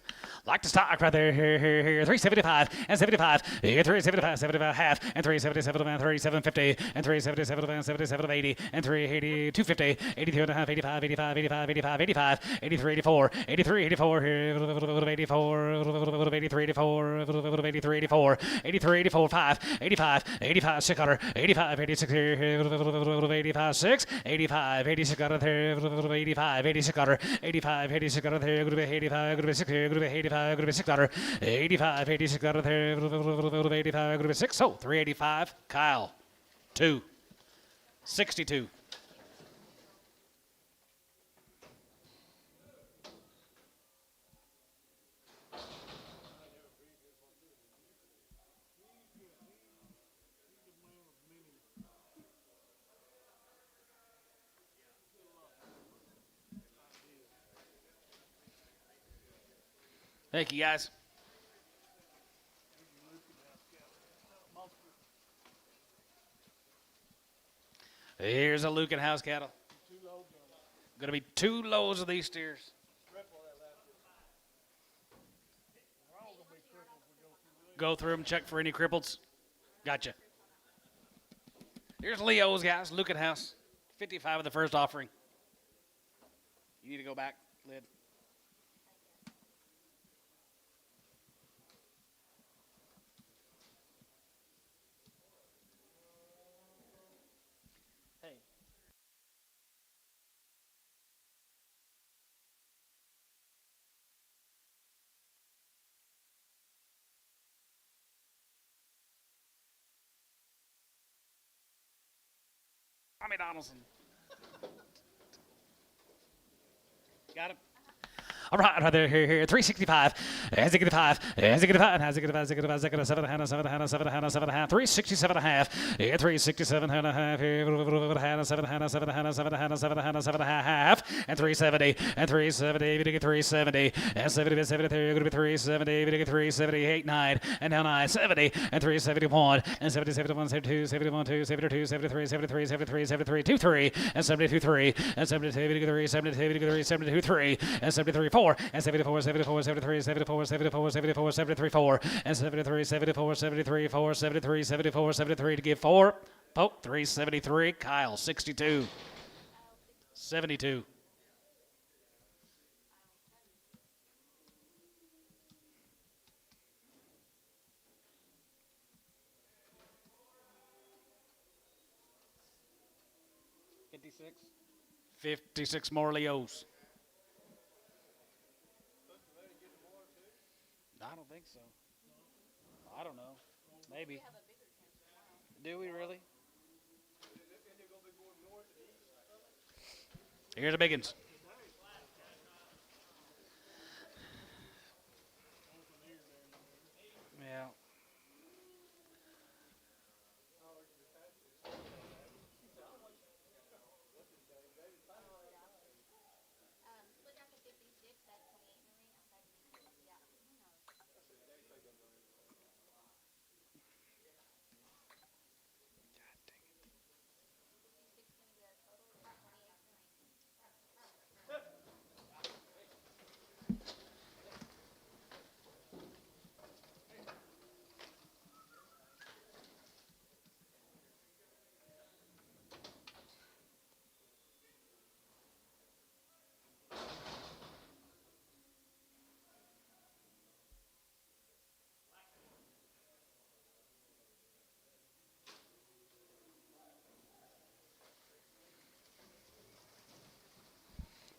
Like the stock right there, here, 375 and 75, 375, 75 half, and 377 and 3750, and 377 and 77 80, and 380, 250, 82 and a half, 85, 85, 85, 85, 85, 83, 84, 83, 84, here, 84, 83, 84, 83, 84, 83, 84, 5, 85, 85, 600, 85, 86 here, 85, 6, 85, 86 got it there, 85, 86 got her, 85, 86 got it there, 85, 6 here, 85, 6 got her, 85, 86 got it there, 85, 6, so 385, Kyle, 2, 62. Thank you, guys. Here's a Lucan house cattle. Going to be 2 loads of these steers. Go through them, check for any cripples. Gotcha. Here's Leo's, guys. Lucan house. 55 of the first offering. You need to go back, Lid. Hey. Tommy Donaldson. Got him? All right there, here. 365. As it get 5. As it get 5. As it get 5. As it get 5. As it get 7 and a half. 7 and a half. 7 and a half. 7 and a half. 367 and a half. Here 367 and a half. Here 7 and a 7 and a 7 and a 7 and a 7 and a 7 and a 7 and a half. And 370. And 370. We get 370. And 70. 73. You're going to be 370. We get 378. 9. And now 970. And 371. And 70. 71. 72. 71. 2. 72. 73. 73. 73. 73. 23. And 72. 3. And 72. We get 3. 72. We get 3. 72. 3. And 73. 4. And 74. 74. 73. 74. 74. 74. 73. 4. And 73. 74. 73. 4. 73. 74. 73 to give 4. Poke 373. Kyle 62. 72. $56. 56 more Leos. I don't think so. I don't know. Maybe. Do we really? Here's the biggins. Yeah. Split draft of 56, that's 28 million outside of the, yeah, who knows? Six gonna be our total, is 28 million.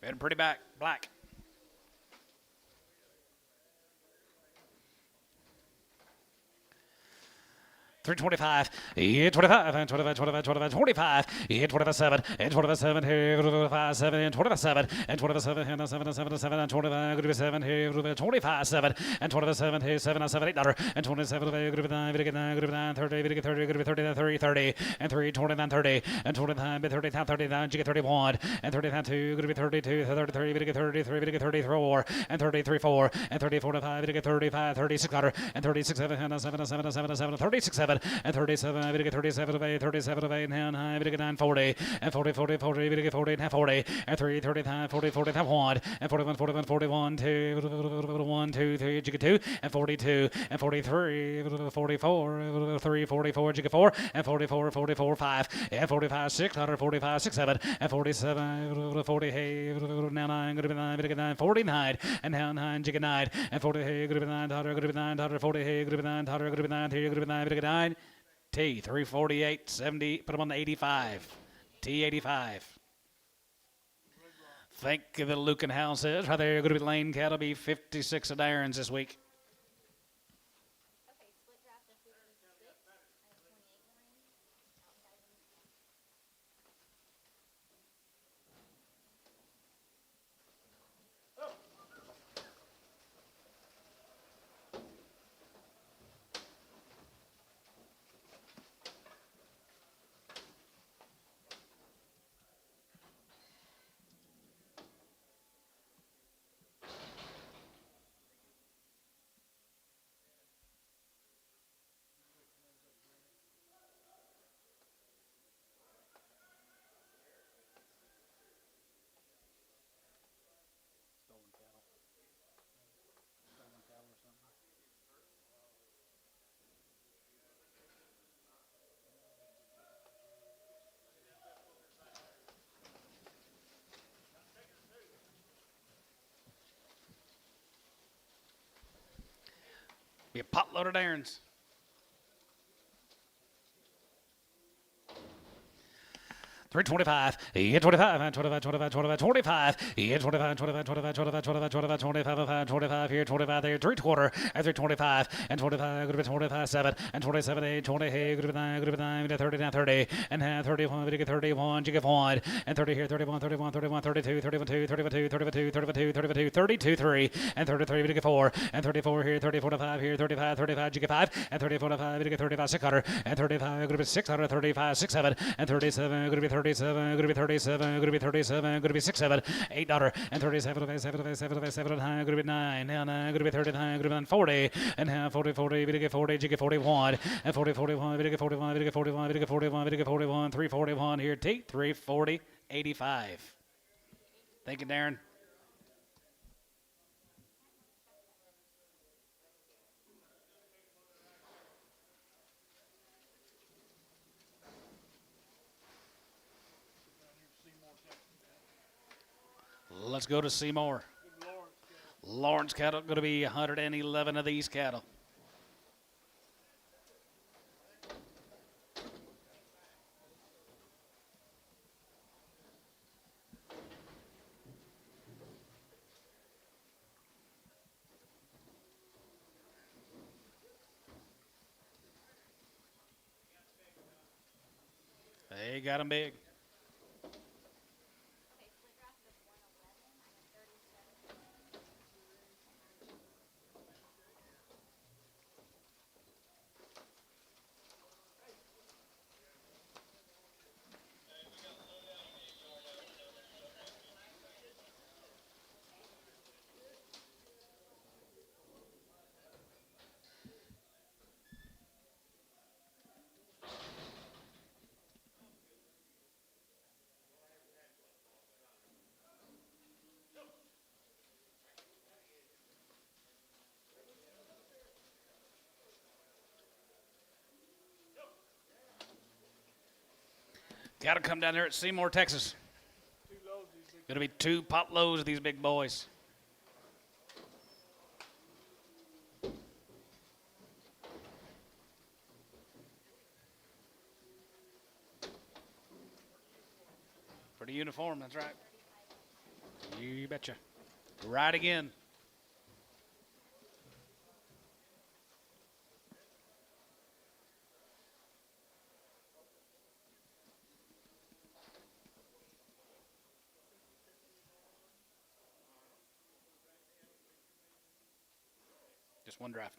Been pretty black. 325, yeah, 25, and 25, 25, 25, 25, yeah, 27, and 27, here, 25, 7, and 27, and 27, and 7, and 7, and 7, and 25, good 7, here, 25, 7, and 27, here, 7, and 7, $8, and 27, good 9, good 9, good 9, 30, good 30, good 30, 30, 30, and 3, 29, 30, and 29, 30, 39, you get 31, and 39, 2, good 32, 33, good 33, good 34, and 33, 4, and 34, 5, good 35, 36, and 36, 7, and 7, and 7, and 7, and 7, 36, 7, and 37, I get 37 of 8, 37 of 8, and I get 9, 40, and 40, 40, 40, we get 40, and half 40, and 3, 35, 40, 40, half 1, and 41, 41, 41, 2, 1, 2, 3, you get 2, and 42, and 43, 44, 3, 44, you get 4, and 44, 44, 5, and 45, 6, 45, 6, 7, and 47, 40, hey, now 9, good 9, we get 9, 49, and now 9, you get 9, and 40, hey, good 9, good 9, 40, hey, good 9, good 9, here, good 9, we get 9. T 348 70. Put them on the 85. T85. Think of the Lucan House is right there. Going to be Lane Cattle be 56 of Darren's this week. Okay, split draft of 56, I have 28 million outside of the, Stolen cattle. Stolen cattle or something. Be a potload of Darren's. 325. Yeah, 25. And 25, 25, 25, 25. Yeah, 25, 25, 25, 25, 25, 25, 25, 25 here, 25 there. 3/4 and 325 and 25. Good bit 25, 7 and 27, 8, 20. Hey, good bit 9, good bit 9, 30, now 30 and 31. We get 31. You get 1 and 30 here, 31, 31, 31, 32, 31, 2, 31, 2, 31, 2, 32, 32, 32, 3 and 33. We get 4 and 34 here, 34 to 5 here, 35, 35. You get 5 and 34 to 5. We get 35, 600 and 35. Good bit 600, 35, 6, 7 and 37. Good bit 37. Good bit 37. Good bit 37. Good bit 6, 7, $8 and 37, 7, 7, 7, good bit 9, now 9, good bit 39, good bit 40 and half 40, 40. We get 40. You get 41 and 40, 41. We get 41. We get 41. We get 41. We get 41. 341 here. Take 340, 85. Thank you, Darren. Let's go to Seymour. Lawrence cattle going to be 111 of these cattle. They got them big. Okay, split draft is 111. I have 37. Got to come down there at Seymour, Texas. Going to be 2 pot loads of these big boys. Pretty uniform, that's right. You betcha. Right again. Just one draft.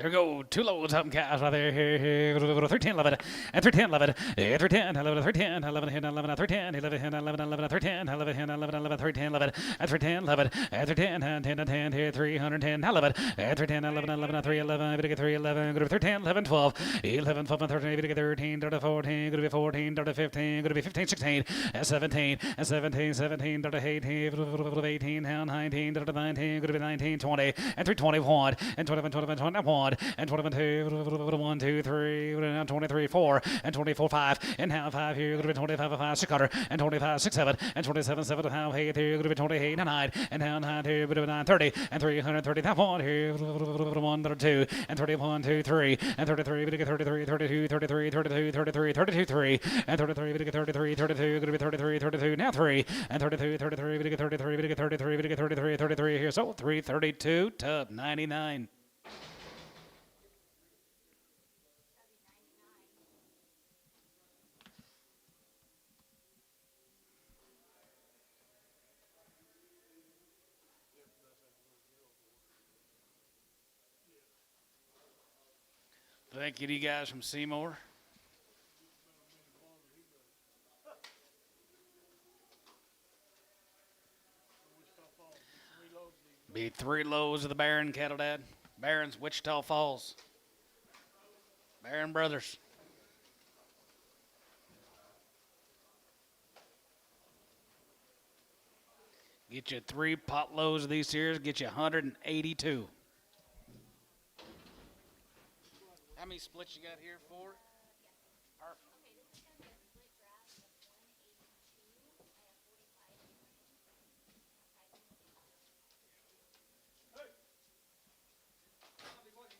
There go 2 loads of them cows right there. Here, 13, 11, and 13, 11, 13, 11, 13, 11, 11, 13, 11, 11, 11, 13, 11, 11, 11, 13, 11, and 13, 11, and 13, and 10, and 10, here 310, 11, and 13, 11, 11, 3, 11, going to 3, 11, going to 13, 11, 12, 11, 12, 13, going to 13, going to 14, going to be 14, going to 15, going to be 15, 16, and 17, and 17, 17, going to 18, 18, and 19, going to 19, going to be 19, 20, and 321, and 21, 21, 21, and 22, 1, 2, 3, and 23, 4, and 24, 5, and now 5 here, going to be 25, 5, 600, and 25, 6, 7, and 27, 7, and 8 here, going to be 28, and 9, and now 9 here, going to be 9, 30, and 330, that 1 here, 1, 2, and 31, 2, 3, and 33, going to get 33, 32, 33, 32, 33, 32, 3, and 33, going to get 33, 32, going to be 33, 32, now 3, and 32, 33, going to get 33, going to get 33, going to get 33, 33 here, so 332 to 99. Thank you to you guys from Seymour. Be 3 loads of the Barron cattle, Dad. Barron's Wichita Falls. Barron Brothers. Get you 3 pot loads of these here. Get you 182. How many splits you got here for? Perfect. Okay, this is gonna be a split draft of 182. I have 45 in the ring. Outside of the next 45 when you're ready.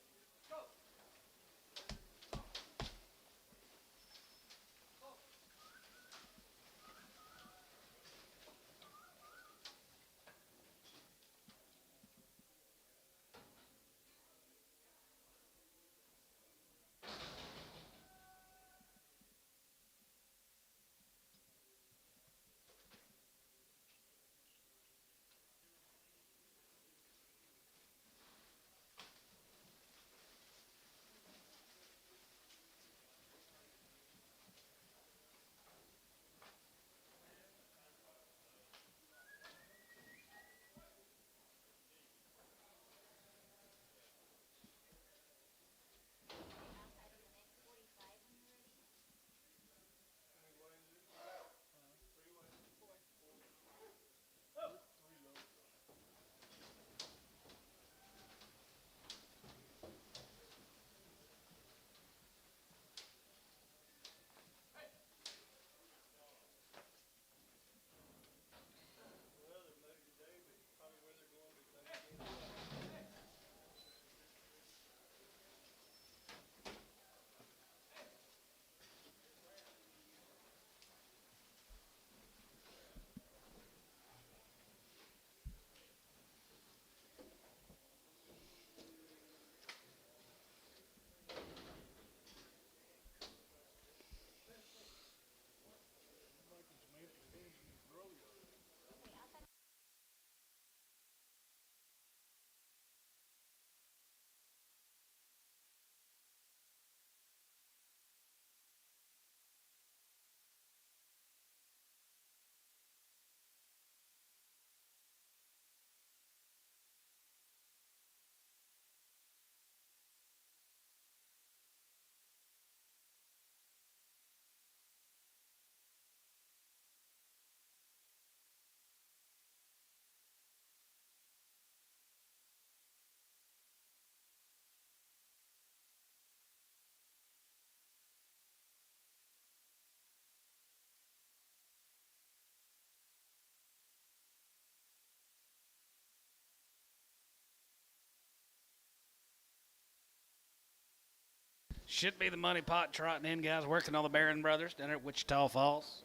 Should be the money pot trotting in, guys, working on the Barron Brothers down there at Wichita Falls.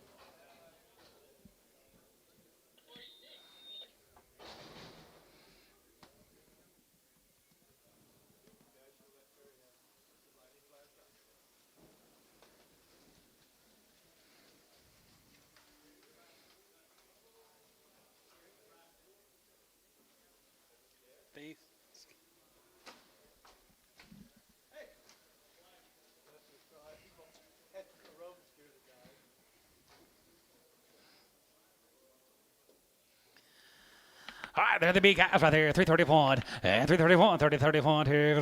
Peace. right there, the big guys right there. 331 and 331, 30, 31 here,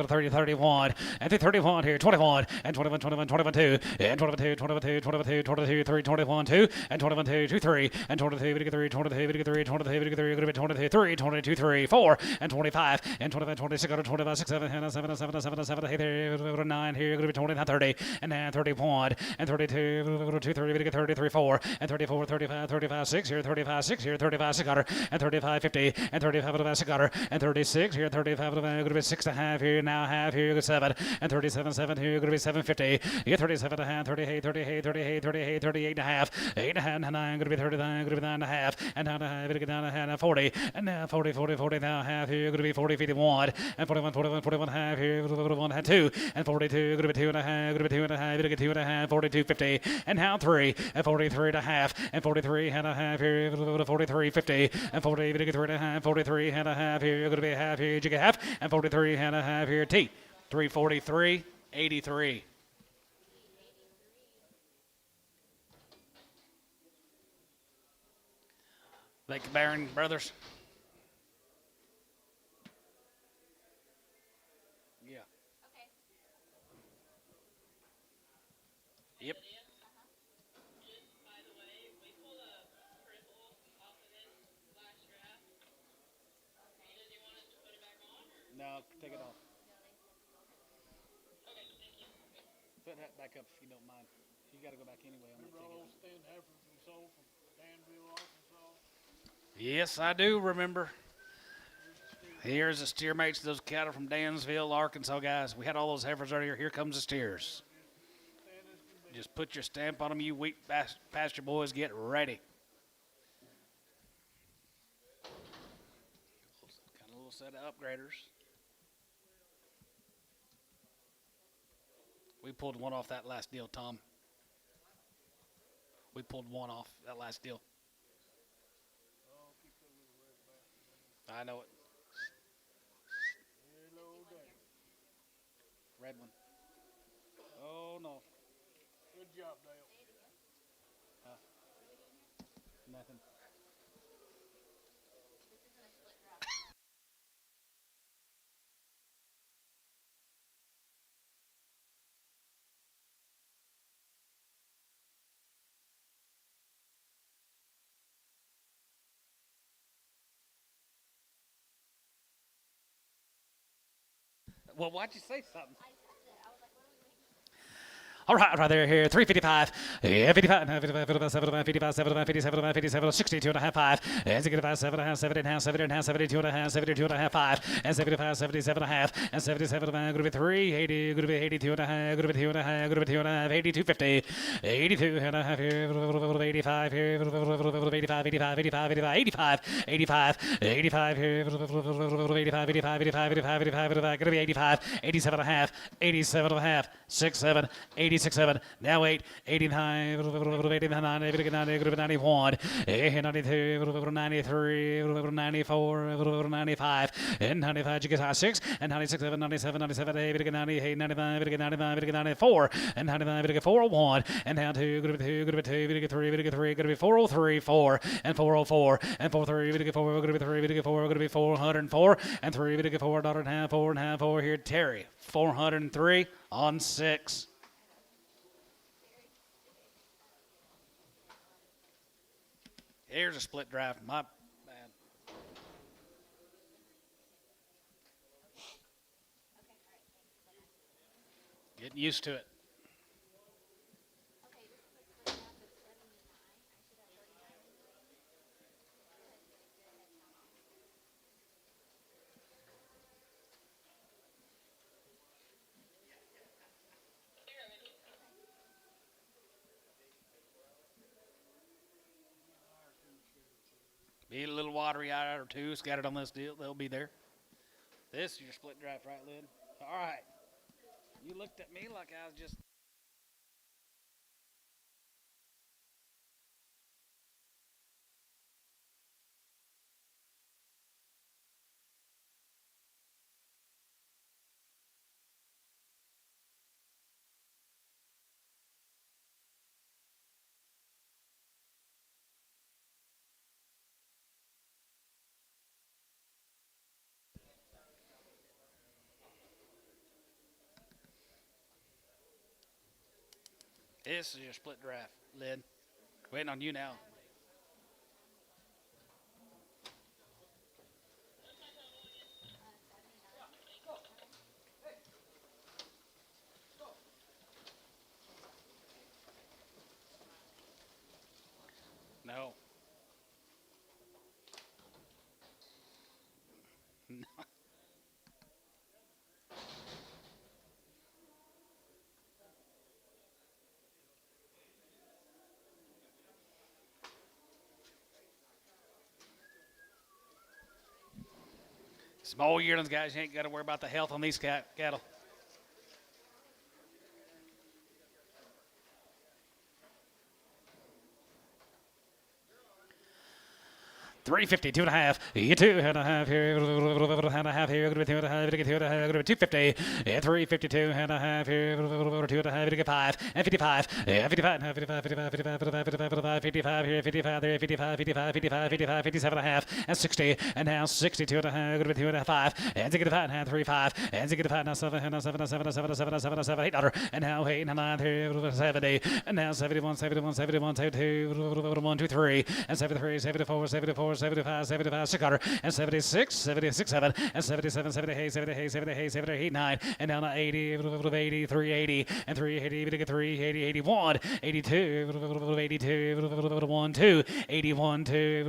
30, 31 and 331 here, 21 and 21, 21, 21, 2 and 21, 2, 21, 2, 22, 22, 3, 21, 2 and 21, 2, 2, 3 and 22, 3, 22, 3, 22, 3, 22, 3, 22, 3, 4 and 25 and 25, 26, 25, 6, 7, 7, 7, 7, 7, 8, 9 here, going to be 20, 30 and 31 and 32, 2, 30, 33, 4 and 34, 35, 35, 6 here, 35, 6 here, 35, 6 and 35, 50 and 35, 6 and 36 here, 35, going to be 6 and a half here, now half here, 7 and 37, 7 here, going to be 750 here, 37 and a half, 38, 38, 38, 38, 38 and a half, 8 and a half, 9 going to be 39, going to be 9 and a half, and down to half, it get down to half, 40 and now 40, 40, 40 now half here, going to be 40, 51 and 41, 41, 41 half here, 41 half 2 and 42, going to be 2 and a half, going to be 2 and a half, it'll get 2 and a half, 42, 50 and now 3 and 43 and a half and 43 and a half here, 43, 50 and 40, it'll get 3 and a half, 43 and a half here, you're going to be a half here, you get half and 43 and a half here, T 343, 83. Thank you, Barron Brothers. Yeah. Okay. Yep. By the way, we pulled a cripple off of this last draft. Did you want us to put it back on? Or? No, take it off. Okay, thank you. Put that back up if you don't mind. You got to go back anyway. I'm Remember gonna all take it. those thin heifers we sold from Danville, Arkansas? Yes, I do remember. Here's the steer mates, those cattle from Dansville, Arkansas, guys. We had all those heifers earlier. Here comes the steers. Just put your stamp on them, you wheat pasture boys. Get ready. Got a little set of upgraders. We pulled one off that last deal, Tom. We pulled one off that last deal. I know it. Hello, Dave. Red one. Oh, no. Good job, Dale. Nothing. Well, why'd you say something? All right there, here, 355, yeah, 55, 55, 55, 55, 75, 57, 57, 62 and a half, 5, and 65, 7 and a half, 7 and a half, 7 and a half, 72 and a half, 72 and a half, 5, and 75, 77 and a half, and 77 and a half, going to be 3, 80, going to be 82 and a half, going to be 2 and a half, going to be 2 and a half, 82, 50, 82 and a half here, 85 here, 85, 85, 85, 85, 85, 85 here, 85, 85, 85, 85, 85, going to be 85, 87 and a half, 87 and a half, 6, 7, 86, 7, now 8, 89, 89, 91, 92, 93, 94, 95, and 95, you get 6, and 96, 7, 97, 97, 98, 98, 99, 95, 94, and 99, 401, and down 2, going to be 2, going to be 2, 3, going to be 403, 4, and 404, and 43, going to be 4, going to be 3, going to be 4, going to be 404, and 3, going to be 4, dollar and a half, 4 and a half, 4 here, Terry, 403 on 6. Here's a split draft. My bad. Getting used to it. Okay, this is a split draft of 79. I should have 39. Be a little watery eye or two scattered on this deal. They'll be there. This is your split draft, right, Lynn? All right. You looked at me like I was just. This is your split draft, Lynn. Waiting on you now. No. Small yearlings, guys. You ain't got to worry about the health on these cattle. 350, 2.5. You 2.5 here, 2.5 here, going to be 2.5, going to be 250, 352 and a half here, 2.5, going to get 5, and 55, 55, 55, 55, 55, 55, 55 here, 55 there, 55, 55, 55, 55, 57 and a half, and 60, and now 62 and a half, going to be 2.5, and to get 5 and a half, 35, and to get 5 now 7, and now 7, 7, 7, 7, 7, 7, $8, and now 8 and 9 here, 70, and now 71, 71, 71, 72, 1, 2, 3, and 73, 74, 74, 75, 75, 600, and 76, 76, 7, and 77, 78, 78, 78, 78, 9, and down to 80, 80, 380, and 380, 380, 81, 82, 82, 1, 2, 81, 2,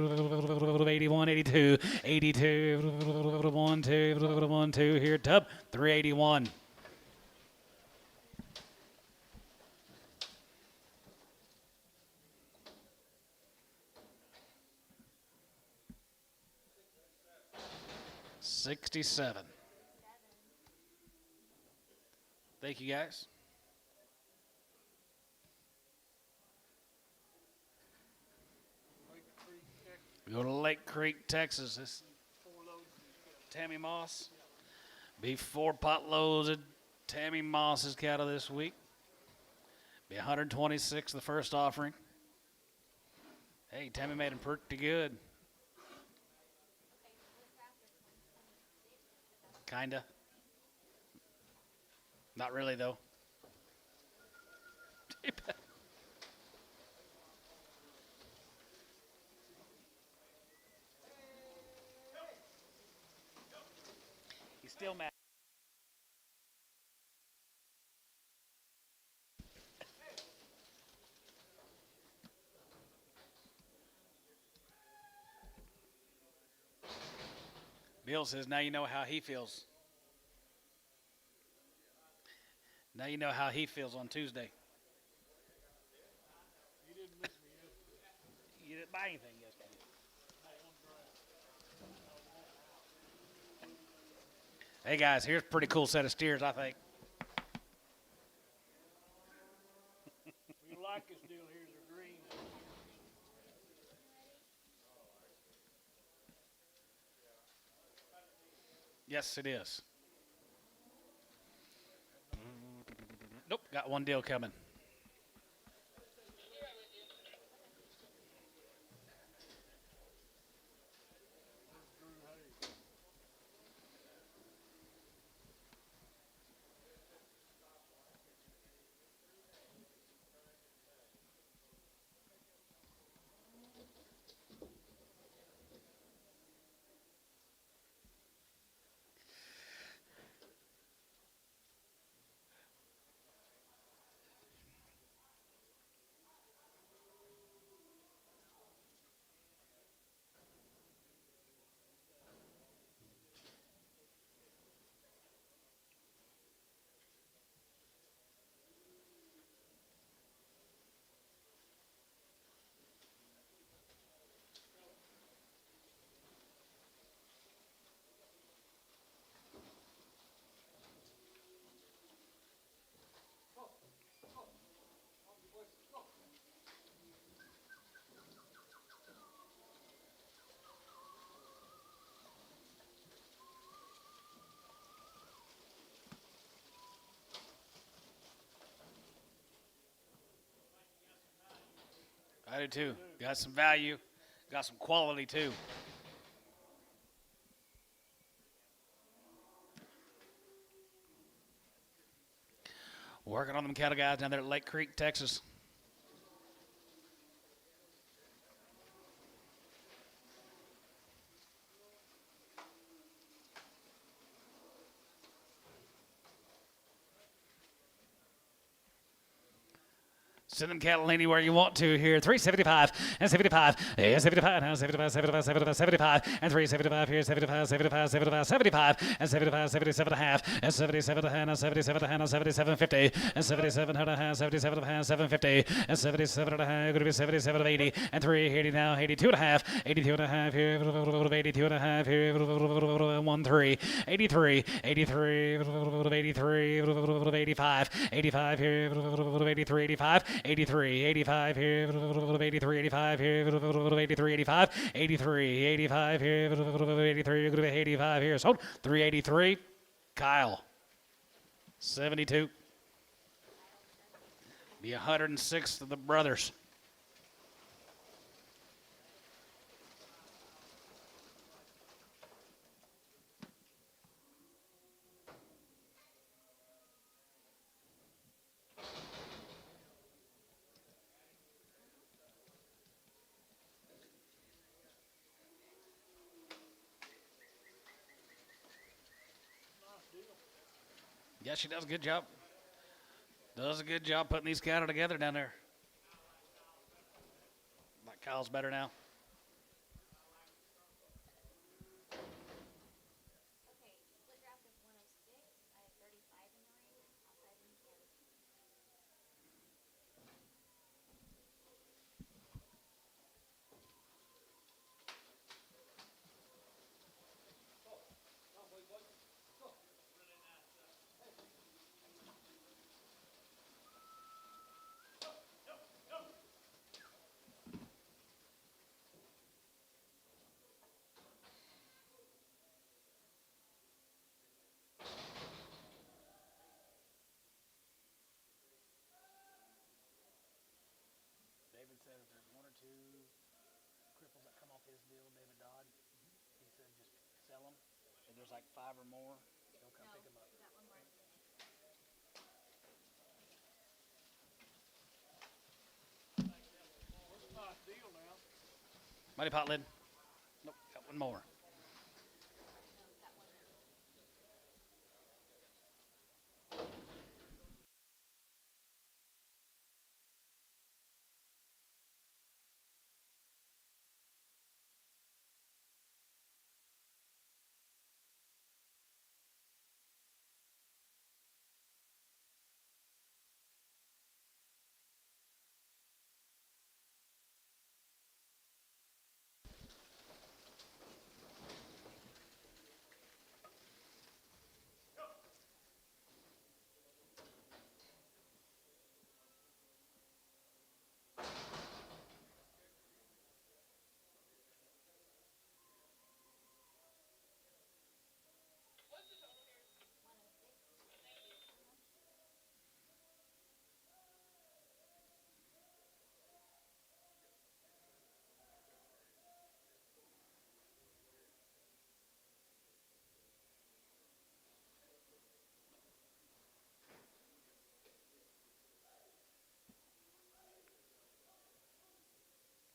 81, 82, 82, 1, 2, 1, 2, here, Tub, 381. $67. Thank you, guys. We go to Lake Creek, Texas. This Tammy Moss. Be 4 pot loads of Tammy Moss's cattle this week. Be 126 the first offering. Hey, Tammy made them pretty good. Kinda. Not really, though. He's still mad. Bill says, now you know how he feels. Now you know how he feels on Tuesday. You didn't miss me yesterday. You didn't buy anything yesterday. Hey, guys, here's a pretty cool set of steers, I think. We like this deal. Here's a green. Yes, it is. Nope, got one deal coming. I do too. Got some value, got some quality too. Working on them cattle guys down there at Lake Creek, Texas. Send them cattle anywhere you want to here. 375 and 75. Yeah, 75 now. 75, 75, 75, 75. And 375 here. 75, 75, 75, 75. And 75, 77 and a half. And 77 and a half. And 77 and a half. And 77, 50. And 77 and a half. 77 and a half. 750. And 77 and a half. Going to be 77 of 80. And 380 now. 82 and a half. 82 and a half here. 82 and a half here. 1 3. 83. 83. 83. 85. 85 here. 83. 85. 83, 85 here, 83, 85 here, 83, 85, 83, 85 here, 83, 85 here. Sold 383. Kyle, 72. Be 106 to the brothers. Yeah, she does a good job. Does a good job putting these cattle together down there. Like Kyle's better now. Okay, split draft is 106. I have 35 in the ring, outside in Kansas. David said if there's one or two cripples that come off his deal, David Dodd, he said just sell them. If there's like 5 or more, he'll come pick them up. We got one more. That's a nice deal now. Mighty pot lid. Nope, got one more. No, we got one more.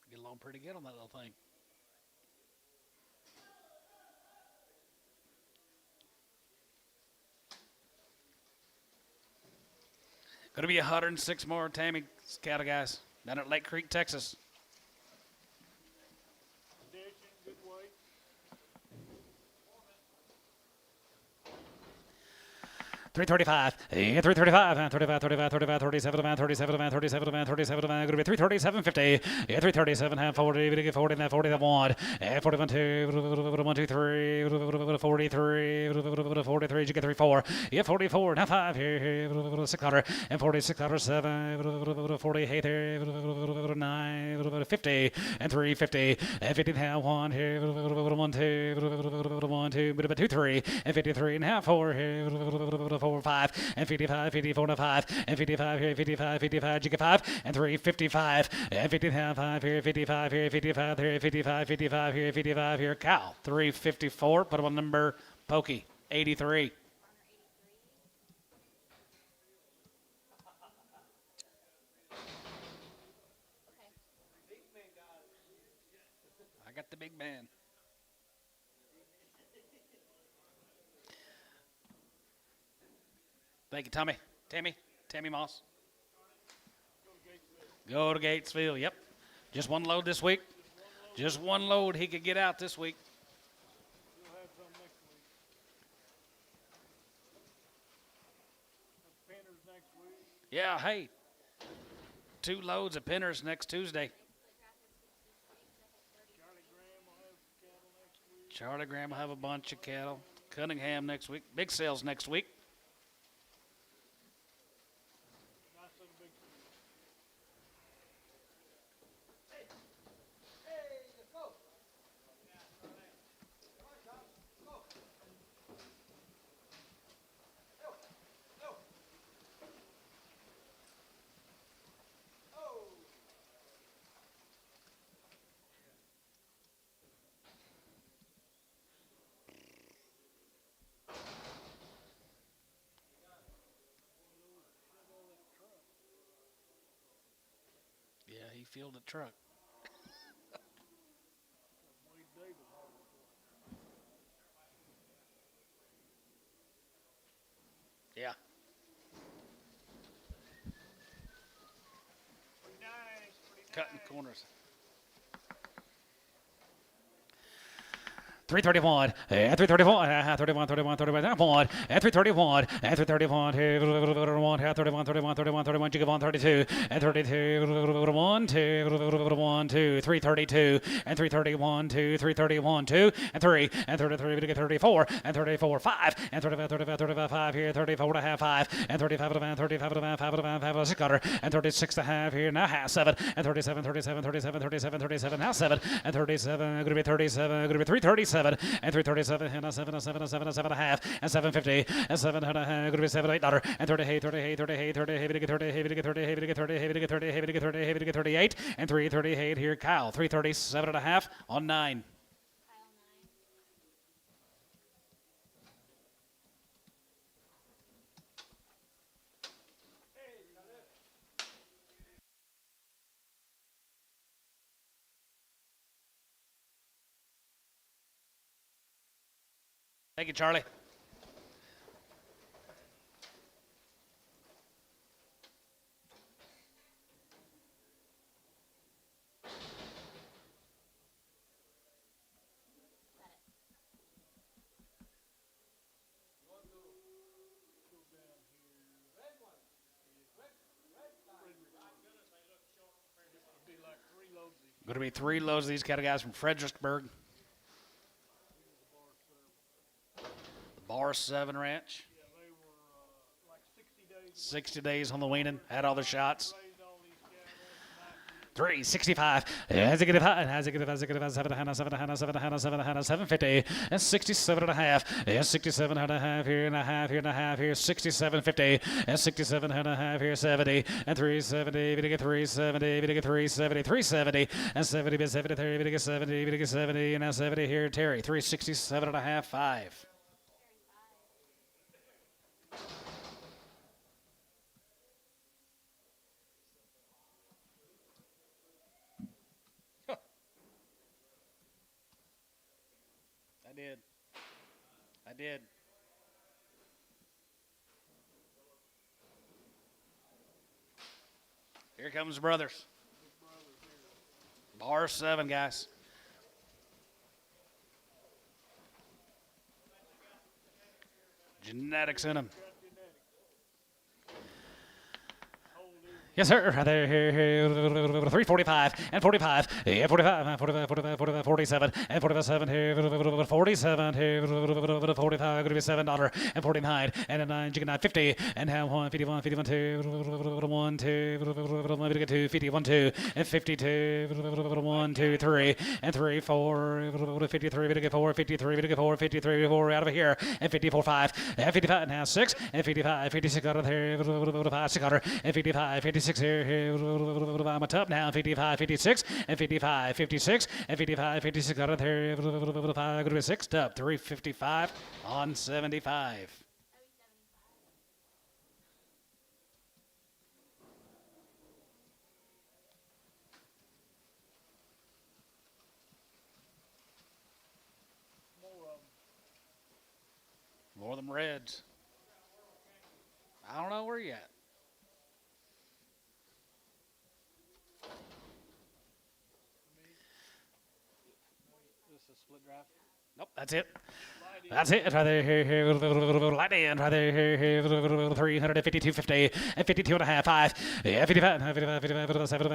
Get along pretty good on that little thing. Going to be 106 more Tammy cattle guys down at Lake Creek, Texas. Ditching, good weight. 335, yeah, 335, 35, 35, 35, 37, 37, 37, 37, going to be 337, 50, yeah, 337, half 40, 40, 40, 1, 41, 2, 1, 2, 3, 43, 43, you get 3, 4, yeah, 44, now 5, here, 600, and 46, 7, 48, 9, 50, and 350, and 50, now 1, here, 1, 2, 1, 2, 2, 3, and 53, and half 4, here, 4, 5, and 55, 54, and 5, and 55 here, 55, 55, you get 5, and 355, and 55 here, 55 here, 55 here, 55, 55 here, 55 here, cow, 354, put them on number Pokey, 83. I got the big man. Thank you, Tommy. Tammy Moss. Go to Gates Go to Gatesville. Yep. Just one load this week. Just one load he could get out this week. You'll have some next week. The Pinners next week. Yeah, hey. 2 loads of pinners next Tuesday. Charlie Graham will have cattle next week. Charlie Graham will have a bunch of cattle. Cunningham next week. Big sales next week. Nice little big field. Yeah, he filled the truck. Wade Davis hauled it for him. Yeah. Pretty nice, pretty Cutting nice. corners. 331, and 331, 31, 31, 31, 1, and 331, and 331, 31, 31, 31, 31, 31, Jigabon 32, and 32, 1, 2, 1, 2, 332, and 331, 2, 331, 2, and 3, and 33, 34, and 34, 5, and 35, 35, 35, 5 here, 34 and a half, 5, and 35 and a half, 35 and a half, 5 and a half, 5, 6 cutter, and 36 and a half here, now half, 7, and 37, 37, 37, 37, 37, now 7, and 37, going to be 37, going to be 337, and 337, and a 7, a 7, a 7, a 7 and a half, and 750, and 7 and a half, going to be 7, $8, and 38, 38, 38, 30, heavy to get 30, heavy to get 30, heavy to get 30, heavy to get 30, heavy to get 30, heavy to get 38, and 338 here, Kyle, 337 and a half on 9. Kyle 9. Thank you, Charlie. Be like 3 loads each. Going to be 3 loads of these cattle guys from Fredericksburg. Bar 7 Ranch. Yeah, they were like 60 days 60 days on the weaning. Had all the shots. raised all these cattle. 365. Has it get high? Has it get 7 and a 7 and a 7 and a 7 and a 750 and 67 and a half. Yes, 67 and a half here and a half here and a half here. 67.50 and 67 and a half here. 70 and 370. We get 370. We get 370. 370 and 70. But 73. We get 70. We get 70 and now 70 here. Terry 367 and a half. 5. I did. Here comes the brothers. Bar 7, guys. Genetics in them. Yes, sir. There, here, 345 and 45. Yeah, 45, 45, 45, 45, 47 and 47 here, 47 here, 45. Going to be $7 and 49 and a 9. Chicken 950 and now 151, 51, 2, 1, 2, maybe to get 2, 51, 2 and 52, 1, 2, 3 and 3, 4, 53. We to get 4, 53. We to get 4, 53, 4 out of here and 54, 5 and 55 now 6 and 55, 56 out of here, 5, 6 and 55, 56 here, I'm a top now, 55, 56 and 55, 56 and 55, 56 out of there, 5, go to 6 top, 355 on 75. More of them reds. I don't know where you at. this a split draft? Nope, that's it. That's it. Right there, here, light in. Right there, here, 352.50 and 52 and a half, 5. Yeah, 55, 55, 57,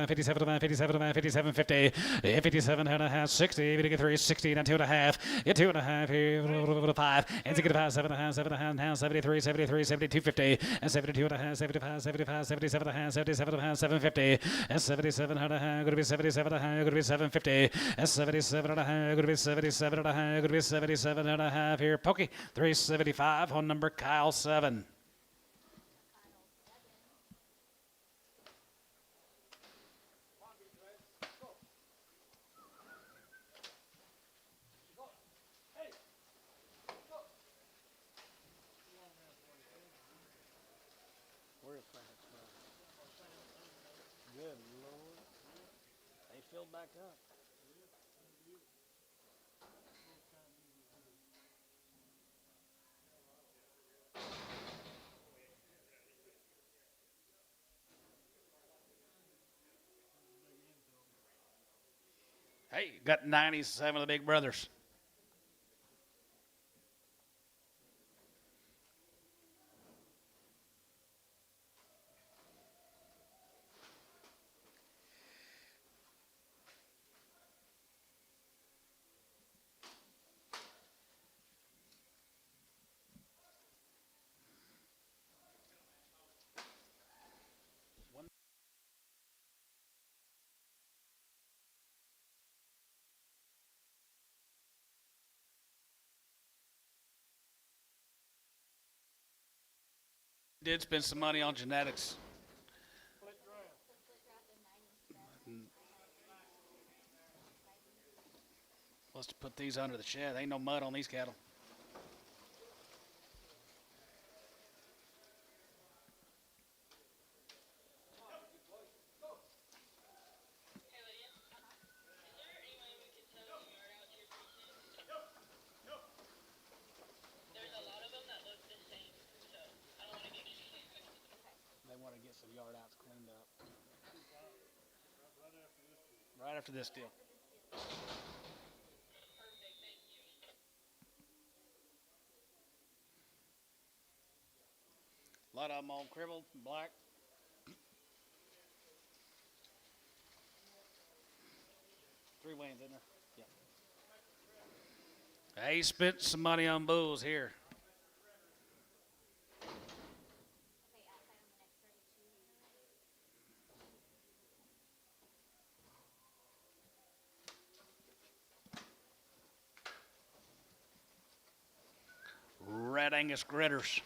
57, 57, 57, 50. Yeah, 57 and a half, 60. We get 3, 60, and 2 and a half. Yeah, 2 and a half here, 5. And 65, 7 and a half, 7 and a half, 73, 73, 72, 50. And 72 and a half, 75, 75, 77 and a half, 77 and a half, 750. And 77 and a half, going to be 77 and a half, going to be 750. And 77 and a half, going to be 77 and a half, going to be 77 and a half here. Pokey, 375 on number Kyle 7. Where is France? Good Lord. They filled back up. Hey, got 97 of the big brothers. Did spend some money on genetics. Split draft. Let's put these under the shed. Ain't no mud on these cattle. Hey, Lydia. Is there any way we could send some yard outs here pretty soon? There's a lot of them that look the same, so I don't want to get confused. They want to get some yard outs cleaned up. Right after Right after this this deal. deal. Perfect, thank you. A lot of them all cribbled, black. Three Waynes, isn't there? Yep. He spent some money on bulls here. Okay, outside on the next 32. Red Angus gritters.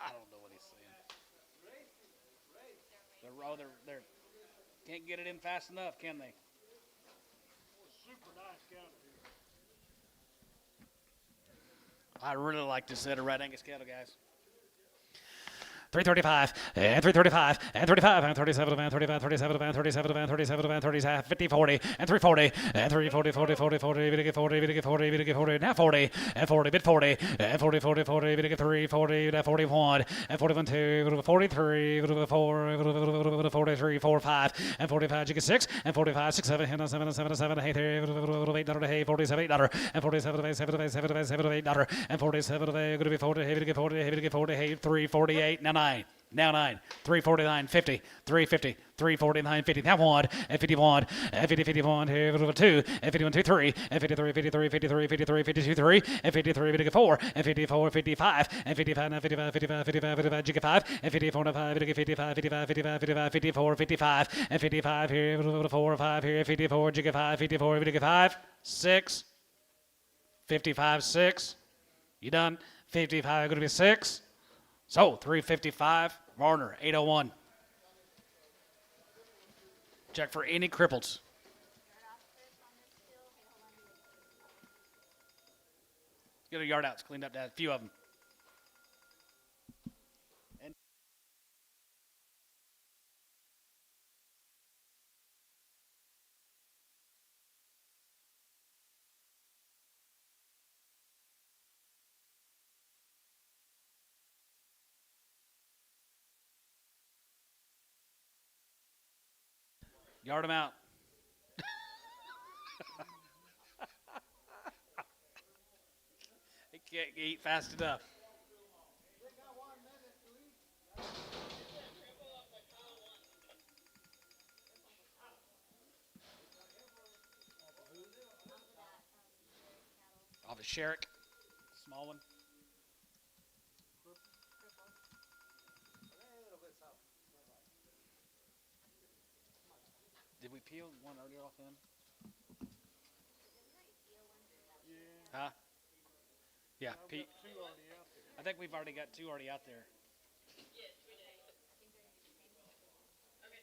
I don't know what he's saying. They're can't get it in fast enough, can they? Super nice cattle here. I really like this set of Red Angus cattle, guys. 335 and 335 and 35 and 37 and 35 37 and 37 and 37 and 37 50 40 and 340 and 340 40 40 40 we get 40 we get 40 we get 40 now 40 and 40 bit 40 and 40 40 40 we get 3 40 now 41 and 41 2 43 4 43 4 5 and 45 you get 6 and 45 6 7 7 7 7 8 $8 47 $8 and 47 7 7 7 $8 and 47 going to be 40 we get 40 we get 40 348 now 9 now 9 349 50 350 349 50 now 1 and 51 and 50 51 here 2 and 51 2 3 and 53 53 53 53 52 3 and 53 54 and 54 55 and 55 now 55 55 55 55 jigga 5 and 54 now 5 55 55 55 55 54 55 and 55 here 4 5 here 54 jigga 5 54 jigga 5 6 55 6 you done 55 going to be 6 so 355 Varner 801 check for any cripples. Get the yard outs cleaned up, Dad. A few of them. Yard them out. They can't eat fast enough. Off a Sherrick, small one. Did we peel one earlier off him? Huh? Yeah, Pete. Two already out there. I think we've already got 2 already out there. Yes, we did. Okay.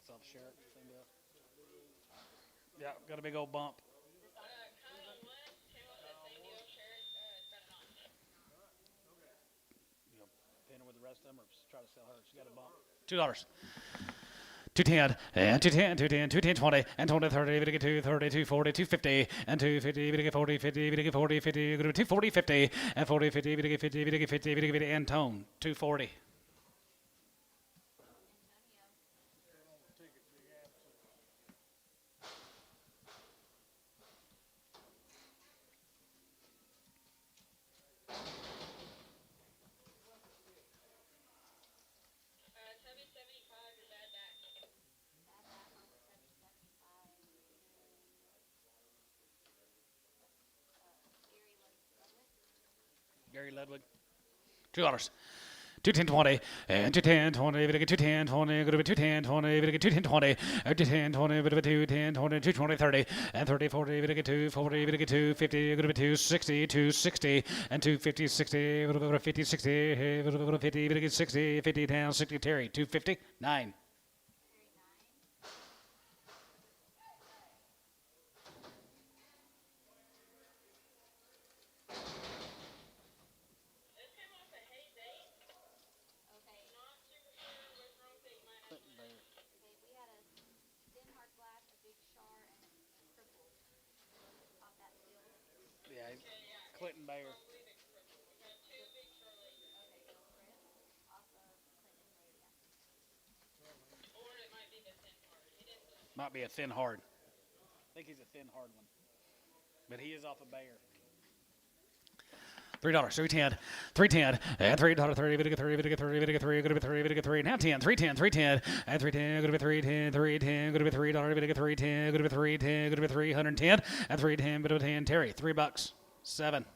It's off Sherrick, same deal. Yeah, got a big old bump. Kyle West came up the same deal. Sherrick got a notch. You know, pin her with the rest of them, or just try to sell her. She got a bump. $2. 210 and 210, 210, 210, 20 and 20, 30, we get 2, 30, 240, 250 and 250, we get 40, 50, we get 40, 50, we get 240, 50 and 40, 50, we get 50, we get 50, we get 50 and tone 240. It's heavy 75 or bad back. Gary Ludwig. $2. 210, 20 and 210, 20, we get 210, 20, go to 210, 20, we get 210, 20 and 210, 20, we get 210, 20, 220, 30 and 30, 40, we get 240, we get 250, go to 260, 260 and 250, 60, we go to 50, 60, we go to 50, we get 60, 50 down, 60 Terry, 250, 9. This came off a Hayes 8. Okay. Not super sure what's wrong with it. Might have to Okay, we had a thin hard black, a big char, and a cripple. Off that field. Yeah, Clinton Bayer. probably the cripple. We got 2 big Charlies. Okay, go Chris. Off of Clinton Bayer. Or it might be the thin part. He didn't tell me. Might be a thin hard. I think he's a thin hard one. But he is off a Bayer. $3, 310, 310, and $3.30, we get 3, we get 3, we get 3, go to 3, we get 3, now 10, 310, 310, and 310, go to 310, 310, go to $3, we get 310, go to 310, go to 310, and 310, go to 10, Terry, $3, 7.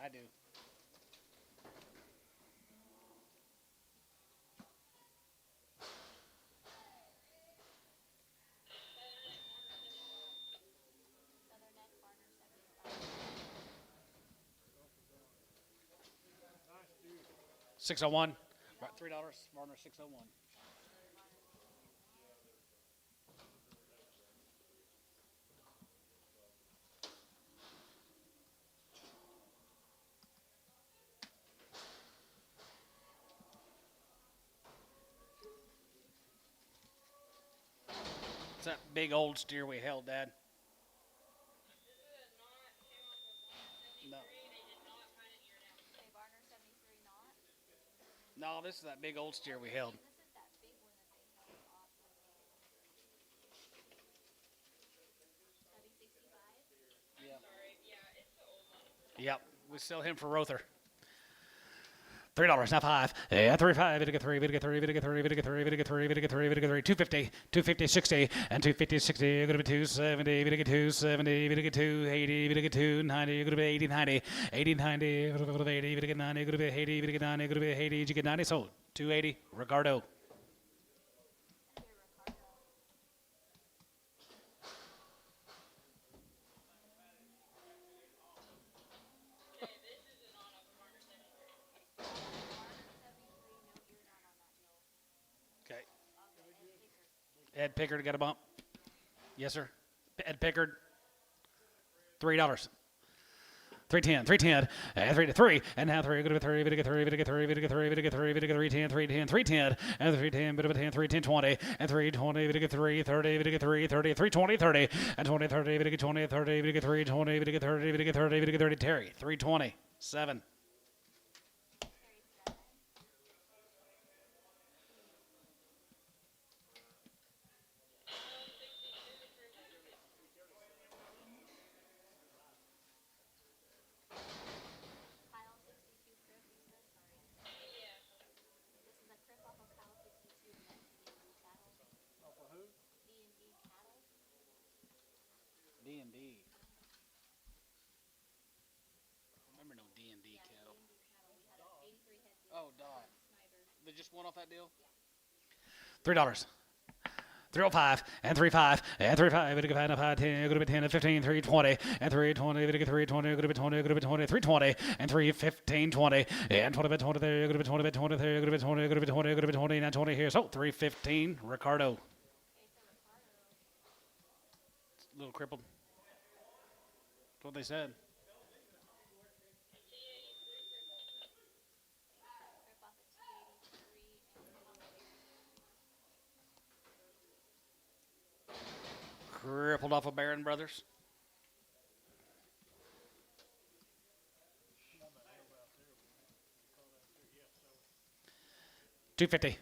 I do. Southern Neck, Barner 75. 601, right, $3, Varner 601. It's that big old steer we held, Dad. This is a knot. Came off of Barner 73. No. They did not find an ear down. Okay, Barner 73 not. No, this is that big old steer we held. This is that big one that they held off of Heavy 65. Yeah. Sorry. Yeah, it's the old one. Yep, we sell him for Rother. $3, now 5. Yeah, 35, we get 3, we get 3, we get 3, we get 3, we get 3, we get 3, we get 3, 250, 250, 60, and 250, 60, go to 270, we get 270, we get 280, we get 290, go to 80, 90, 80, 90, go to 80, we get 90, go to 80, we get 90, go to 80, you get 90, so 280, Ricardo. Okay, this is a knot off of Barner 73. Barner 73, no ear down on that deal. Okay. Off of sticker. Ed Pickard got a bump. Yes, sir. Ed Pickard. $3. 310, 310, and 3 to 3, and now 3, go to 3, bit of 3, bit of 3, bit of 3, bit of 3, bit of 310, 310, 310, and 310, bit of 10, 310, 20, and 320, bit of 3, 30, bit of 3, 30, 320, 30, and 20, 30, bit of 20, 30, bit of 3, 20, bit of 30, bit of 30, bit of 30, Terry, 320, 7. Kyle 62 Crip, you said? Sorry. Yeah. This is a Crip off of Kyle 62 and that's D&D cattle. Off of who? D&D cattle. D&D. Remember no D&D Yeah, cattle. D&D cattle. We had 83 head deal Oh, dog. Snyder. They just won off that deal? $3. 305 and 35 and 35 bit of 5 and 5 10 go to be 10 and 15 320 and 320 bit of 320 go to be 20 go to be 20 320 and 315 20 and 20 bit 20 there go to be 20 bit 20 there go to be 20 go to be 20 go to be 20 and 20 here so 315 Ricardo. Okay, so Ricardo. A little crippled. That's what they said. Crip off of T83 and Crippled off of Barron Brothers. $250.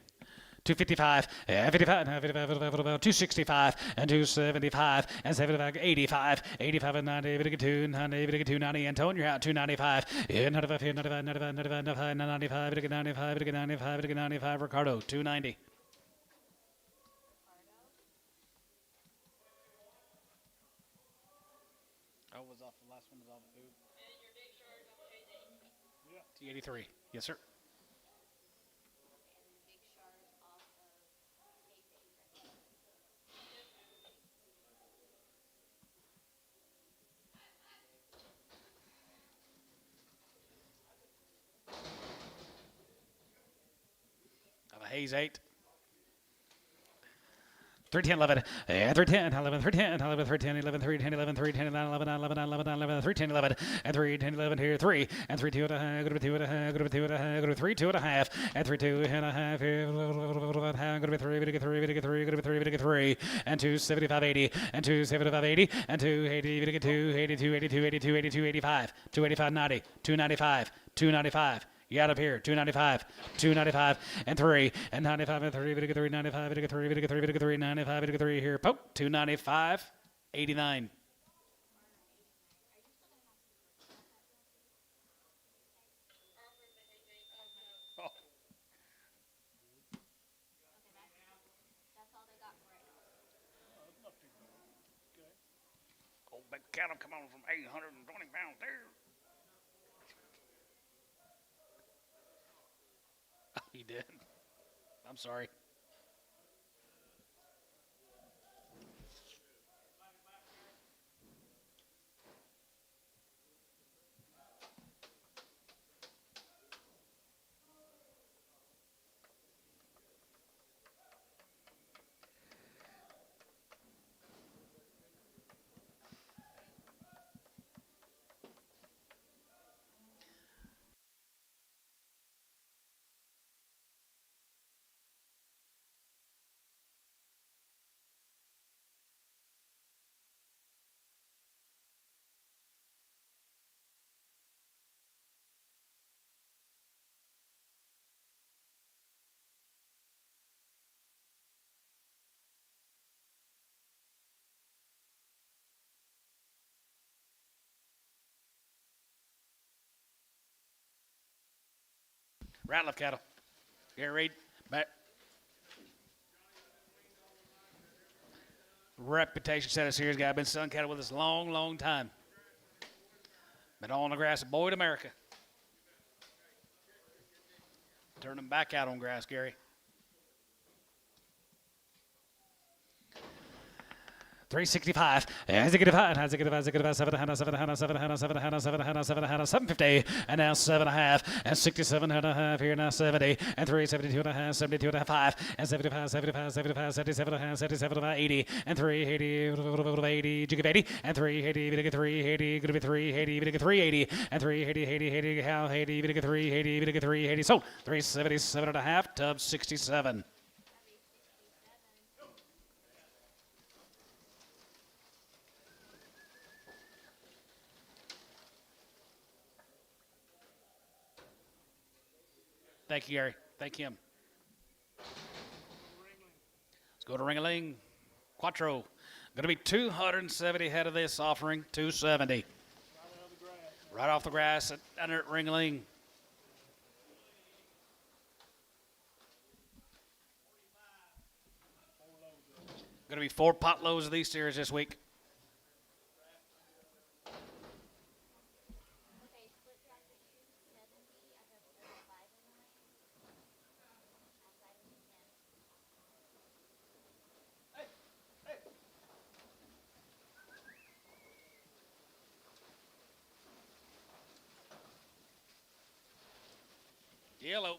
255 and 55 and 55 265 and 275 and 75 85 85 and 90 2 90 290 and Tone you're out 295 and 95 95 95 95 95 95 95 95 95 Ricardo 290. Oh, was off the last one was off the food. And your big shark off of Jay-Z. T83. Yes, sir. and Big Shark off of Hayface, right? Of a Hayes 8. 310 11 and 310 11 310 11 310 11 310 11 310 11 11 11 11 310 11 and 310 11 here 3 and 3 2 and a half go to 2 and a half go to 2 and a half go to 3 2 and a half and 3 2 and a half here go to be 3 bit 3 bit 3 go to be 3 bit 3 and 275 80 and 275 80 and 280 bit 2 82 82 82 82 85 285 90 295 295 You got up here, 295, 295, and 3, and 95, and 3, 3, 95, 3, 3, 3, 95, 3 here, poke, 295, 89. Oh, That's all they got for right now. old big cattle come on from 820 pounds there. He did. I'm sorry. Ratliff cattle. Gary Reed, back. Reputation set us here. This guy been selling cattle with us a long, long time. Been on the grass, boy to America. Turn them back out on grass, Gary. 365. As it get five, as it get five, as it get five, 750, and now 7.5, and 67.5 here now 70, and 372.5, 72.5, and 75, 75, 75, 77.5, 77.5, 80, and 380, 80, jig of 80, and 380, gonna get 380, gonna be 380, gonna get 380, and 380, 80, 80, how 80, gonna get 380, gonna get 380, sold 377.5, tub 67. Thank you, Gary. Thank him. Let's go to Ring-a-Ling. Quattro. Going to be 270 head of this offering. 270. Right off the grass at under Ring-a-Ling. Going to be 4 pot loads of these steers this week. Okay, split drop to 270. I have 35 in line. Outside of the 10. Yellow.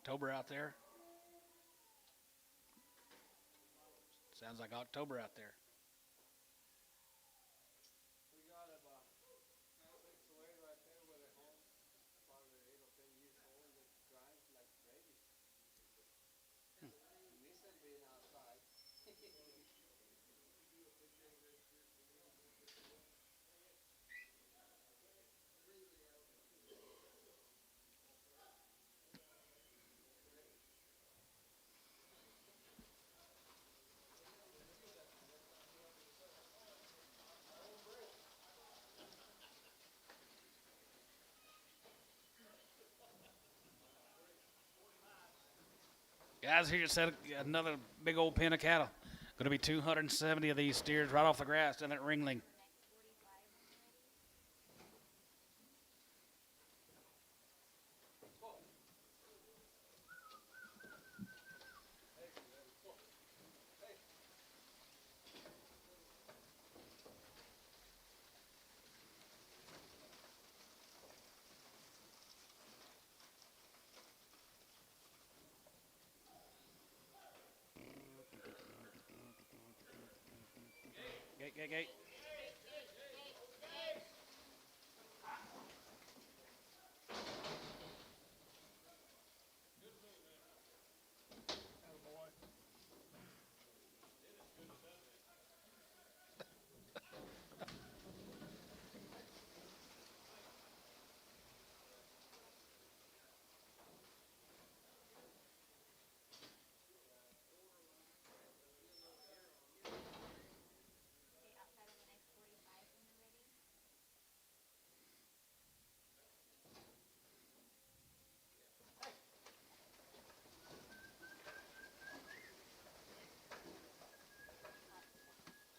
October out there. Sounds like October out there. We got about 6 away right there with a home, probably 8 or 10 years old, that drives like crazy. Miss them being outside. Guys, here just set another big old pen of cattle. Going to be 270 of these steers right off the grass down at Ringling. Gate.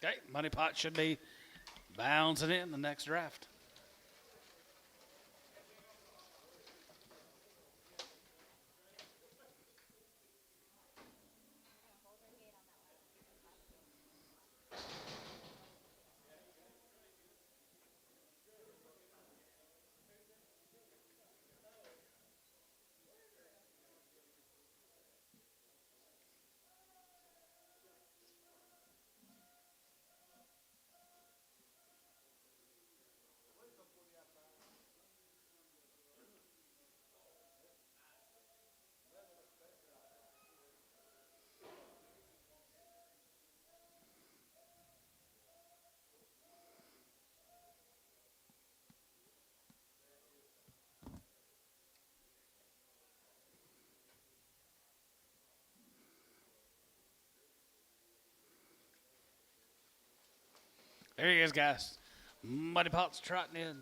Okay, money pot should be bouncing in the next draft. There he is, guys. Money pot's trotting in.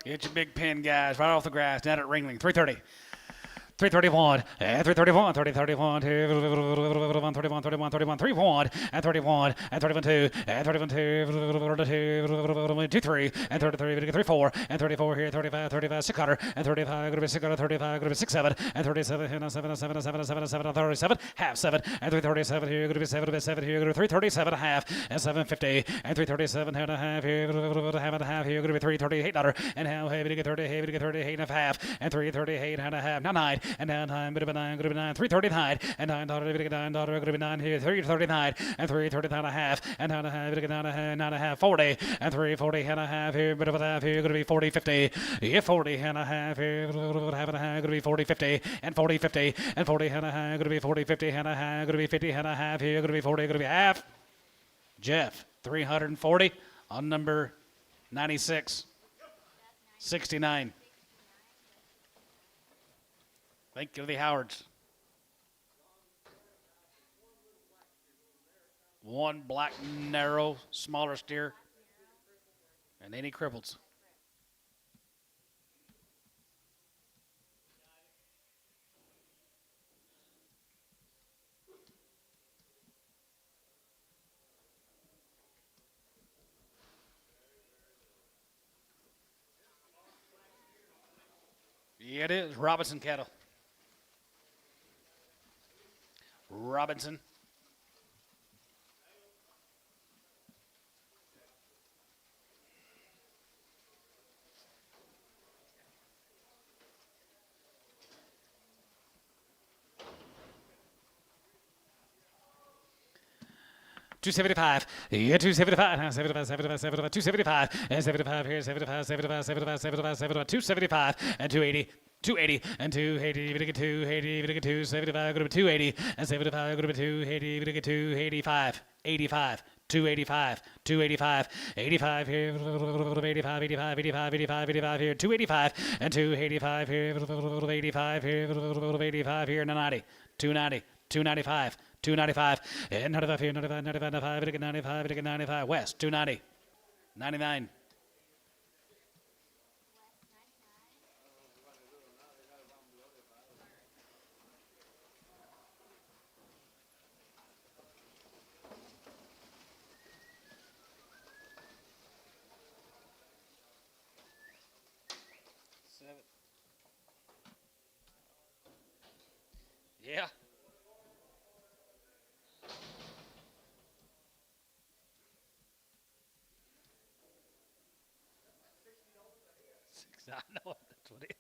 Get your big pin, guys, right off the grass, down at Ringling. 330. 331, and 331, 30, 31, 31, 31, 31, 31, 31, and 31, and 31, 2, and 31, 2, 2, 3, and 33, 3, 4, and 34 here, 35, 35, 600, and 35, going to be 600, 35, going to be 6, 7, and 37, 7, 7, 7, 7, 7, 37, half 7, and 337 here, going to be 7, 7 here, going to be 337 half, and 750, and 337 and a half here, half and a half here, going to be 338 and how heavy to get 30, heavy to get 38 and a half, and 338 and a half, now 9, and now 9, going to be 9, going to be 9, 339, and 9, going to be 9, going to be 9 here, 339, and 339 and a half, and 9 and a half, going to be 9 and a half, 40, and 340 and a half here, bit of a half here, going to be 40, 50, yeah, 40 and a half here, half and a half, going to be 40, 50, and 40, 50, and 40 and a half, going to be 40, 50 and a half, going to be 50 and a half here, going to be 40, going to be half. Jeff, 340 on number 96, 69. Thank you to the Howards. One black, narrow, smaller steer, and any crippleds. Yeah, it is. Robinson cattle. Robinson. $275. Yeah, $275. 75, 75, 75, $275. And 75 here, 75, 75, 75, 75, 75, $275 and 280. 280 and 280, even to get 280, even to get 275, go to 280 and 75, go to 280, even to get 285, 85, 285, 285, 85 here, 85, 85, 85, 85, 85 here, 285 and 285 here, 85 here, 85 here, 90, 290, 295. 295 and 95 here, 95, 95, 95, 95, 95, West, 290, 99. Yeah. I know that's what it is.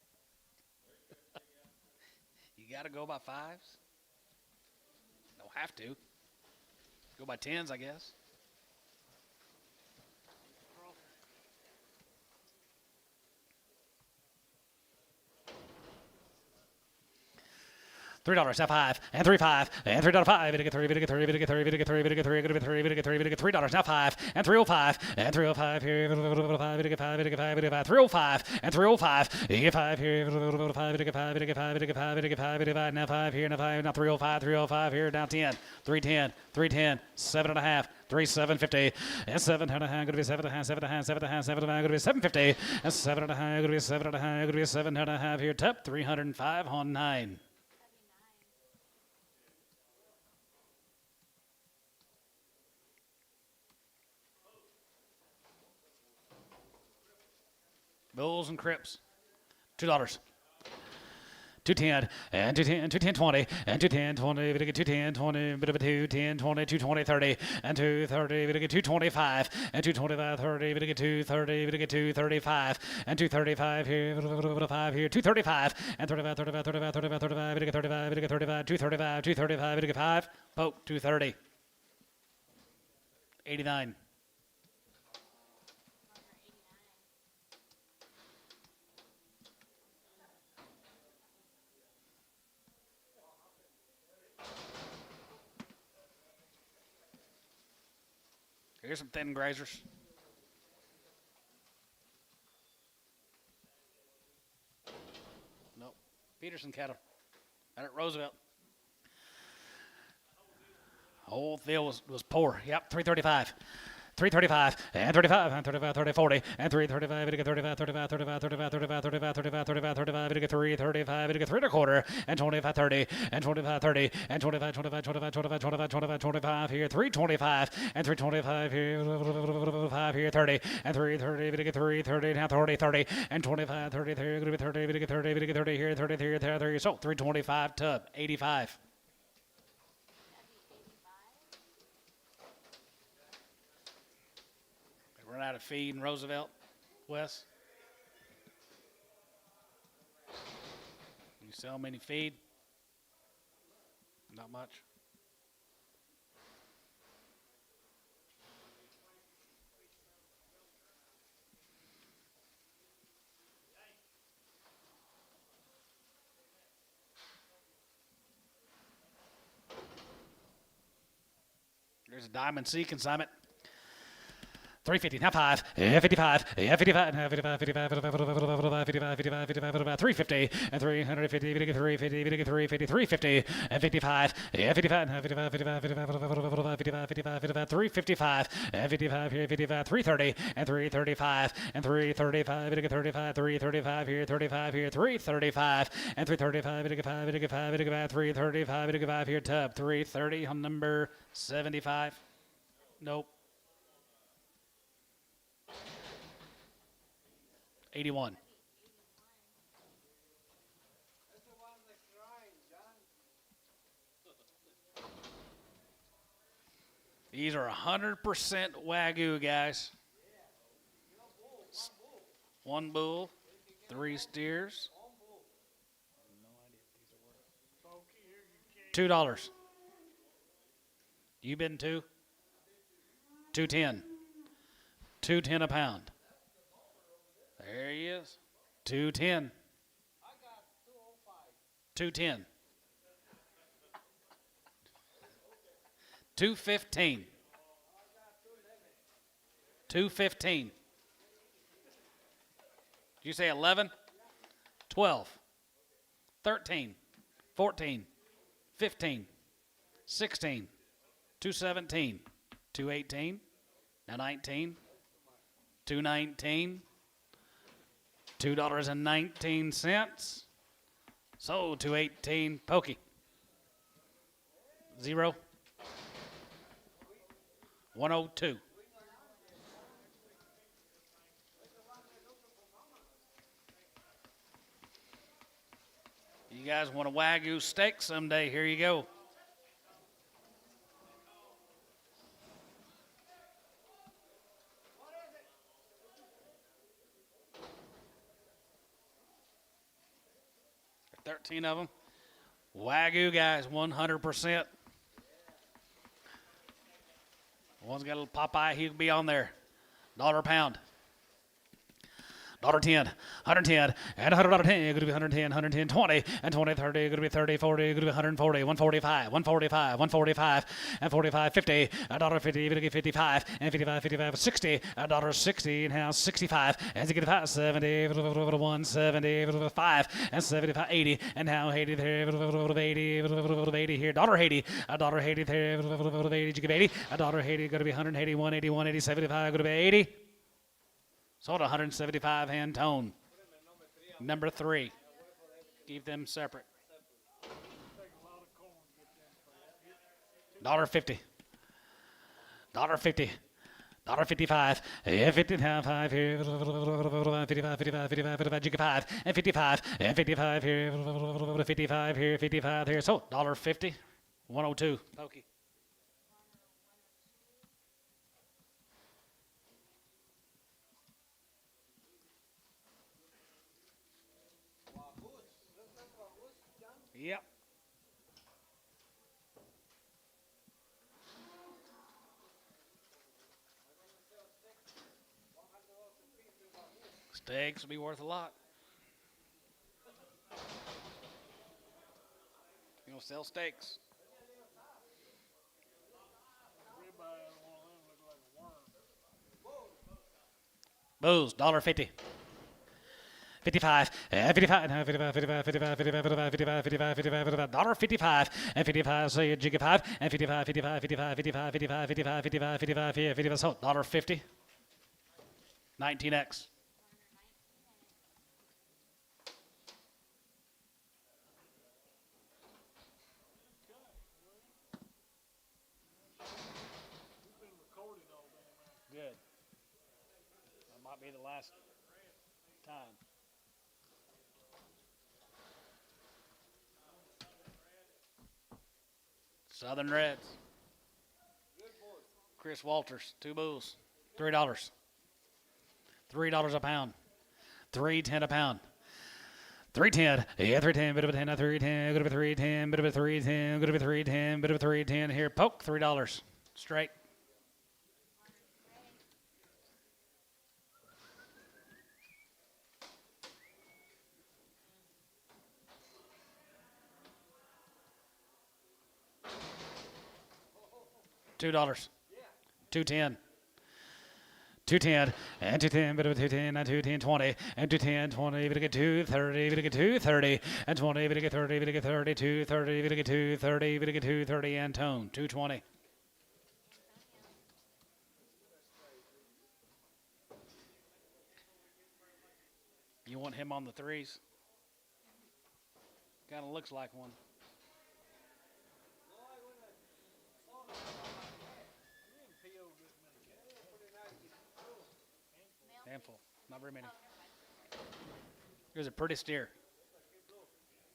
You got to go by fives? Don't have to. Go by tens, I guess. $3. Now 5 and 3 5 and $3.05. Get 3. Get 3. Get 3. Get 3. Get 3. Get 3. Get 3. Get 3. Get $3. Now 5 and 305 and 305 here. Get 5. Get 5. Get 5. Get 5. 305 and 305. Get 5 here. Get 5. Get 5. Get 5. Get 5. Get 5. Get 5. Now 5 here. Now 5. Now 305. 305 here. Now 10. 310. 310. 7.5. 3 750 and 7.5 going to be 7.5 7.5 7.5 7.5 going to be 750 and 7.5 going to be 7.5 going to be 7.5 here. Top 305 on 9. Bulls and Crips, $2. 210 and 210 210 20 and 210 20 we get 210 20 bit of a 210 20 220 30 and 230 we get 225 and 225 30 we get 230 we get 235 and 235 here 5 here 235 and 35 35 35 35 35 we get 35 we get 35 235 235 we get 5 poke 230 89. Here's some thin grazers. Nope. Peterson cattle. Out at Roosevelt. Whole field was poor. Yep, 335. 335 and 35 and 35 30 40 and 335 it get 35 35 35 35 35 35 35 35 35 it get 335 it get 3 1/4 and 25 30 and 25 30 and 25 25 25 25 25 25 25 here 325 and 325 here 5 here 30 and 330 it get 330 now 30 30 and 25 30 there going to be 30 it get 30 it get 30 here 30 here 30 so 325 tub 85. Run out of feed in Roosevelt, West. You sell them any feed? Not much. There's a Diamond C consignment. 350, now 5, 55, 55, 55, 55, 55, 55, 55, 350, and 350, 350, 350, 350, and 55, 55, 55, 55, 55, 55, 55, 355, and 55 here, 55, 330, and 335, and 335, 35, 335 here, 35 here, 335, and 335, 335 here, tub, 330 on number 75. Nope. 81. That's the one that's crying, John. These are 100% Wagyu, guys. One bull, 3 steers. $2. You been 2? 210. 210 a pound. There he is. 210. I got 205. 210. 215. 215. Did you say 11? 12. 13. 14. 15. 16. 217. 218. Now 19. 219. $2.19. So 218 pokey. 0. 102. You guys want a Wagyu steak someday? Here you go. There are 13 of them. Wagyu guys, 100%. One's got a little Popeye, he'll be on there. $1 a pound. $10, $110, and $100, $10, going to be $110, $110, $20, and $20, $30, going to be $30, $40, going to be $140, $145, $145, $145, and $45, $50, $1.50, going to get $55, and $55, $55, $60, $1.60, and now $65, and $65, $70, $170, $5, and $75, $80, and now $80 there, $80 here, $1.80, $1.80 there, $80, you give $80, $1.80, going to be $180, $180, $180, $75, going to be $80. Sold 175 hand tone. Number 3. Keep them separate. $1.50. $1.50. $1.55. Yeah, 55 here. 55, 55, 55, 55, jigga 5. And 55. And 55 here. 55 here. 55 here. So $1.50. 102. Pokey. Yep. Steaks will be worth a lot. You gonna sell steaks? Booze, $1.50. 55, 55, 55, 55, 55, 55, 55, 55, 55, $1.55, and 55, so you jigga 5, and 55, 55, 55, 55, 55, 55, 55, 55, 55, so $1.50. 19X. Good. That might be the last time. Southern Reds. Chris Walters, 2 bulls, $3. $3 a pound. $3.10 a pound. 310, yeah, 310, bit of a 10, 310, good of a 310, bit of a 310, good of a 310, bit of a 310 here. Poke, $3 straight. $2. 210. 210 and 210, bit of a 210 and 210, 20 and 210, 20, bit of 230, bit of 230 and 20, bit of 30, bit of 30, 230, bit of 230, bit of 230 and tone 220. You want him on the 3s? Kind of looks like one. Handful, not very many. Here's a pretty steer.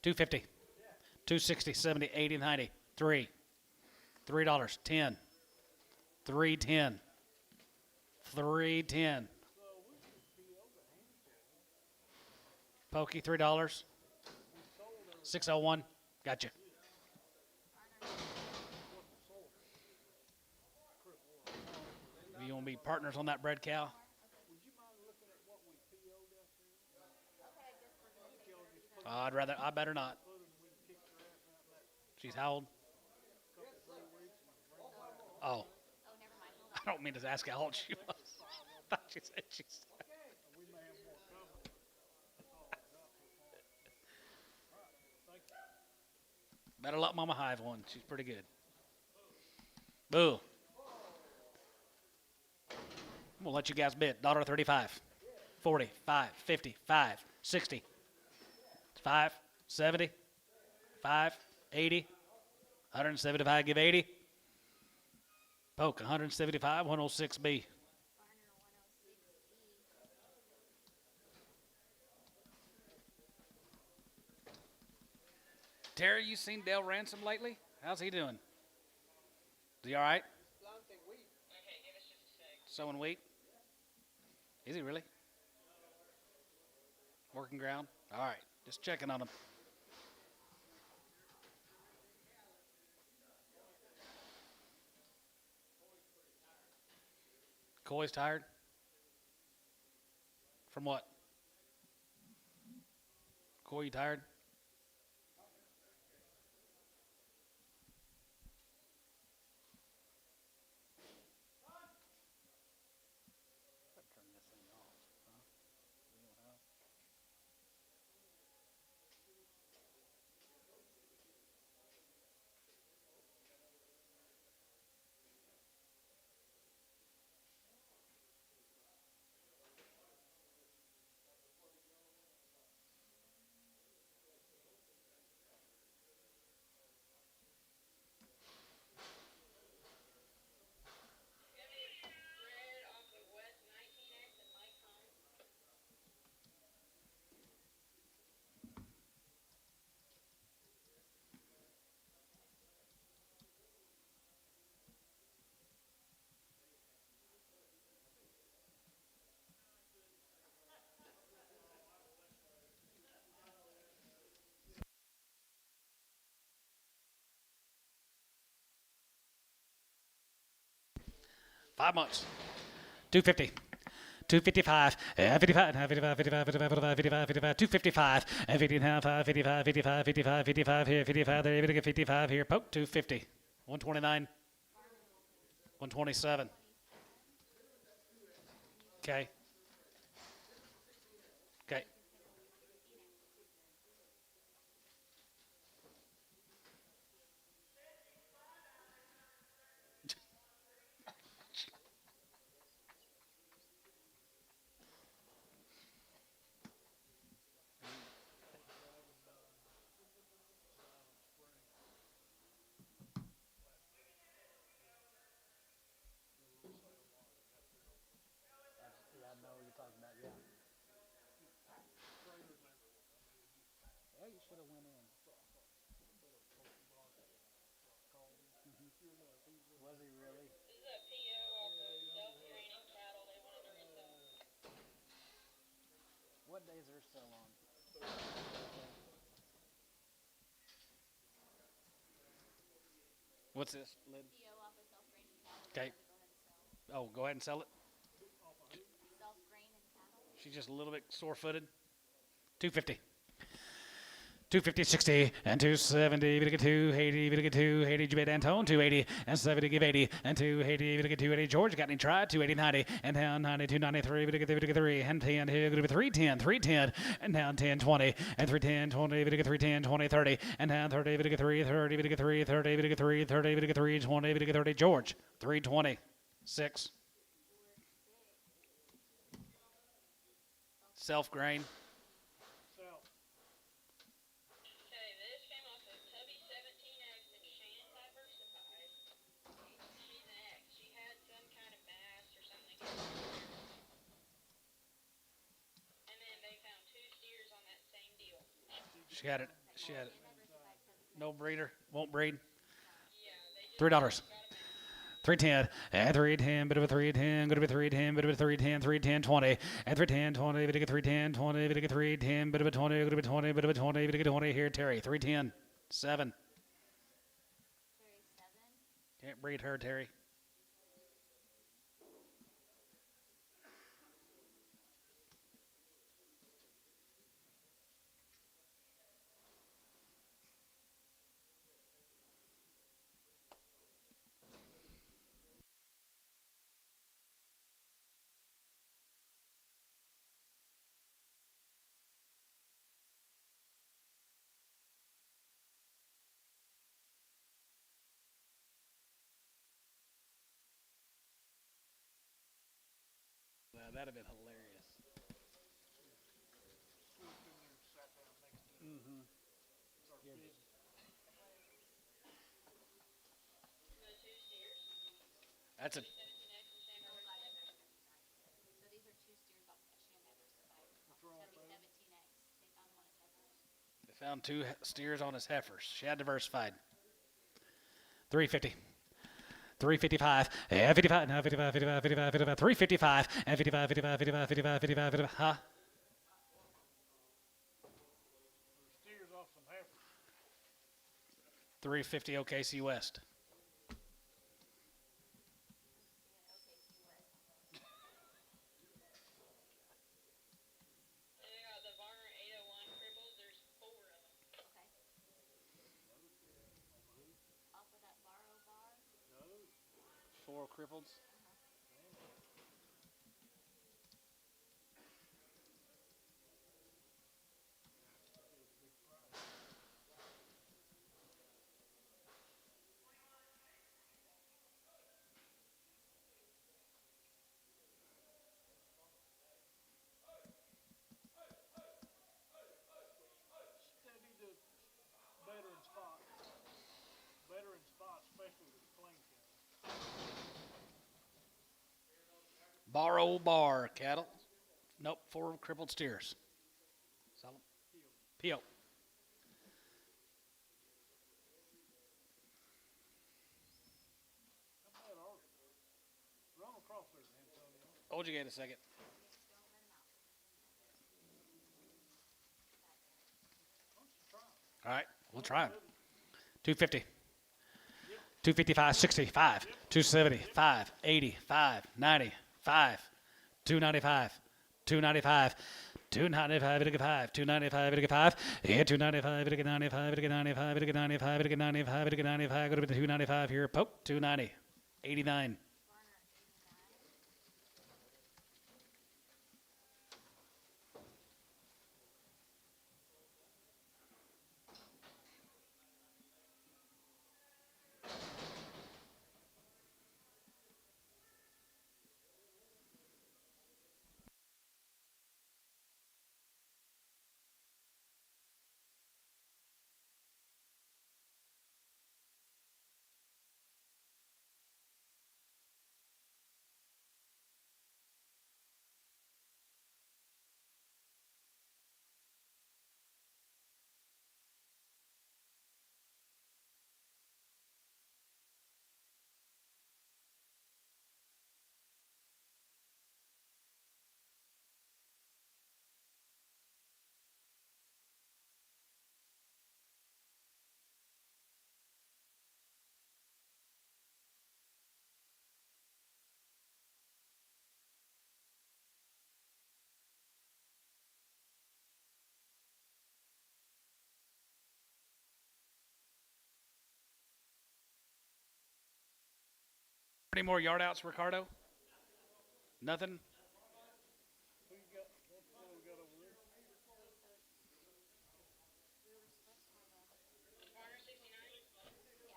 250, 260, 70, 80, 90, 3, $3, 10, 310, 310. Pokey, $3, 601. Gotcha. You want to be partners on that bread cow? I better not. She's how old? Oh. I don't mean to ask how old she was. I thought she said she's. Better let Mama Hive one. She's pretty good. Boo. I'm going to let you guys bid. $1.35. 40, 5, 50, 5, 60. 5, 70, 5, 80, 175, give 80. Poke, 175, 106B. Terry, you seen Dale Ransom lately? How's he doing? Is he all right? Planting wheat. Okay, give us just a sec. Sowing wheat? Is he really? Working ground? All right. Just checking on him. Coy's tired? From what? Coy, you tired? Turn this thing off, huh? You know how? Red off of West 19X and Mike Home. Five months. 250. 255, 55, 55, 55, 55, 55, 55, 255, 55, 55, 55, 55, 55 here, 55 there, even get 55 here, poke, 250, 129, 127. Okay. Okay. Yeah, I know what you're talking about, yeah. Yeah, you should have went in. Was he really? This is a PO off of self-draining cattle. They wanted to resell. What days are still on? What's this? PO off of self-grain and cattle. Okay. Go ahead and sell. Oh, go ahead and sell it. Self-grain and cattle. She's just a little bit sore-footed. 250. 250, 60, and 270, we get 280, we get 280, Jabed Antone, 280, and 70, give 80, and 280, we get 280, George, got any try, 280, 90, and down 90, 293, we get 3, and 10, here, going to be 310, 310, and down 10, 20, and 310, 20, we get 310, 20, 30, and down 30, we get 3, 30, we get 3, 30, we get 3, 30, we get 3, 20, we get 30, George, 320, 6. Self-grain. South. Okay, this came off of Tubby 17X and Shan Diversified. She's an X. She had some kind of mass or something. And then they found 2 steers on that same deal. She had it. She had it. No breeder. Won't breed. Yeah, they just $3. got 'em out. 310, and 310, bit of a 310, bit of a 310, bit of a 310, 310, 20, and 310, 20, bit of a 310, 20, bit of a 310, bit of a 20, bit of a 20, bit of a 20, bit of a 20 here, Terry, 310, 7. Carry 7. Can't breed her, Terry. That'd have been hilarious. Swooped in there and sat down next to it. Mm-hmm. Start feeding. The 2 steers. That's a 17X and Shan Diversified. So these are 2 steers off of Shan Diversified. What's wrong with Tubby those? 17X. They found one at Heifers. They found 2 steers on his heifers. She had diversified. 350. 355, and 55, now 55, 55, 55, 55, 355, and 55, 55, 55, 55, 55, 55, huh? There's steers off some heifers. 350 OKC West. And they got the Varner 801 cripples. There's 4 cripples. Steady to better in spot. Better in spot, especially with plain cattle. Bar old bar cattle. Nope, 4 crippled steers. Sell 'em. Peel. How about our run across there, Antonio? Hold you again a second. Why don't you try 'em? All right, we'll try 'em. 250. 255, 65, 275, 85, 95, 295, 295, 295, 295, 295, yeah, 295, 95, 95, 95, 95, 95, go to the 295 here, poke, 290, 89. Any more yard outs, Ricardo? Nothing? Who you got? What we got over there? Varner 69. Yeah,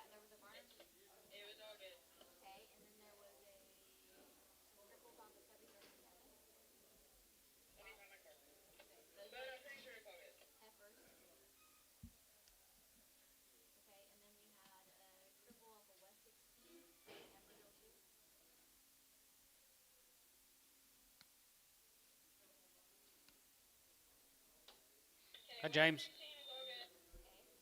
there was a Varner. It was all good. Okay, and then there was some cripples off of 737. Let me find my card. Those But are I'm pretty sure it's all good. heifers. Okay, and then we had a cripple off of West 16, heifer deal too. Hi, James. 16 is all good. Okay.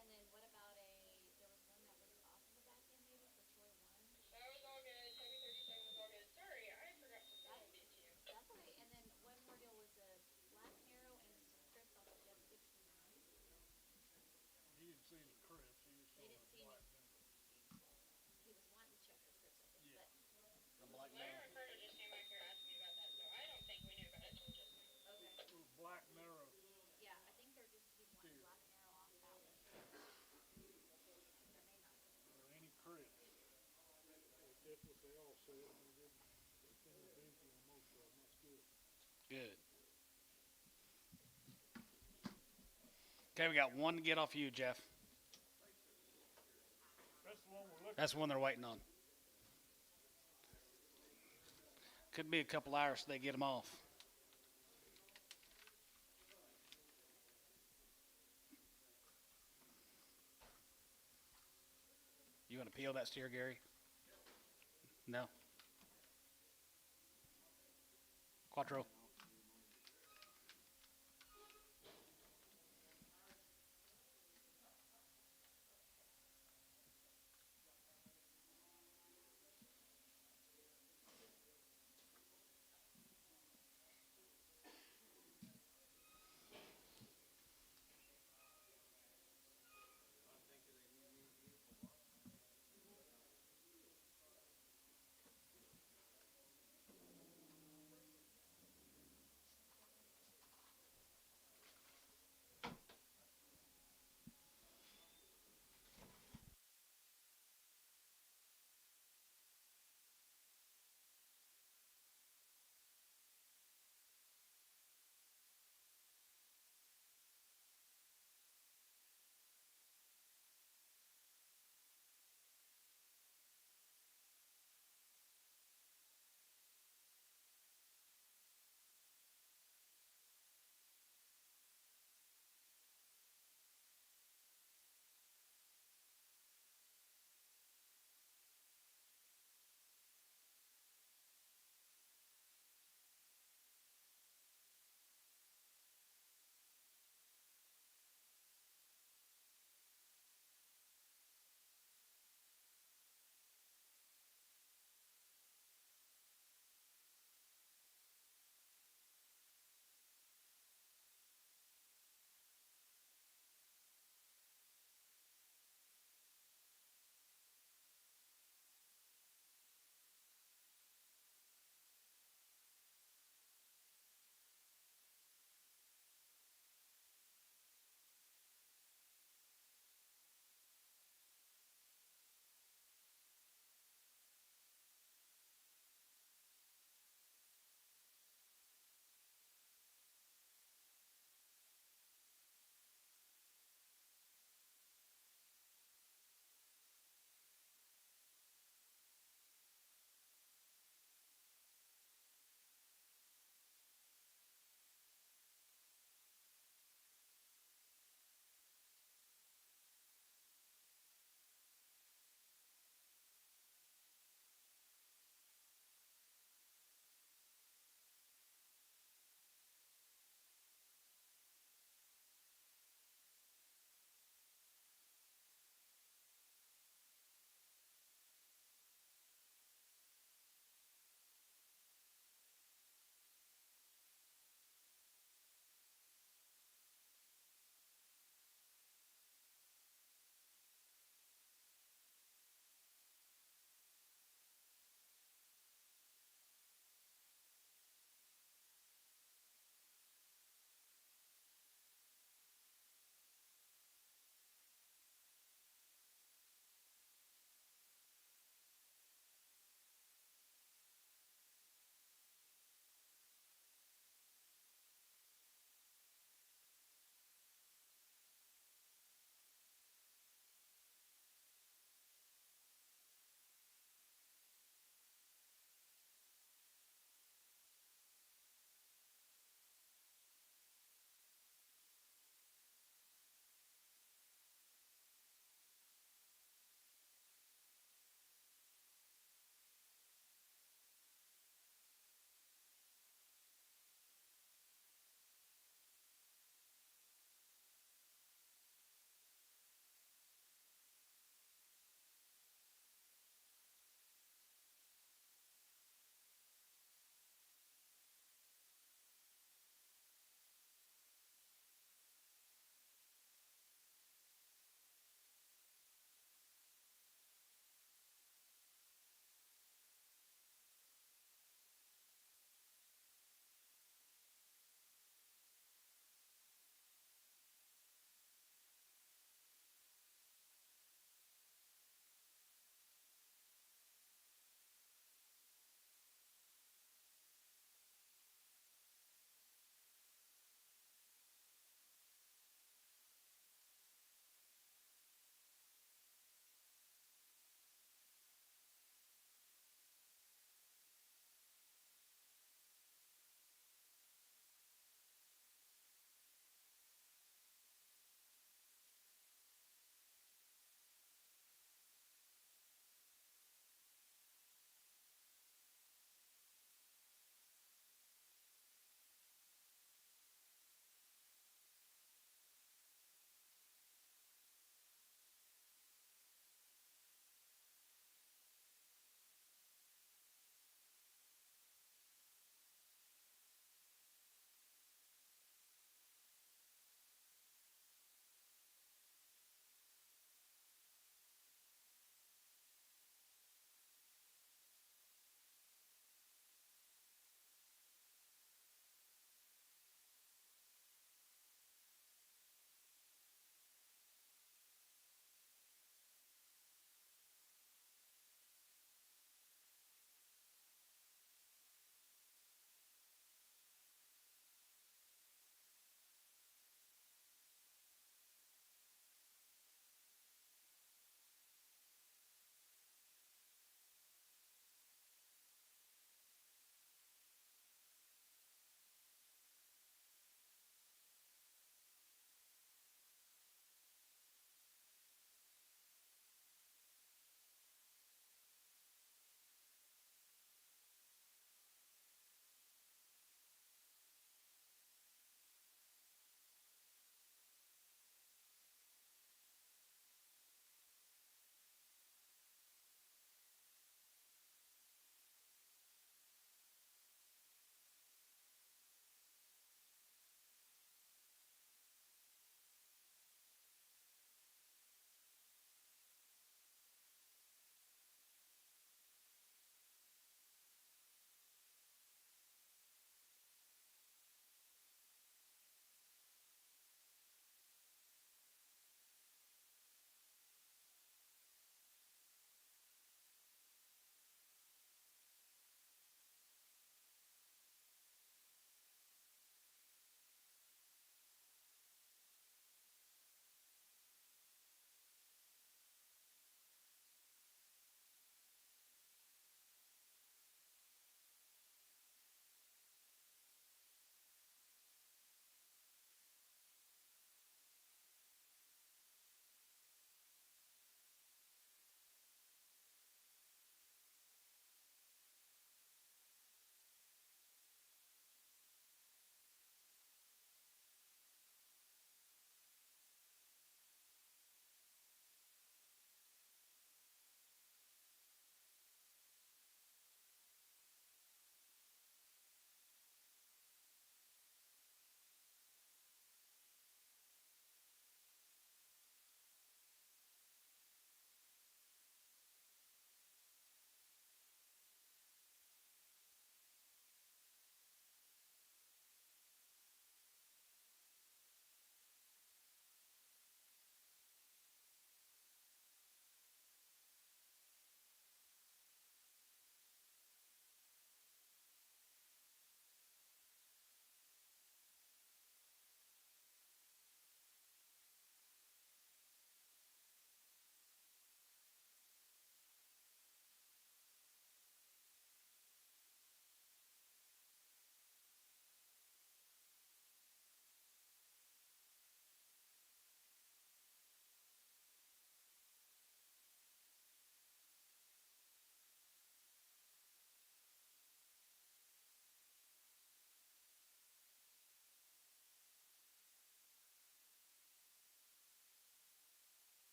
And then what about there was one that was off in the back end maybe for Troy 1. That was all good. Chevy 37 was all good. Sorry, I forgot to That, send it to you. that's okay. And then one more deal was a black narrow and some crips off of Jeff 69. He didn't see any crips. He just saw They didn't that see black any. number. He was wanting to check for crips, I think. Yeah. But The black Larry male. Ricardo just came back here asking me about that, so I don't think we knew about it till just now. okay. Little black narrow. Yeah, I think he's wanting Steer. black narrow off that one. There may not be. Or any crips. That's what they all said. And they finished empty on most of them. That's good. Good. Okay, we got one to get off you, Jeff. That's the one we're looking That's the one they're waiting on. Could be a couple hours till they get them off. You want to peel that steer, Gary? No. Quattro.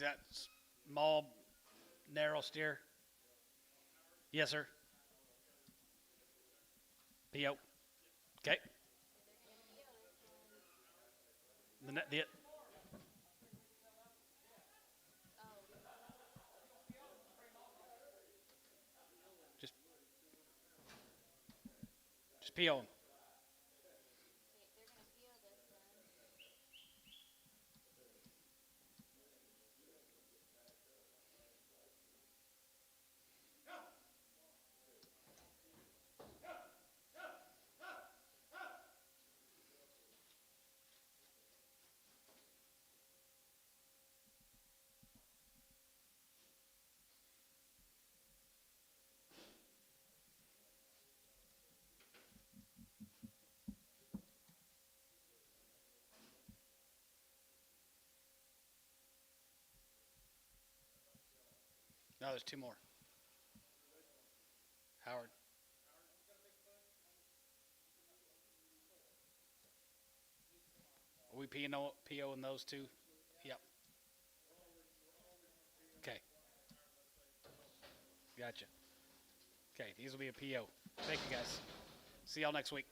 He's got small, narrow steer. Yes, sir. PO. Okay. The just PO him. They're gonna feel this then. No, there's two more. Howard. Are we POing those two? Yep. Okay. Gotcha. Okay, these will be a PO. Thank you, guys. See y'all next week.